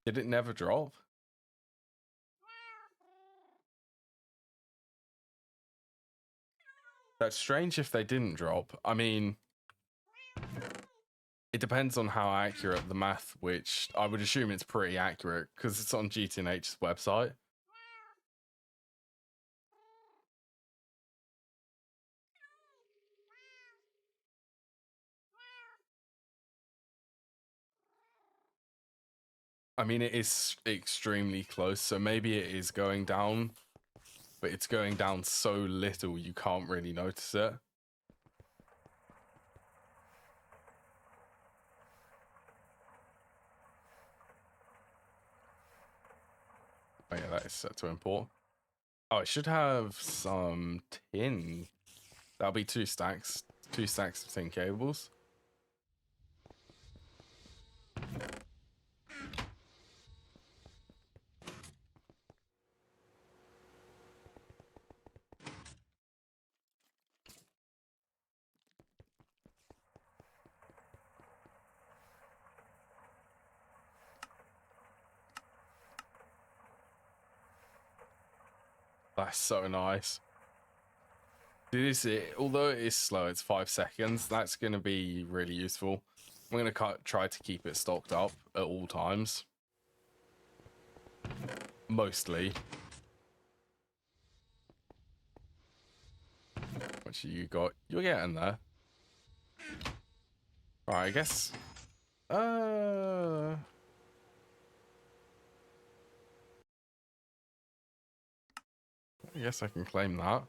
Did it never drop? That's strange if they didn't drop. I mean, it depends on how accurate the math, which I would assume it's pretty accurate because it's on GTNH's website. I mean, it is extremely close, so maybe it is going down, but it's going down so little you can't really notice it. Oh yeah, that is set to import. Oh, it should have some tin. That'll be 2 stacks of tin cables. That's so nice. This it. Although it is slow, it's 5 seconds. That's going to be really useful. I'm going to try to keep it stocked up at all times. Mostly. What you got? You're getting there. Alright, I guess. I guess I can claim that.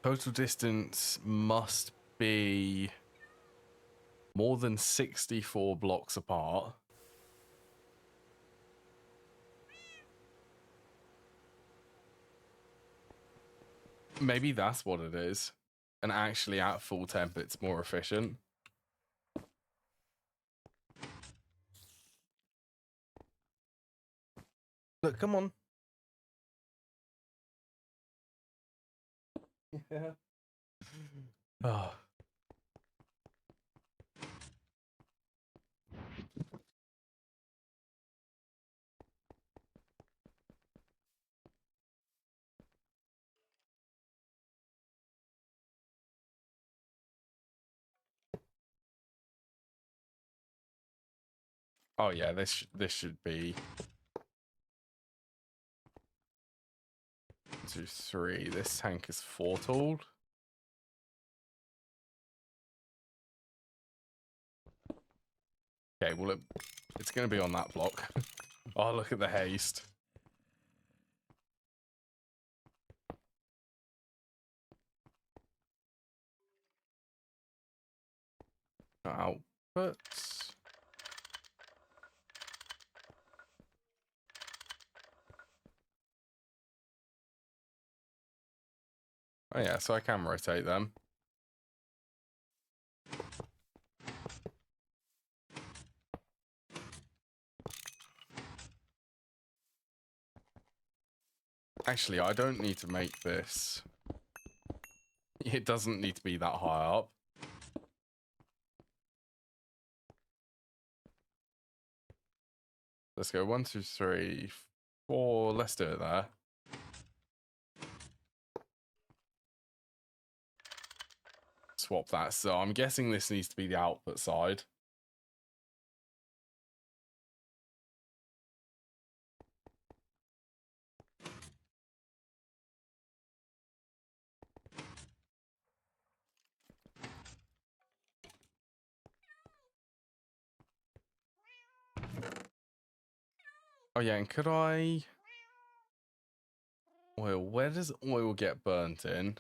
Total distance must be more than 64 blocks apart. Maybe that's what it is. And actually at full temp, it's more efficient. Look, come on. Yeah. Oh. Oh yeah, this should be 2, 3. This tank is 4 tooled. Okay, well it's going to be on that block. Oh, look at the haste. Outputs. Oh yeah, so I can rotate them. Actually, I don't need to make this. It doesn't need to be that high up. Let's go 1, 2, 3, 4. Let's do it there. Swap that. So I'm guessing this needs to be the output side. Oh yeah, and could I... Oil, where does oil get burnt in?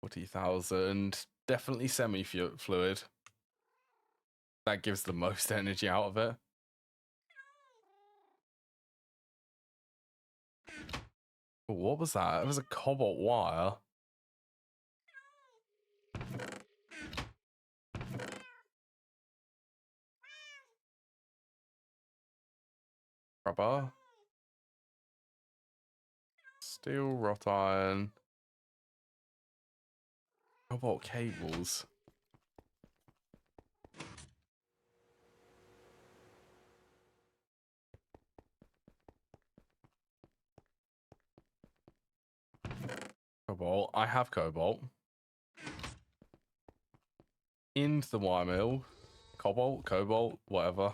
$40,000. Definitely semi-fluid. That gives the most energy out of it. What was that? It was a cobalt wire. Rubber. Steel, wrought iron. Cobalt cables. Cobalt. I have cobalt. Into the wire mill. Cobalt, whatever.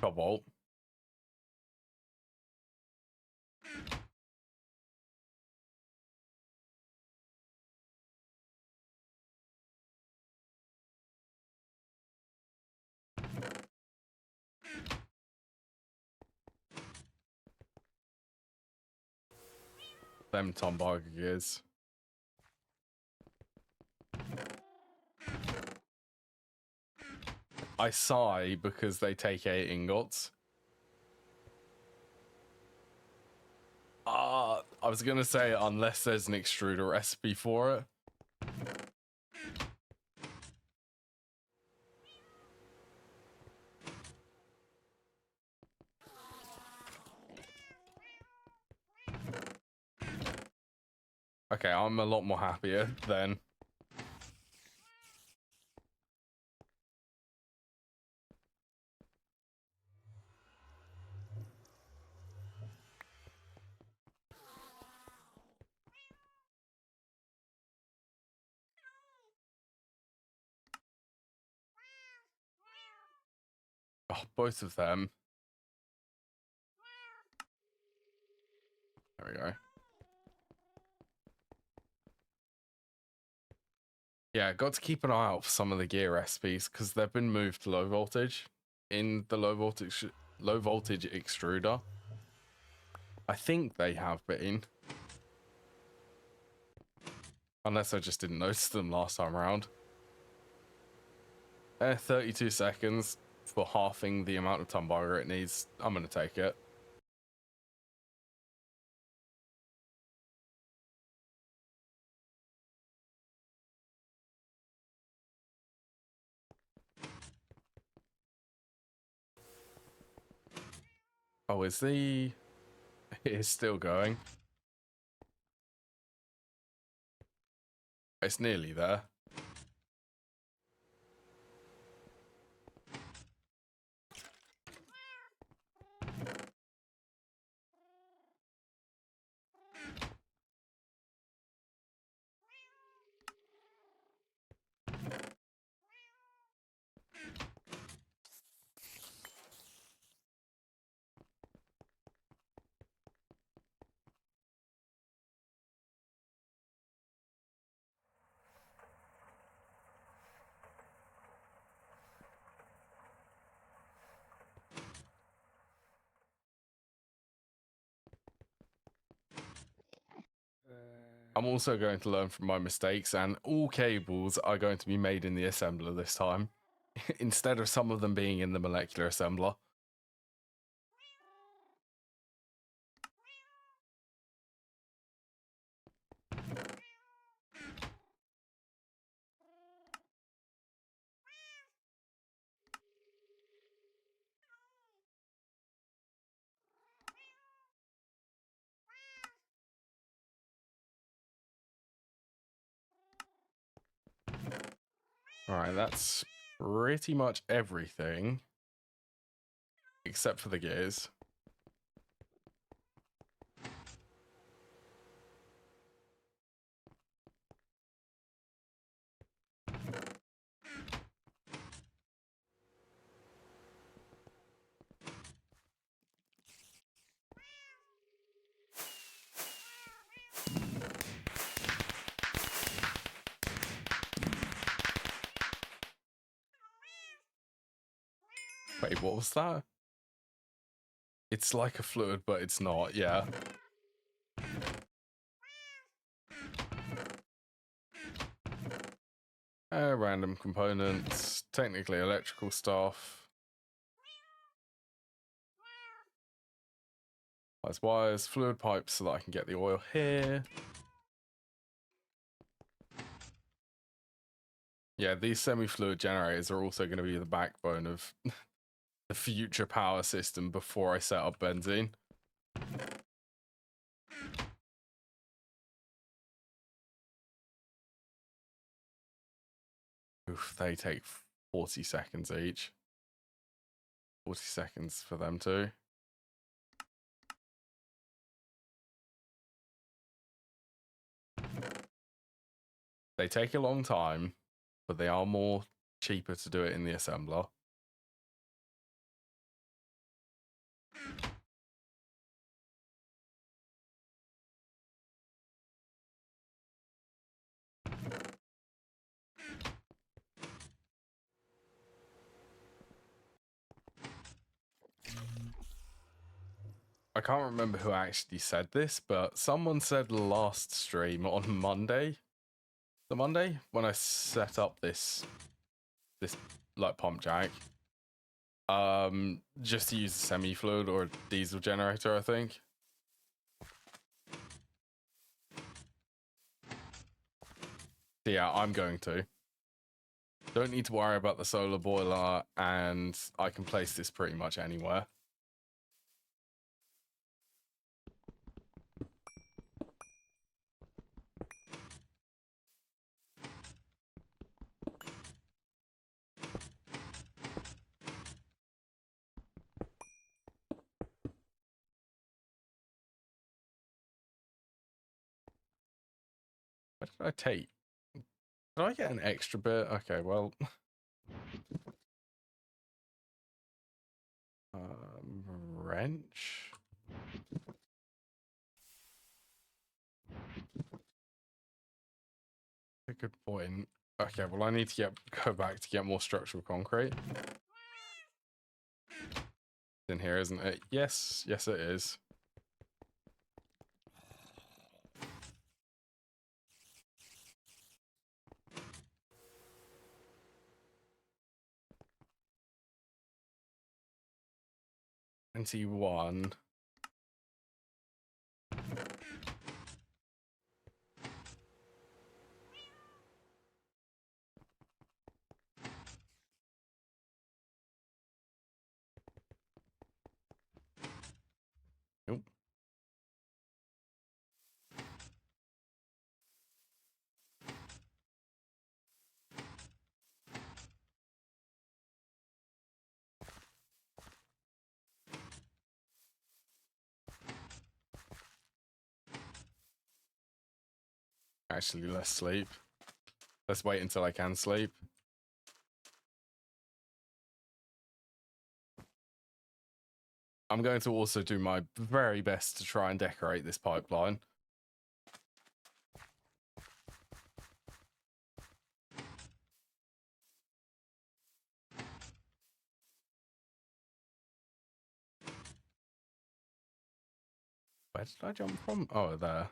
Cobalt. Them Tom Barger gears. I sigh because they take 8 ingots. I was gonna say unless there's an extruder recipe for it. Okay, I'm a lot more happier then. Oh, both of them. There we go. Yeah, got to keep an eye out for some of the gear recipes because they've been moved to low voltage in the low voltage extruder. I think they have been. Unless I just didn't notice them last time around. 32 seconds for halving the amount of Tumbarger it needs. I'm going to take it. Oh, is the... It is still going. It's nearly there. I'm also going to learn from my mistakes, and all cables are going to be made in the assembler this time, instead of some of them being in the molecular assembler. Alright, that's pretty much everything, except for the gears. Wait, what was that? It's like a fluid, but it's not, yeah. Random components, technically electrical stuff. Wires, fluid pipes so that I can get the oil here. Yeah, these semi-fluid generators are also going to be the backbone of the future power system before I set up benzene. Oof, they take 40 seconds each. 40 seconds for them too. They take a long time, but they are more cheaper to do it in the assembler. I can't remember who actually said this, but someone said last stream on Monday. The Monday when I set up this like pump jack, just to use a semi-fluid or a diesel generator, I think. So yeah, I'm going to. Don't need to worry about the solar boiler, and I can place this pretty much anywhere. What did I take? Did I get an extra bit? Okay, well. Wrench. A good point. Okay, well, I need to go back to get more structural concrete. In here, isn't it? Yes, yes, it is. $21. Nope. Actually, let's sleep. Let's wait until I can sleep. I'm going to also do my very best to try and decorate this pipeline. Where did I jump from? Oh, there.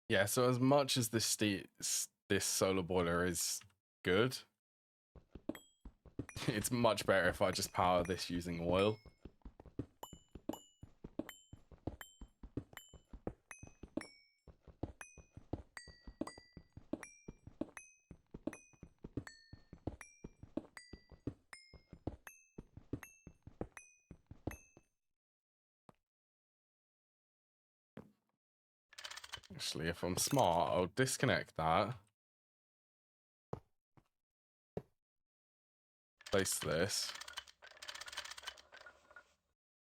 Yeah, so as much as this solar boiler is good, it's much better if I just power this using oil. Actually, if I'm smart, I'll disconnect that. Place this.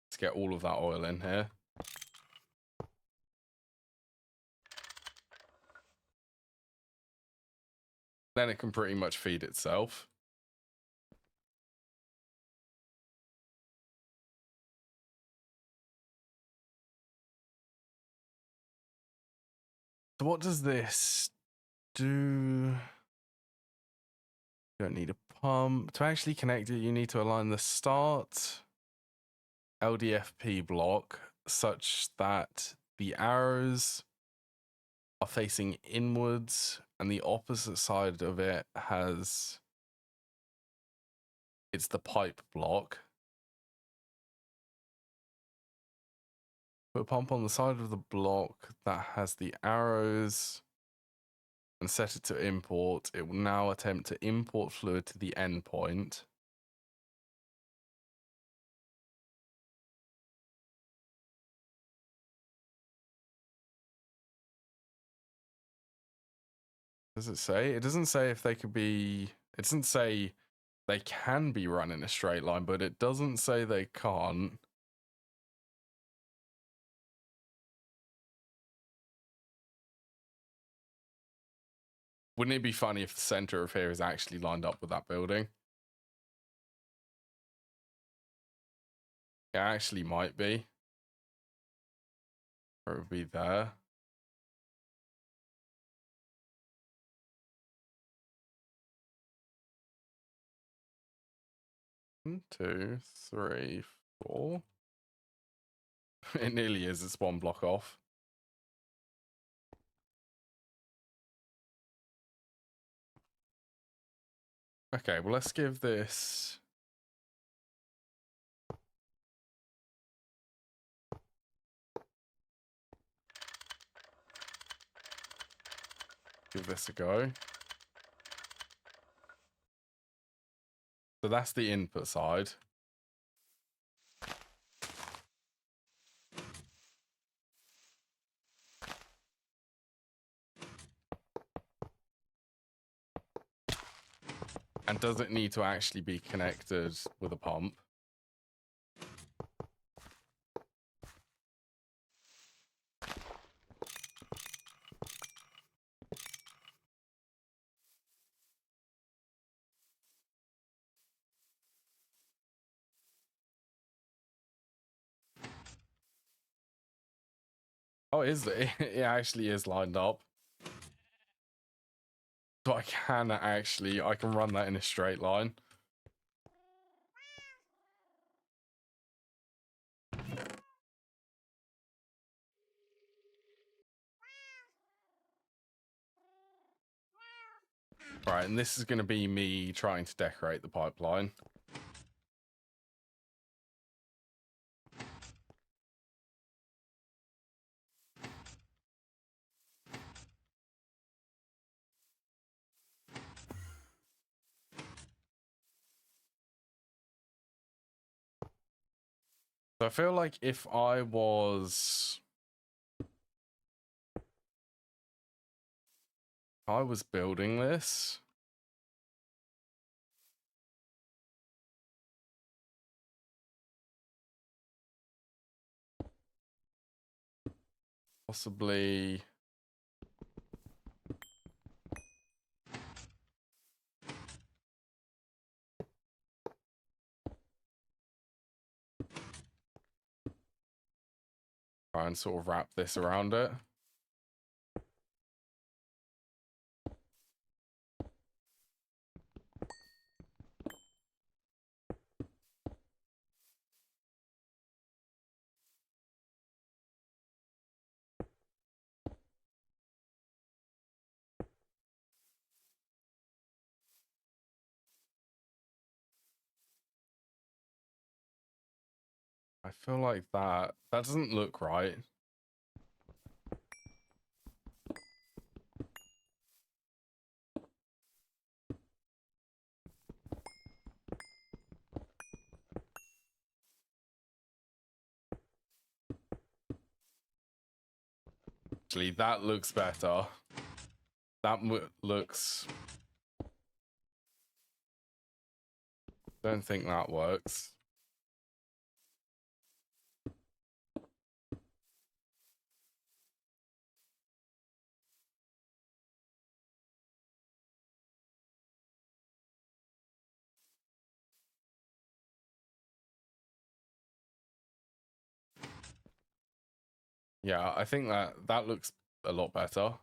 Let's get all of that oil in here. Then it can pretty much feed itself. So what does this do? You don't need a pump. To actually connect it, you need to align the start LDFP block such that the arrows are facing inwards, and the opposite side of it has, it's the pipe block. Put a pump on the side of the block that has the arrows and set it to import. It will now attempt to import fluid to the end point. Does it say? It doesn't say if they could be, it doesn't say they can be run in a straight line, but it doesn't say they can't. Wouldn't it be funny if the center of here is actually lined up with that building? It actually might be. Or it would be there. One, two, three, four. It nearly is. It's one block off. Okay, well, let's give this... give this a go. So that's the input side. And does it need to actually be connected with a pump? Oh, is it? It actually is lined up. So I can actually, I can run that in a straight line. Right, and this is going to be me trying to decorate the pipeline. So I feel like if I was building this, possibly try and sort of wrap this around it. I feel like that doesn't look right. Actually, that looks better. That looks... don't think that works. Yeah, I think that looks a lot better.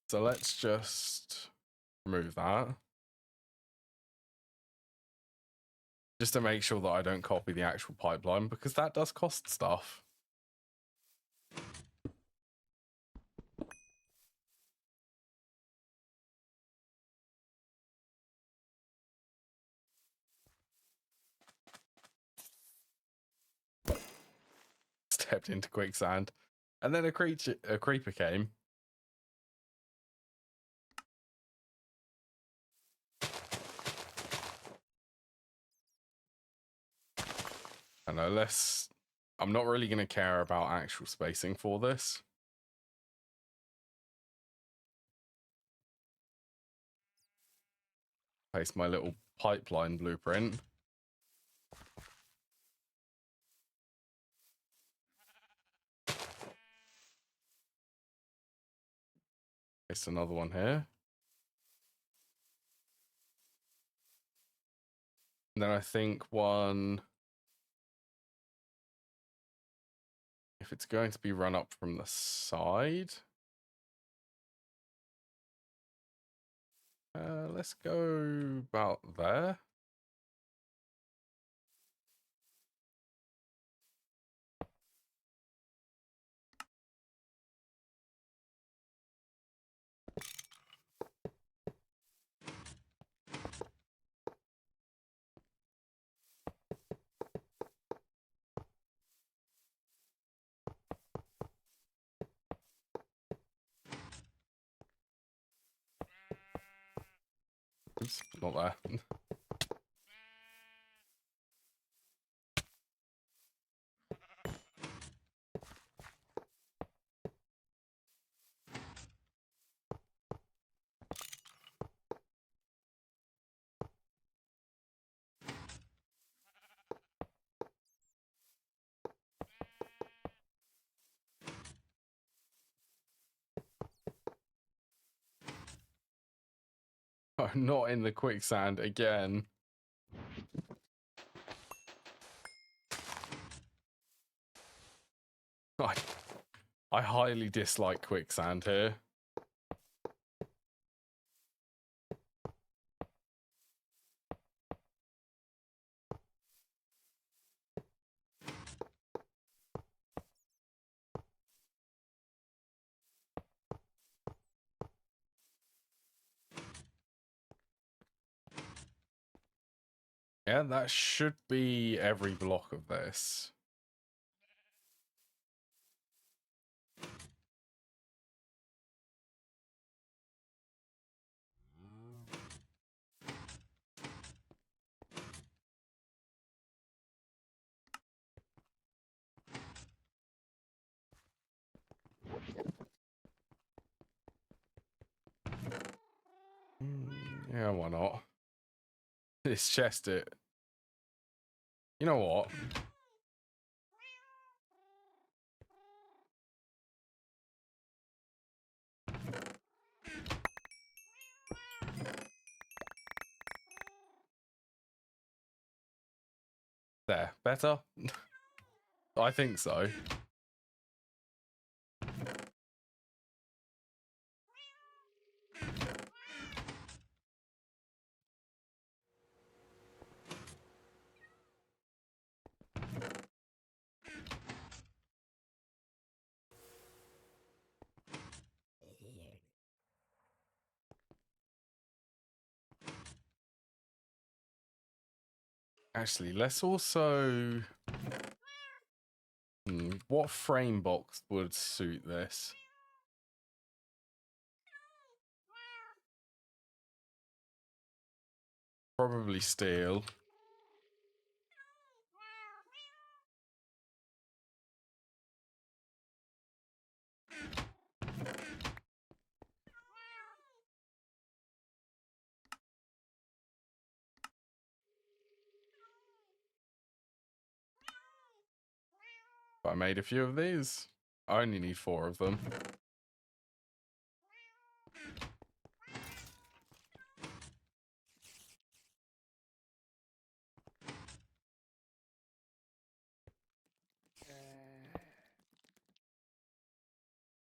So let's just remove that. Just to make sure that I don't copy the actual pipeline, because that does cost stuff. stepped into quicksand, and then a creeper came. I know, I'm not really going to care about actual spacing for this. Paste my little pipeline blueprint. Paste another one here. And then I think one, if it's going to be run up from the side, let's go about there. Oops, not there. Oh, not in the quicksand again. I highly dislike quicksand here. Yeah, that should be every block of this. Yeah, why not? This chest it. You know what? There, better? I think so. Actually, let's also... what frame box would suit this? Probably steel. I made a few of these. I only need 4 of them.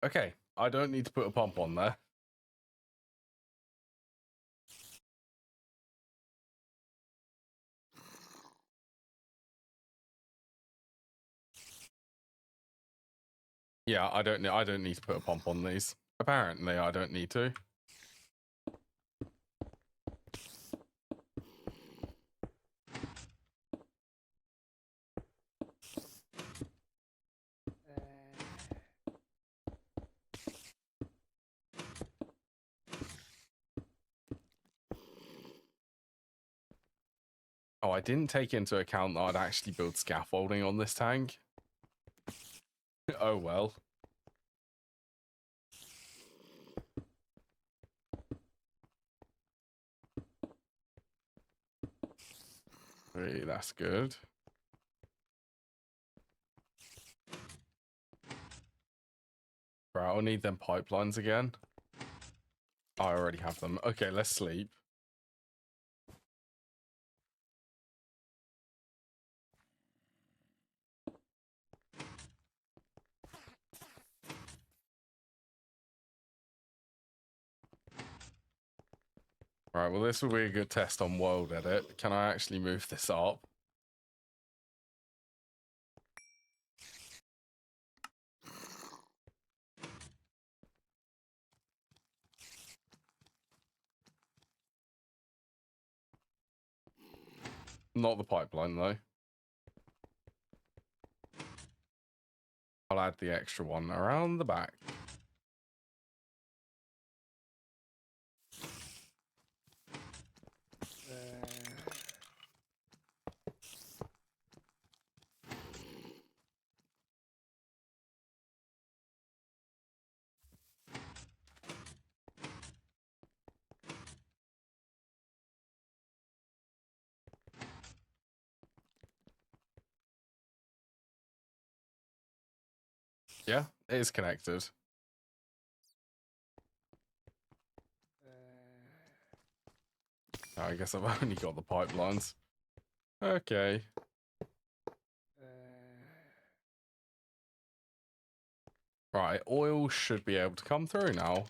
Okay, I don't need to put a pump on there. Yeah, I don't need to put a pump on these. Apparently, I don't need to. Oh, I didn't take into account that I'd actually build scaffolding on this tank. Oh well. Hey, that's good. Right, I'll need them pipelines again. Oh, I already have them. Okay, let's sleep. Right, well, this will be a good test on world edit. Can I actually move this up? Not the pipeline, though. I'll add the extra one around the back. Yeah, it is connected. I guess I've only got the pipelines. Okay. Right, oil should be able to come through now.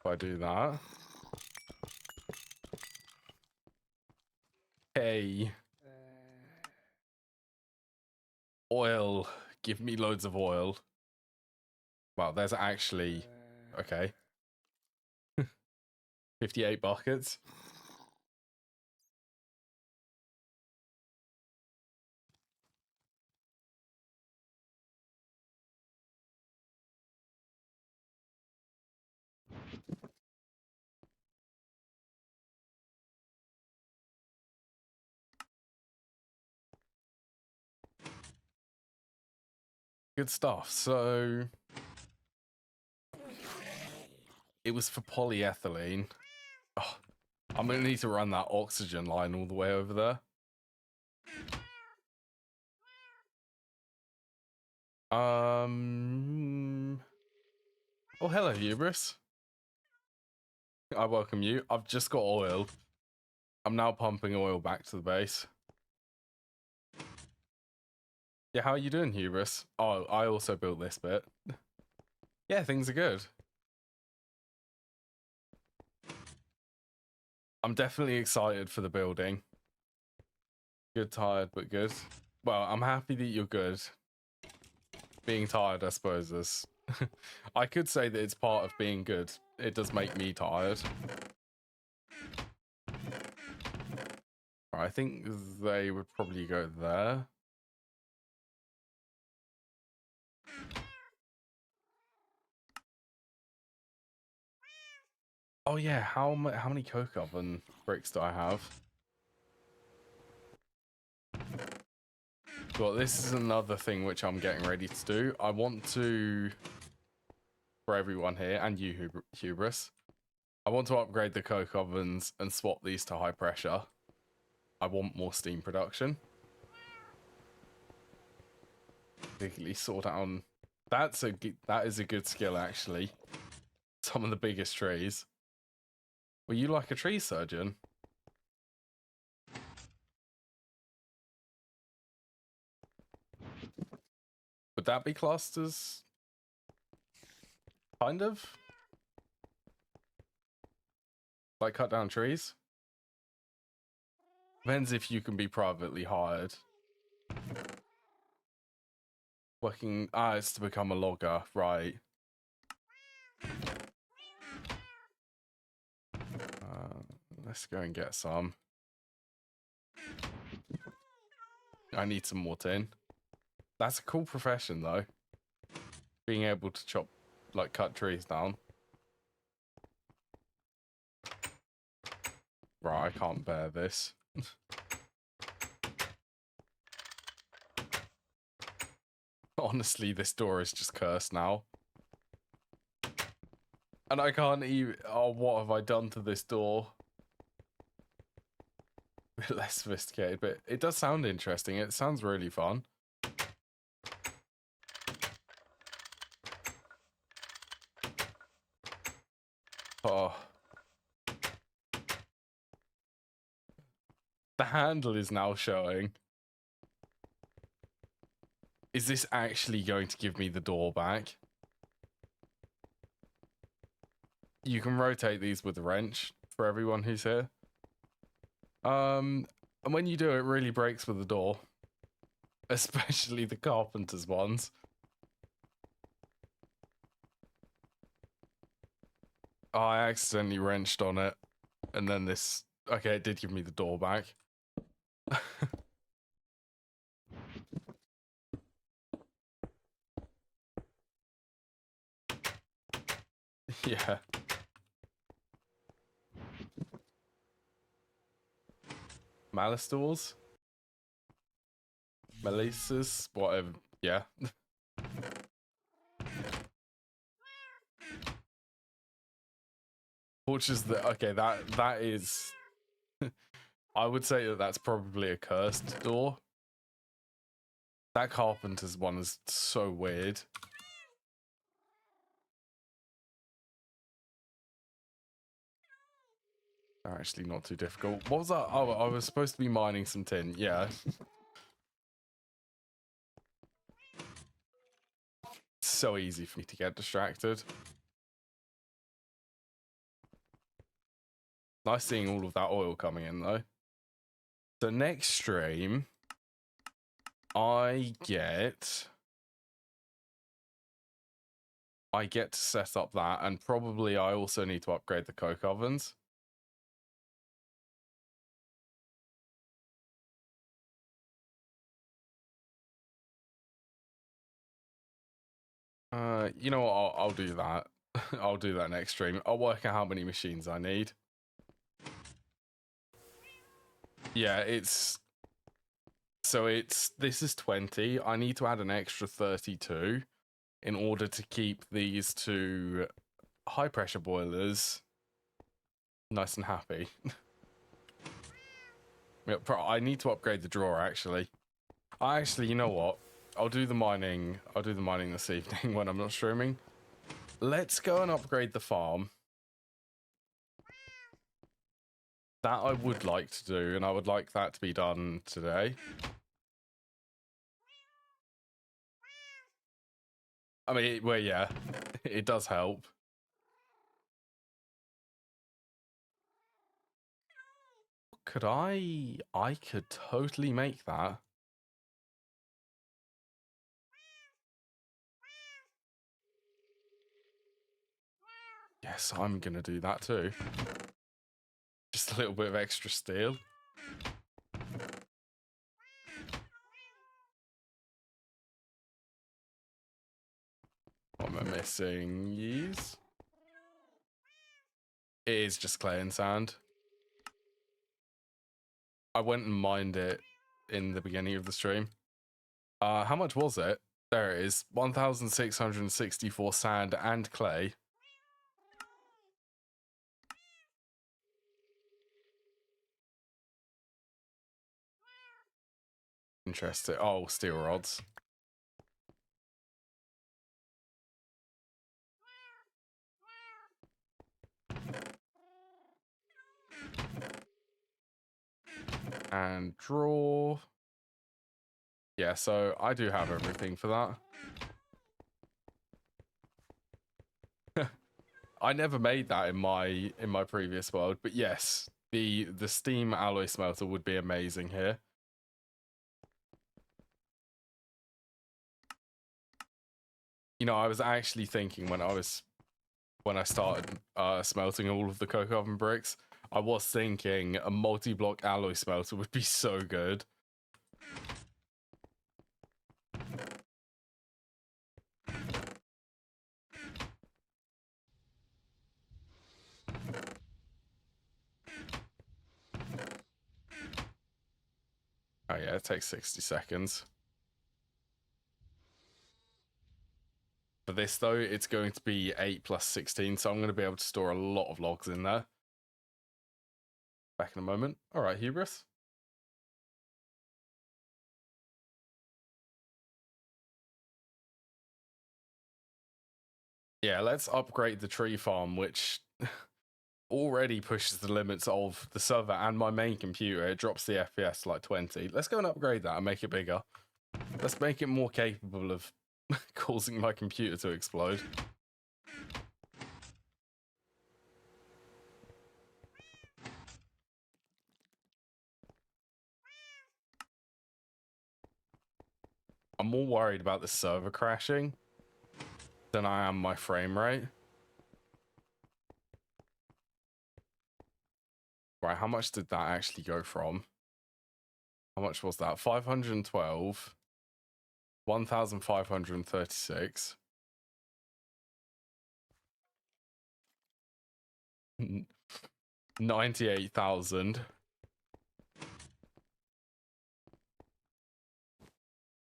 If I do that. Hey. Oil. Give me loads of oil. Well, there's actually... Okay. 58 buckets. Good stuff. So... It was for polyethylene. Oh, I'm going to need to run that oxygen line all the way over there. Oh, hello, Hubris. I welcome you. I've just got oil. I'm now pumping oil back to the base. Yeah, how are you doing, Hubris? Oh, I also built this bit. Yeah, things are good. I'm definitely excited for the building. Good, tired, but good. Well, I'm happy that you're good. Being tired, I suppose, is... I could say that it's part of being good. It does make me tired. I think they would probably go there. Oh yeah, how many coke oven bricks do I have? Well, this is another thing which I'm getting ready to do. I want to, for everyone here, and you, Hubris, I want to upgrade the coke ovens and swap these to high pressure. I want more steam production. Particularly sort down. That is a good skill, actually. Some of the biggest trees. Were you like a tree surgeon? Would that be classed as kind of like cut down trees? Depends if you can be privately hired. Working, it's to become a logger, right? Let's go and get some. I need some more tin. That's a cool profession, though. Being able to chop, like, cut trees down. Right, I can't bear this. Honestly, this door is just cursed now. And I can't even... Oh, what have I done to this door? A bit less sophisticated, but it does sound interesting. It sounds really fun. Oh. The handle is now showing. Is this actually going to give me the door back? You can rotate these with a wrench for everyone who's here. And when you do, it really breaks with the door. Especially the carpenter's ones. Oh, I accidentally wrenched on it. And then this... Okay, it did give me the door back. Yeah. Malice doors? Malices? Whatever. Yeah. Which is the... Okay, that is... I would say that that's probably a cursed door. That carpenter's one is so weird. They're actually not too difficult. What was that? Oh, I was supposed to be mining some tin. Yeah. So easy for me to get distracted. Nice seeing all of that oil coming in, though. So next stream, I get to set up that, and probably I also need to upgrade the coke ovens. You know what? I'll do that. I'll do that next stream. I'll work out how many machines I need. Yeah, this is 20. I need to add an extra 32 in order to keep these two high pressure boilers nice and happy. I need to upgrade the drawer, actually. You know what? I'll do the mining this evening when I'm not streaming. Let's go and upgrade the farm. That I would like to do, and I would like that to be done today. I mean, well, yeah, it does help. Could I could totally make that. Yes, I'm gonna do that too. Just a little bit of extra steel. What am I missing? Yes. It is just clay and sand. I went and mined it in the beginning of the stream. How much was it? There it is. 1,664 sand and clay. Interesting. Oh, steel rods. And draw. Yeah, so I do have everything for that. I never made that in my previous world, but yes, the steam alloy smelter would be amazing here. You know, I was actually thinking when I started smelting all of the coke oven bricks, I was thinking a multi-block alloy smelter would be so good. yeah, it takes 60 seconds. For this, though, it's going to be 8 plus 16, so I'm going to be able to store a lot of logs in there. Back in a moment. All right, Hubris. Yeah, let's upgrade the tree farm, which already pushes the limits of the server and my main computer. It drops the FPS to like 20. Let's go and upgrade that and make it bigger. Let's make it more capable of causing my computer to explode. I'm more worried about the server crashing than I am my frame rate. Right, how much did that actually go from? How much was that? 512, 1,536, 98,000.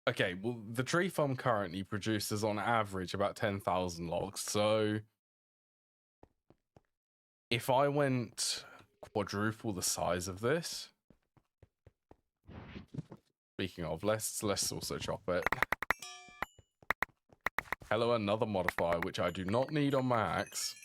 Okay, well, the tree farm currently produces on average about 10,000 logs. So if I went quadruple the size of this, speaking of, let's also chop it. Hello, another modifier, which I do not need on my axe.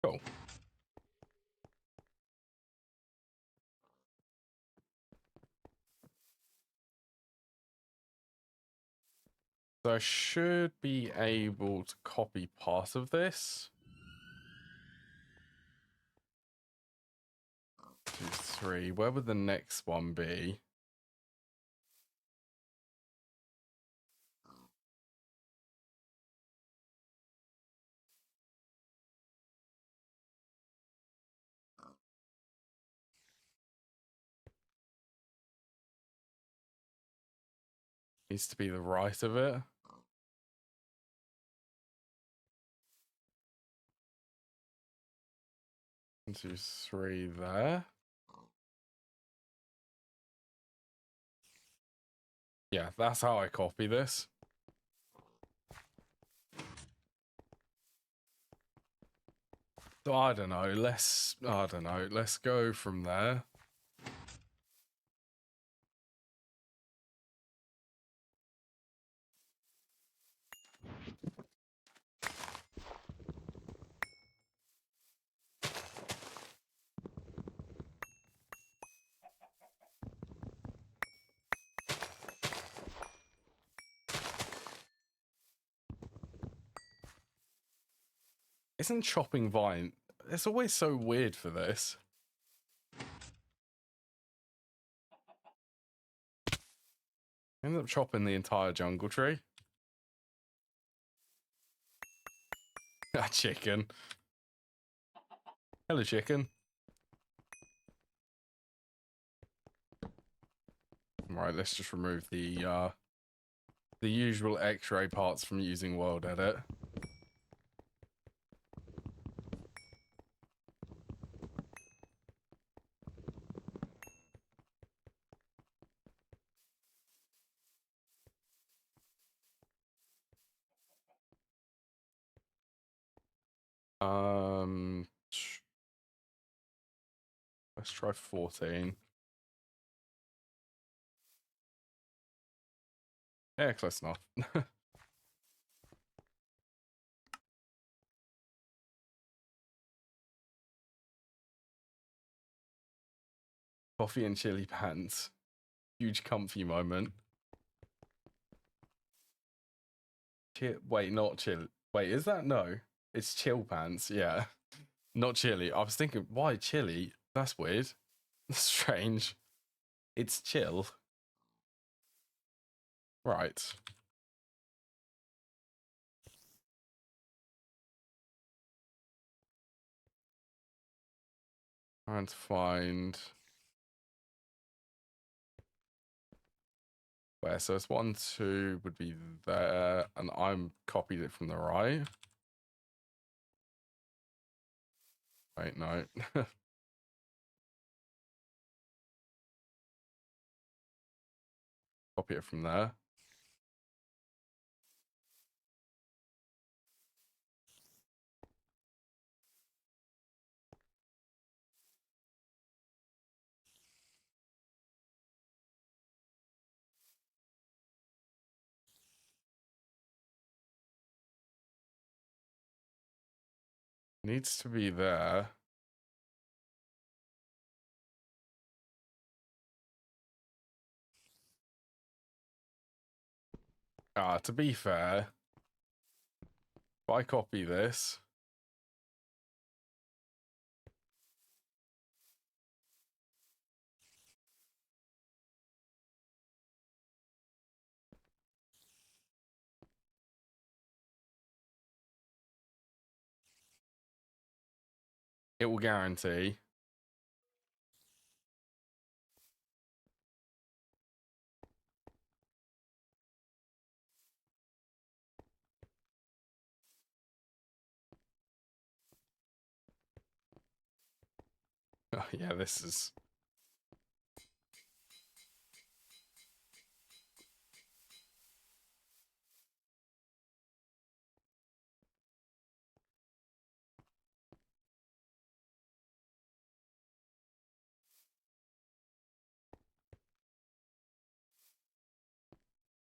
Cool. So I should be able to copy part of this. 2, 3. Where would the next one be? Needs to be the right of it. 1, 2, 3 there. Yeah, that's how I copy this. So I don't know. Let's go from there. Isn't chopping vine? It's always so weird for this. End up chopping the entire jungle tree. A chicken. Hello, chicken. Right, let's just remove the usual X-ray parts from using World Edit. Let's try 14. Yeah, close enough. Coffee and chili pants. Huge comfy moment. Wait, not chill. Wait, is that? No. It's chill pants, yeah. Not chili. I was thinking, why chili? That's weird. That's strange. It's chill. Right. Trying to find where. So it's 1, 2 would be there, and I'm copied it from the right. Wait, no. Copy it from there. Needs to be there. To be fair, if I copy this, it will guarantee. Oh, yeah, this is...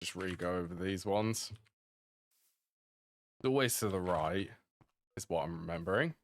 Just re-go over these ones. Always to the right is what I'm remembering.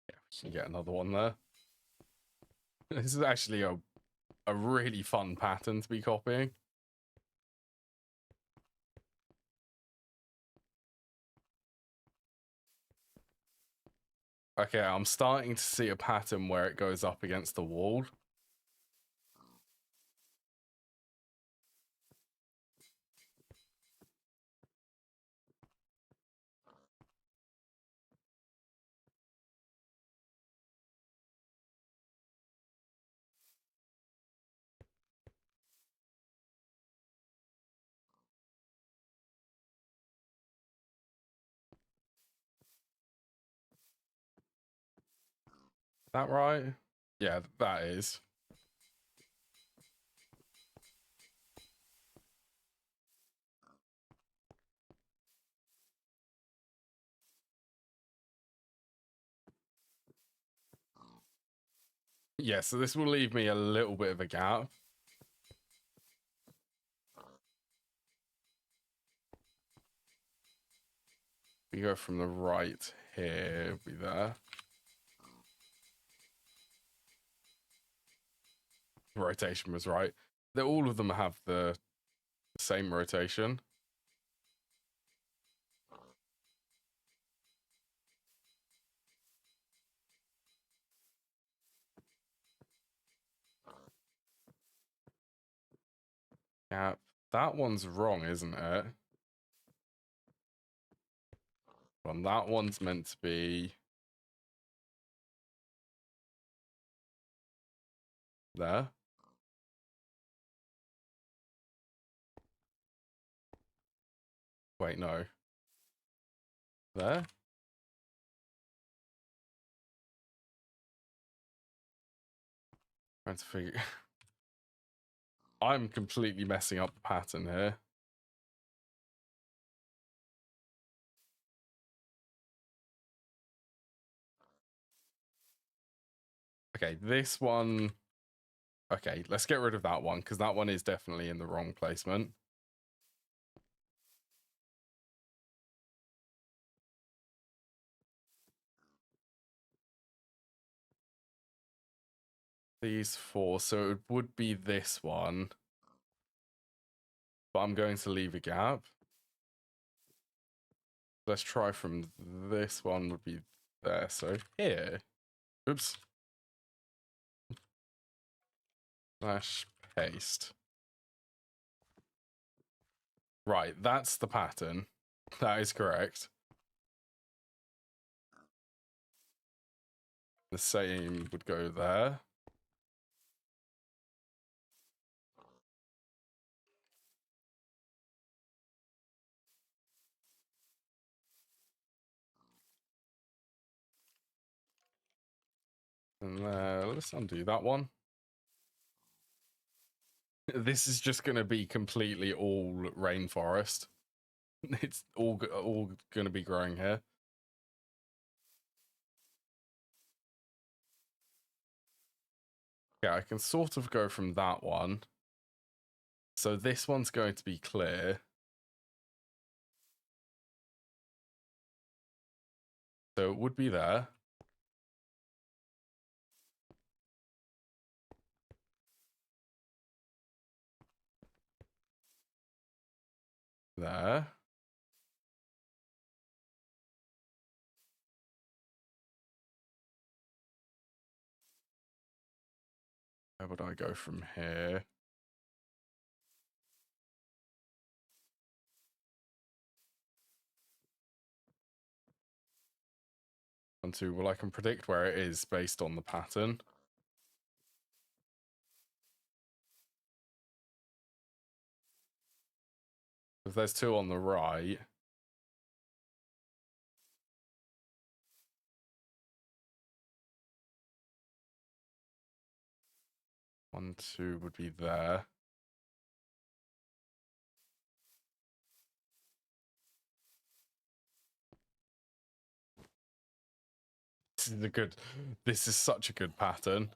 Yeah, we can get another one there. This is actually a really fun pattern to be copying. Okay, I'm starting to see a pattern where it goes up against the wall. That right? Yeah, that is. Yeah, so this will leave me a little bit of a gap. We go from the right here, be there. The rotation was right. All of them have the same rotation. Gap. That one's wrong, isn't it? Well, that one's meant to be there. Wait, no. There? Trying to figure... I'm completely messing up the pattern here. Okay, this one... Okay, let's get rid of that one, because that one is definitely in the wrong placement. these four, so it would be this one. But I'm going to leave a gap. Let's try from this one would be there. So here. Oops. Slash paste. Right, that's the pattern. That is correct. The same would go there. And let's undo that one. This is just going to be completely all rainforest. It's all going to be growing here. Yeah, I can sort of go from that one. So this one's going to be clear. So it would be there. There. Where would I go from here? One, two. Well, I can predict where it is based on the pattern. If there's two on the right. One, two would be there. This is such a good pattern.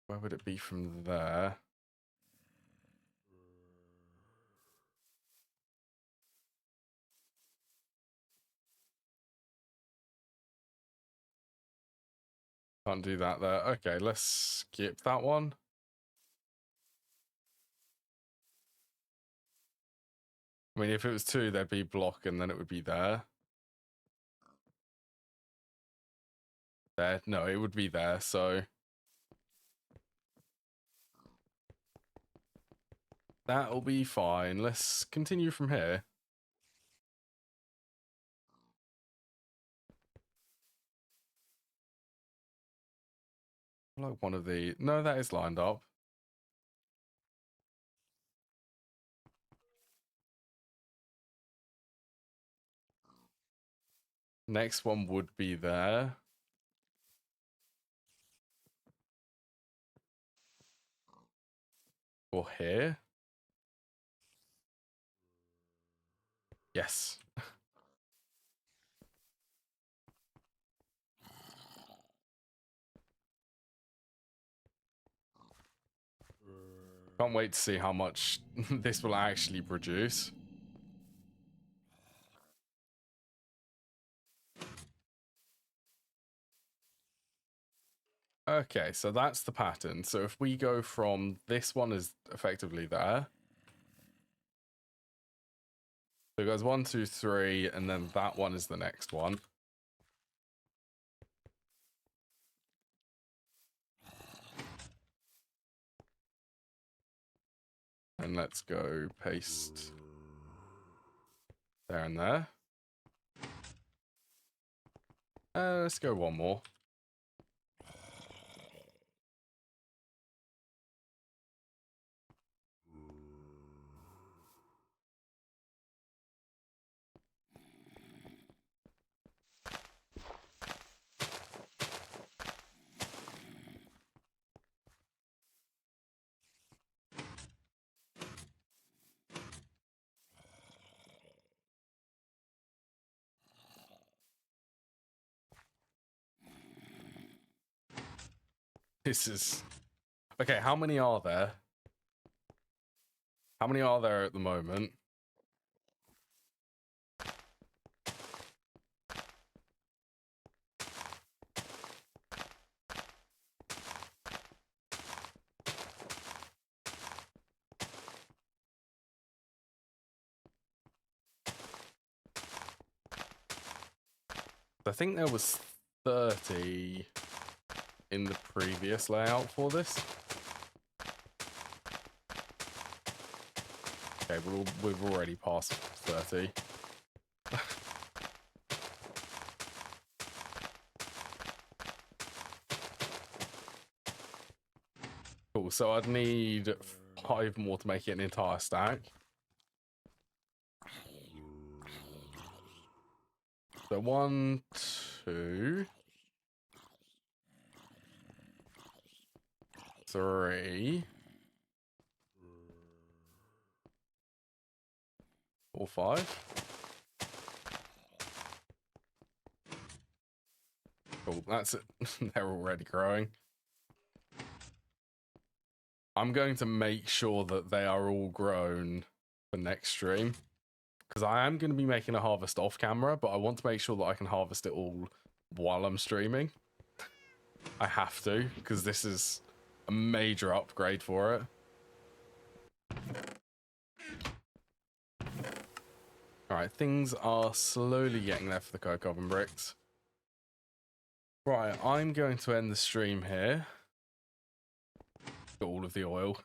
Where would it be from there? Can't do that there. Okay, let's skip that one. I mean, if it was two, there'd be block and then it would be there. There. No, it would be there, so that'll be fine. Let's continue from here. Like one of the... No, that is lined up. Next one would be there. Or here. Yes. Can't wait to see how much this will actually produce. Okay, so that's the pattern. So if we go from this one is effectively there. So it goes 1, 2, 3, and then that one is the next one. And let's go paste there and there. Let's go one more. This is... Okay, how many are there? How many are there at the moment? I think there was 30 in the previous layout for this. Okay, we've already passed 30. Cool, so I'd need 5 more to make it an entire stack. So 1, 2, 3, 4, 5. Cool, that's it. They're already growing. I'm going to make sure that they are all grown for next stream. Because I am going to be making a harvest off camera, but I want to make sure that I can harvest it all while I'm streaming. I have to, because this is a major upgrade for it. Alright, things are slowly getting there for the coke oven bricks. Right, I'm going to end the stream here. Got all of the oil.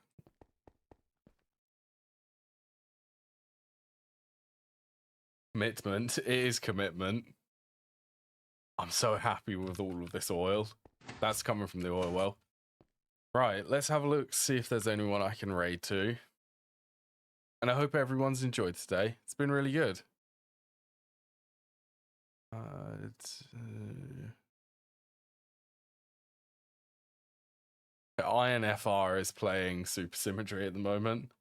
Commitment. It is commitment. I'm so happy with all of this oil. That's coming from the oil well. Right, let's have a look, see if there's anyone I can raid to. And I hope everyone's enjoyed today. It's been really good. INFR is playing Supersymmetry at the moment.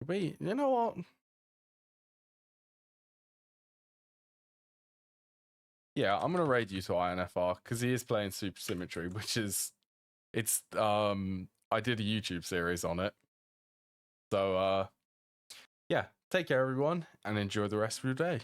Wait, you know what? Yeah, I'm gonna raid you to INFR because he is playing Supersymmetry, which is I did a YouTube series on it. So yeah, take care everyone and enjoy the rest of your day.